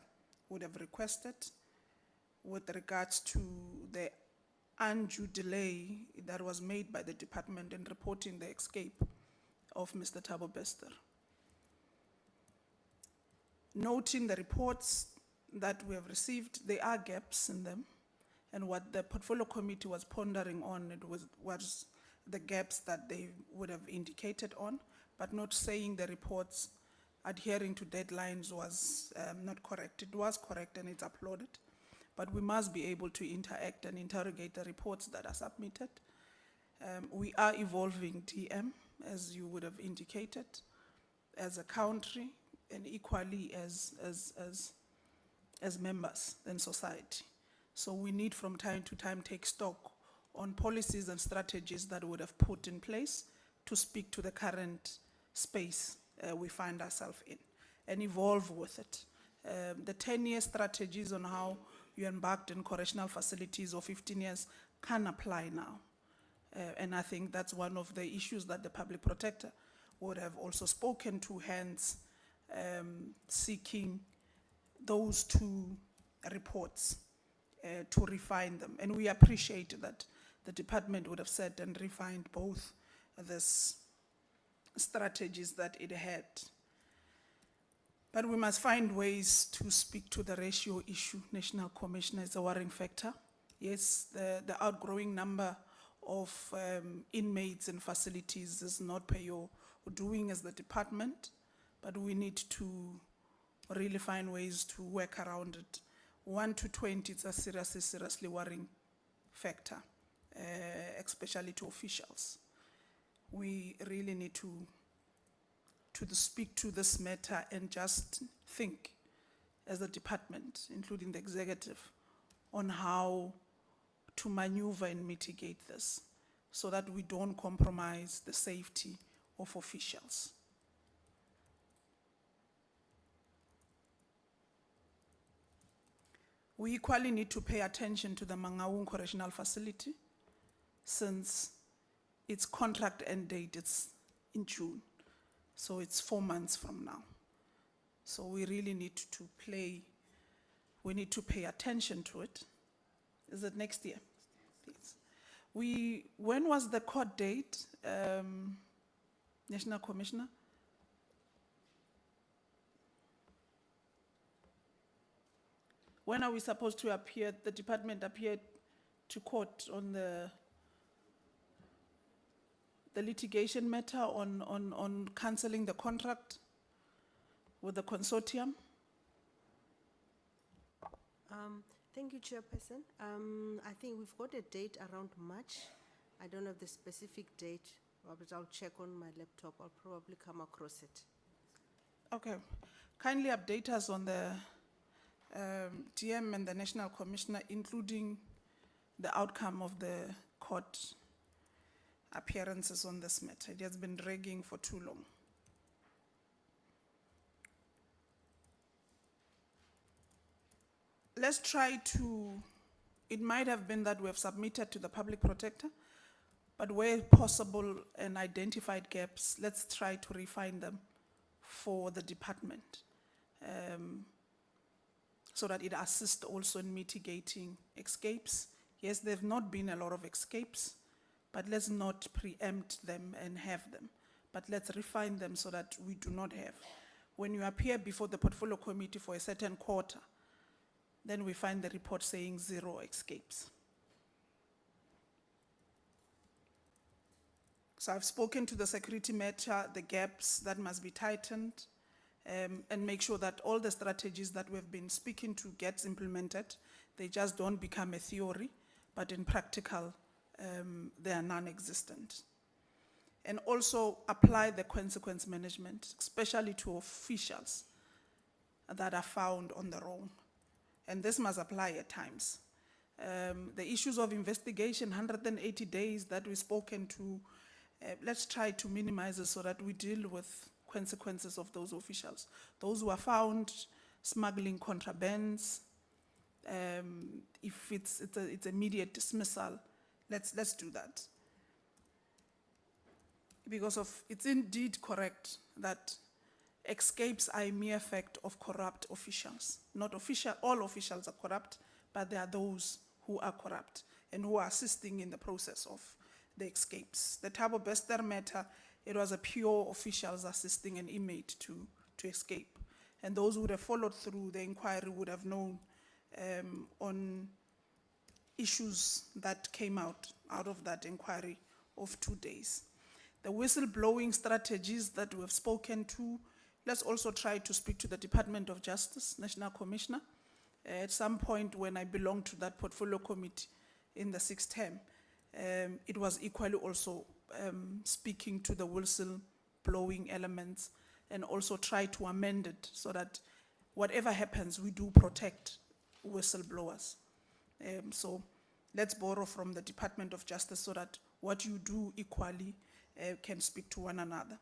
would have requested with regards to the undue delay that was made by the department in reporting the escape of Mr. Thabo Bester. Noting the reports that we have received, there are gaps in them, and what the portfolio committee was pondering on was the gaps that they would have indicated on, but not saying the reports adhering to deadlines was not correct. It was correct and it's applauded, but we must be able to interact and interrogate the reports that are submitted. We are evolving DM, as you would have indicated, as a country and equally as members in society. So we need from time to time take stock on policies and strategies that would have put in place to speak to the current space we find ourselves in and evolve with it. The 10-year strategies on how you embarked in correctional facilities or 15 years can apply now. And I think that's one of the issues that the public protector would have also spoken to, hence seeking those two reports to refine them. And we appreciate that the department would have said and refined both these strategies that it had. But we must find ways to speak to the ratio issue. National Commissioner is a worrying factor. Yes, the outgrowing number of inmates in facilities is not per your doing as the department, but we need to really find ways to work around it. 1 to 20 is a seriously worrying factor, especially to officials. We really need to speak to this matter and just think as a department, including the executive, on how to maneuver and mitigate this so that we don't compromise the safety of officials. We equally need to pay attention to the Mangaung Correctional Facility since its contract end date is in June. So it's 4 months from now. So we really need to pay attention to it. Is it next year? Please. When was the court date, National Commissioner? When are we supposed to appear, the department appeared to court on the litigation matter on cancelling the contract with the consortium? Thank you, Chairperson. I think we've got a date around March. I don't have the specific date, but I'll check on my laptop. I'll probably come across it. Okay. Kindly update us on the DM and the National Commissioner, including the outcome of the court appearances on this matter. It has been dragging for too long. Let's try to, it might have been that we have submitted to the public protector, but where possible and identified gaps, let's try to refine them for the department so that it assists also in mitigating escapes. Yes, there have not been a lot of escapes, but let's not preempt them and have them. But let's refine them so that we do not have. When you appear before the portfolio committee for a certain quarter, then we find the report saying 0 escapes. So I've spoken to the security matter, the gaps that must be tightened, and make sure that all the strategies that we've been speaking to gets implemented. They just don't become a theory, but in practical they are non-existent. And also apply the consequence management, especially to officials that are found on the wrong. And this must apply at times. The issues of investigation, 180 days that we've spoken to, let's try to minimize it so that we deal with consequences of those officials. Those who are found smuggling contrabands, if it's immediate dismissal, let's do that. Because it's indeed correct that escapes are a mere effect of corrupt officials. Not all officials are corrupt, but there are those who are corrupt and who are assisting in the process of the escapes. The Thabo Bester matter, it was a pure officials assisting an inmate to escape. And those who would have followed through the inquiry would have known on issues that came out of that inquiry of 2 days. The whistleblowing strategies that we have spoken to, let's also try to speak to the Department of Justice, National Commissioner. At some point when I belonged to that portfolio committee in the 6th term, it was equally also speaking to the whistleblowing elements and also try to amend it so that whatever happens, we do protect whistleblowers. So let's borrow from the Department of Justice so that what you do equally can speak to one another.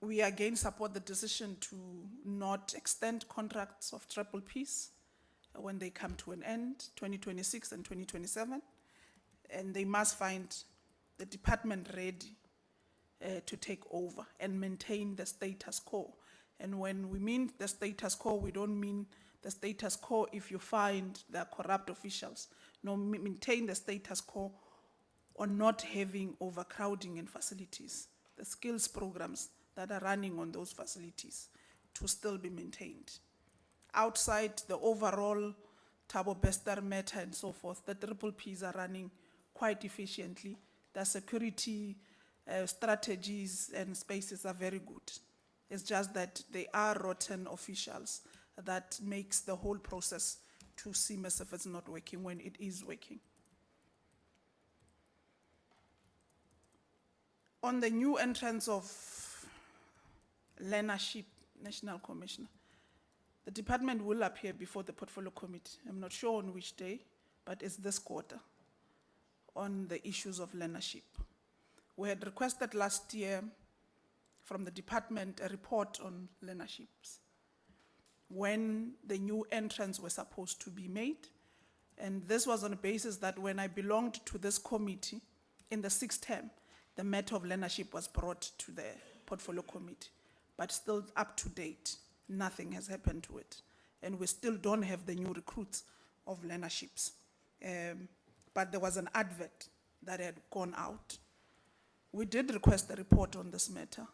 We again support the decision to not extend contracts of triple Ps when they come to an end, 2026 and 2027. And they must find the department ready to take over and maintain the status quo. And when we mean the status quo, we don't mean the status quo if you find there are corrupt officials. No, maintain the status quo on not having overcrowding in facilities. The skills programs that are running on those facilities to still be maintained. Outside the overall Thabo Bester matter and so forth, the triple Ps are running quite efficiently. The security strategies and spaces are very good. It's just that they are rotten officials that makes the whole process to seem as if it's not working when it is working. On the new entrance of learnership, National Commissioner, the department will appear before the portfolio committee. I'm not sure on which day, but it's this quarter on the issues of learnership. We had requested last year from the department a report on learnerships when the new entrants were supposed to be made. And this was on the basis that when I belonged to this committee in the 6th term, the matter of learnership was brought to the portfolio committee, but still up to date, nothing has happened to it. And we still don't have the new recruits of learnerships. But there was an advert that had gone out. We did request a report on this matter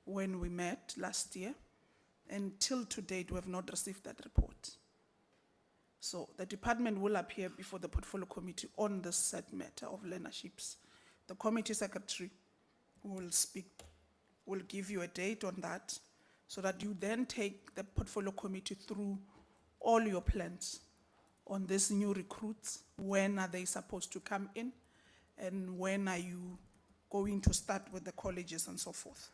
when we met last year, and till to date, we have not received that report. So the department will appear before the portfolio committee on this said matter of learnerships. The committee secretary will give you a date on that so that you then take the portfolio committee through all your plans on these new recruits. When are they supposed to come in? And when are you going to start with the colleges and so forth?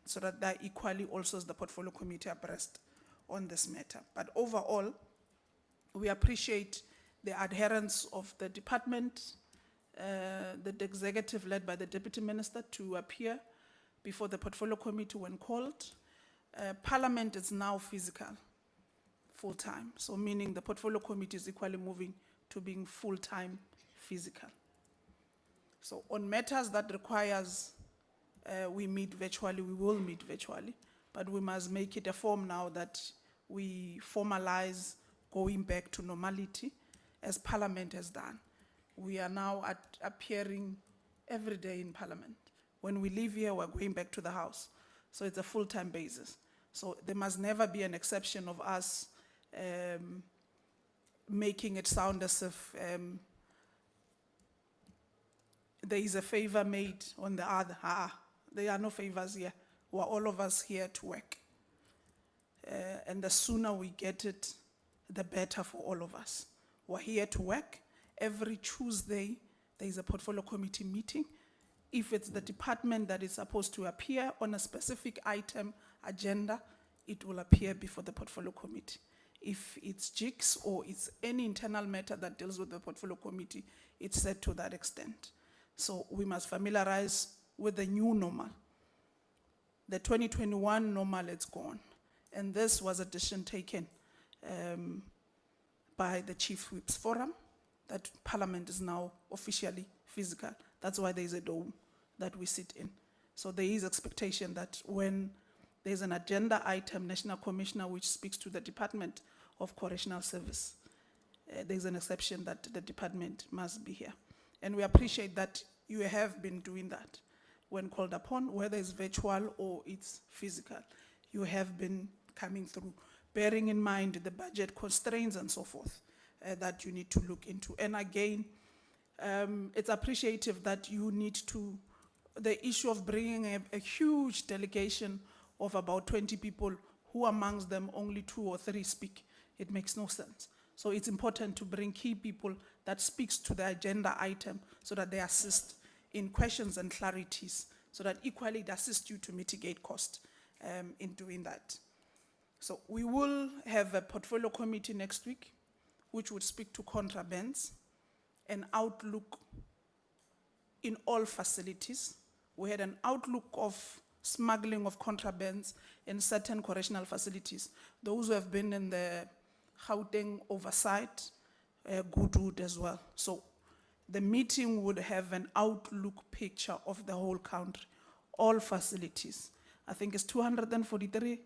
So that equally also is the portfolio committee abreast on this matter. But overall, we appreciate the adherence of the department, the executive led by the deputy minister to appear before the portfolio committee when called. Parliament is now physical, full-time. So meaning the portfolio committee is equally moving to being full-time physical. So on matters that requires we meet virtually, we will meet virtually, but we must make it a form now that we formalize going back to normality as Parliament has done. We are now appearing every day in Parliament. When we leave here, we're going back to the House. So it's a full-time basis. So there must never be an exception of us making it sound as if there is a favor made on the other. There are no favors here. We're all of us here to work. And the sooner we get it, the better for all of us. We're here to work. Every Tuesday, there is a portfolio committee meeting. If it's the department that is supposed to appear on a specific item agenda, it will appear before the portfolio committee. If it's JICS or it's any internal matter that deals with the portfolio committee, it's set to that extent. So we must familiarize with the new normal. The 2021 normal, it's gone. And this was a decision taken by the Chief Whips Forum, that Parliament is now officially physical. That's why there is a dome that we sit in. So there is expectation that when there's an agenda item, National Commissioner, which speaks to the Department of Correctional Services, there's an exception that the department must be here. And we appreciate that you have been doing that when called upon, whether it's virtual or it's physical. You have been coming through, bearing in mind the budget constraints and so forth that you need to look into. And again, it's appreciative that you need to, the issue of bringing a huge delegation of about 20 people, who amongst them only 2 or 3 speak, it makes no sense. So it's important to bring key people that speaks to the agenda item so that they assist in questions and clarities, so that equally it assists you to mitigate cost in doing that. So we will have a portfolio committee next week, which would speak to contrabands and outlook in all facilities. We had an outlook of smuggling of contrabands in certain correctional facilities. Those who have been in the Gauteng oversight, Goodwood as well. So the meeting would have an outlook picture of the whole country, all facilities. I think it's 243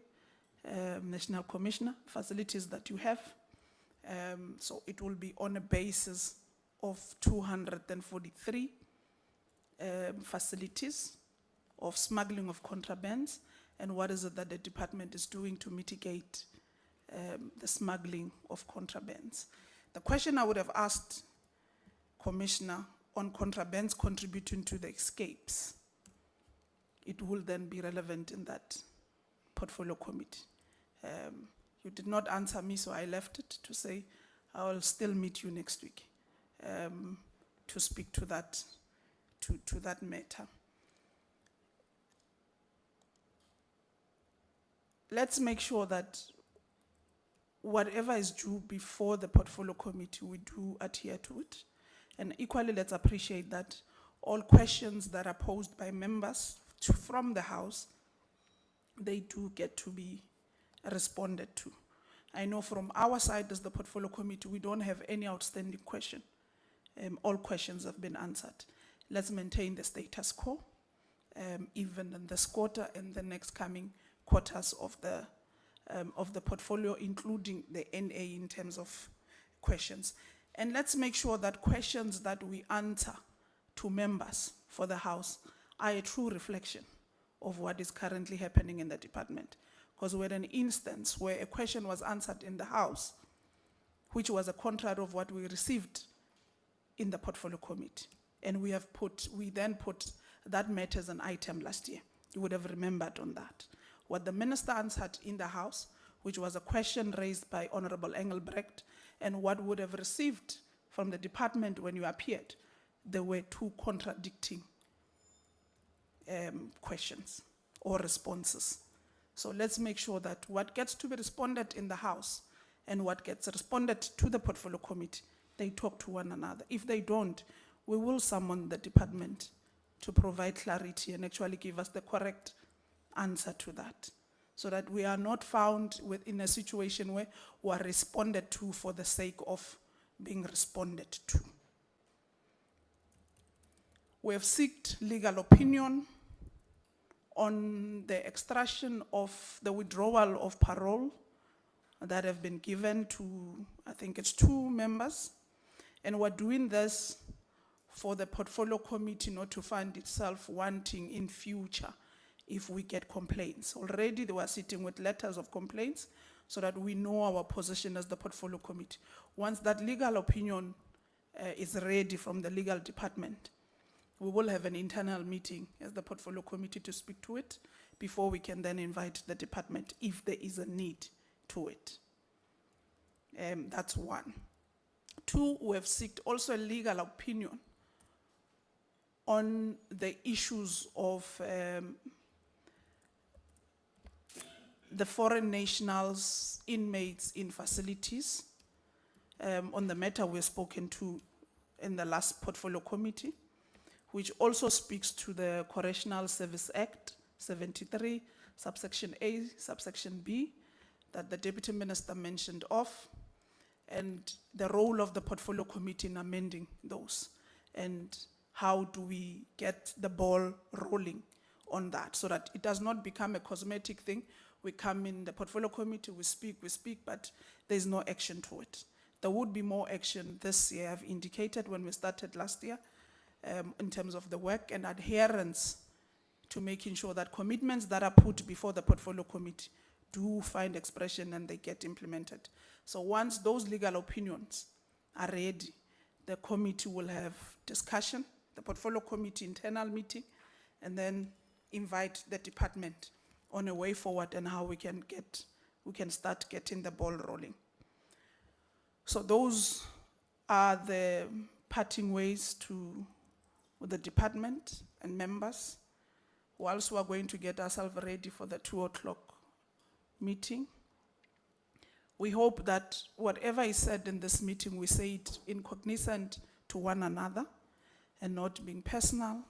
National Commissioner facilities that you have. So it will be on a basis of 243 facilities of smuggling of contrabands, and what is it that the department is doing to mitigate the smuggling of contrabands. The question I would have asked Commissioner on contrabands contributing to the escapes, it will then be relevant in that portfolio committee. You did not answer me, so I left it to say I will still meet you next week to speak to that, to that matter. Let's make sure that whatever is due before the portfolio committee, we do adhere to it. And equally, let's appreciate that all questions that are posed by members from the House, they do get to be responded to. I know from our side as the portfolio committee, we don't have any outstanding question. All questions have been answered. Let's maintain the status quo, even in this quarter and the next coming quarters of the portfolio, including the NA in terms of questions. And let's make sure that questions that we answer to members for the House are a true reflection of what is currently happening in the department. Because we had an instance where a question was answered in the House, which was a contrary of what we received in the portfolio committee. And we then put that matter as an item last year. You would have remembered on that. What the minister answered in the House, which was a question raised by Honorable Engelbrecht, and what would have received from the department when you appeared, there were 2 contradicting questions or responses. So let's make sure that what gets to be responded in the House and what gets responded to the portfolio committee, they talk to one another. If they don't, we will summon the department to provide clarity and actually give us the correct answer to that, so that we are not found in a situation where we are responded to for the sake of being responded to. We have sought legal opinion on the extraction of the withdrawal of parole that have been given to, I think it's 2 members. And we're doing this for the portfolio committee not to find itself wanting in future if we get complaints. Already they were sitting with letters of complaints so that we know our position as the portfolio committee. Once that legal opinion is ready from the legal department, we will have an internal meeting as the portfolio committee to speak to it before we can then invite the department if there is a need to it. That's one. Two, we have sought also a legal opinion on the issues of the foreign nationals, inmates in facilities. On the matter we've spoken to in the last portfolio committee, which also speaks to the Correctional Service Act 73, subsection A, subsection B, that the Deputy Minister mentioned of, and the role of the portfolio committee in amending those, and how do we get the ball rolling on that so that it does not become a cosmetic thing. We come in the portfolio committee, we speak, but there's no action to it. There would be more action this year, I've indicated when we started last year, in terms of the work and adherence to making sure that commitments that are put before the portfolio committee do find expression and they get implemented. So once those legal opinions are ready, the committee will have discussion, the portfolio committee internal meeting, and then invite the department on a way forward and how we can start getting the ball rolling. So those are the parting ways with the department and members. Whilst we are going to get ourselves ready for the 2 o'clock meeting, we hope that whatever is said in this meeting, we say it in cognizant to one another and not being personal.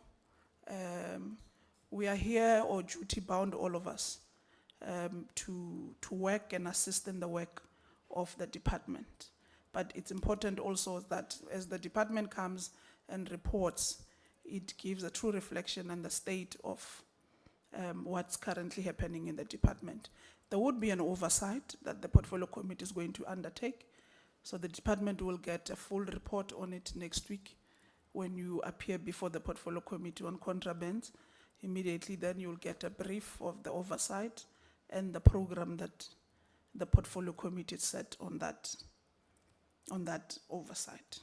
We are here, or duty bound, all of us, to work and assist in the work of the department. But it's important also that as the department comes and reports, it gives a true reflection and the state of what's currently happening in the department. There would be an oversight that the portfolio committee is going to undertake. So the department will get a full report on it next week when you appear before the portfolio committee on contraband. Immediately then you'll get a brief of the oversight and the program that the portfolio committee set on that oversight.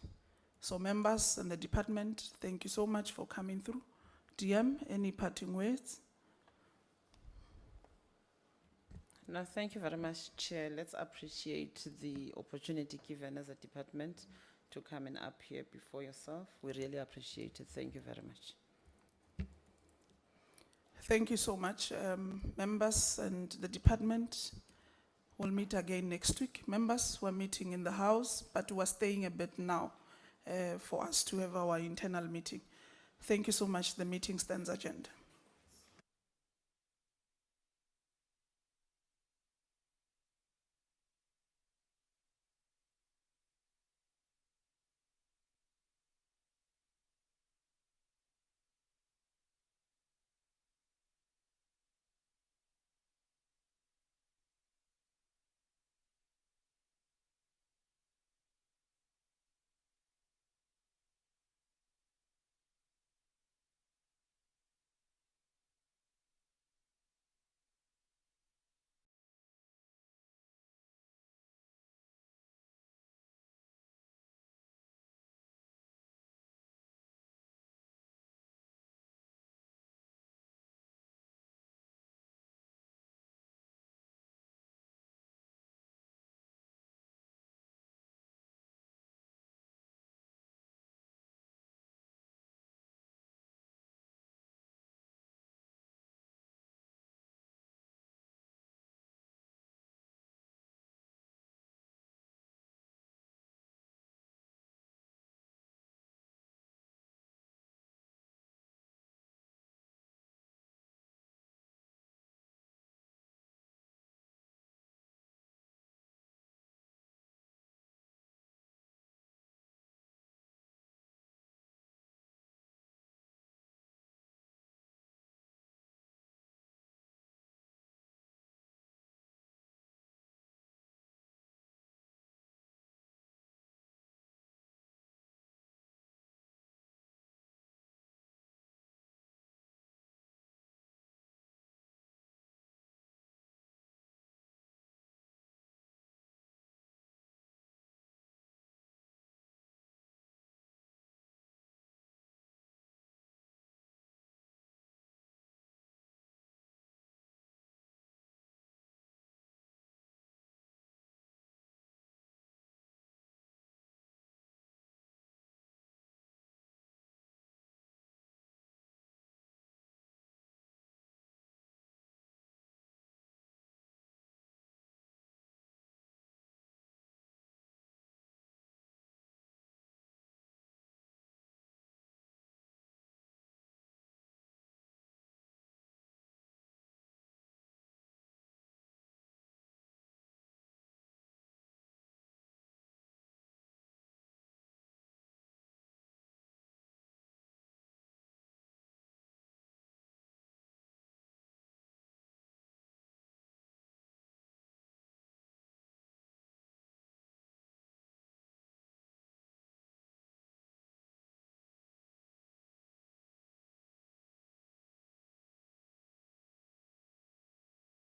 So members and the department, thank you so much for coming through. DM, any parting words? No, thank you very much, Chair. Let's appreciate the opportunity given as a department to come and appear before yourself. We really appreciate it. Thank you very much. Thank you so much, members and the department. We'll meet again next week. Members, we're meeting in the house, but we're staying a bit now for us to have our internal meeting. Thank you so much. The meeting stands adjourned.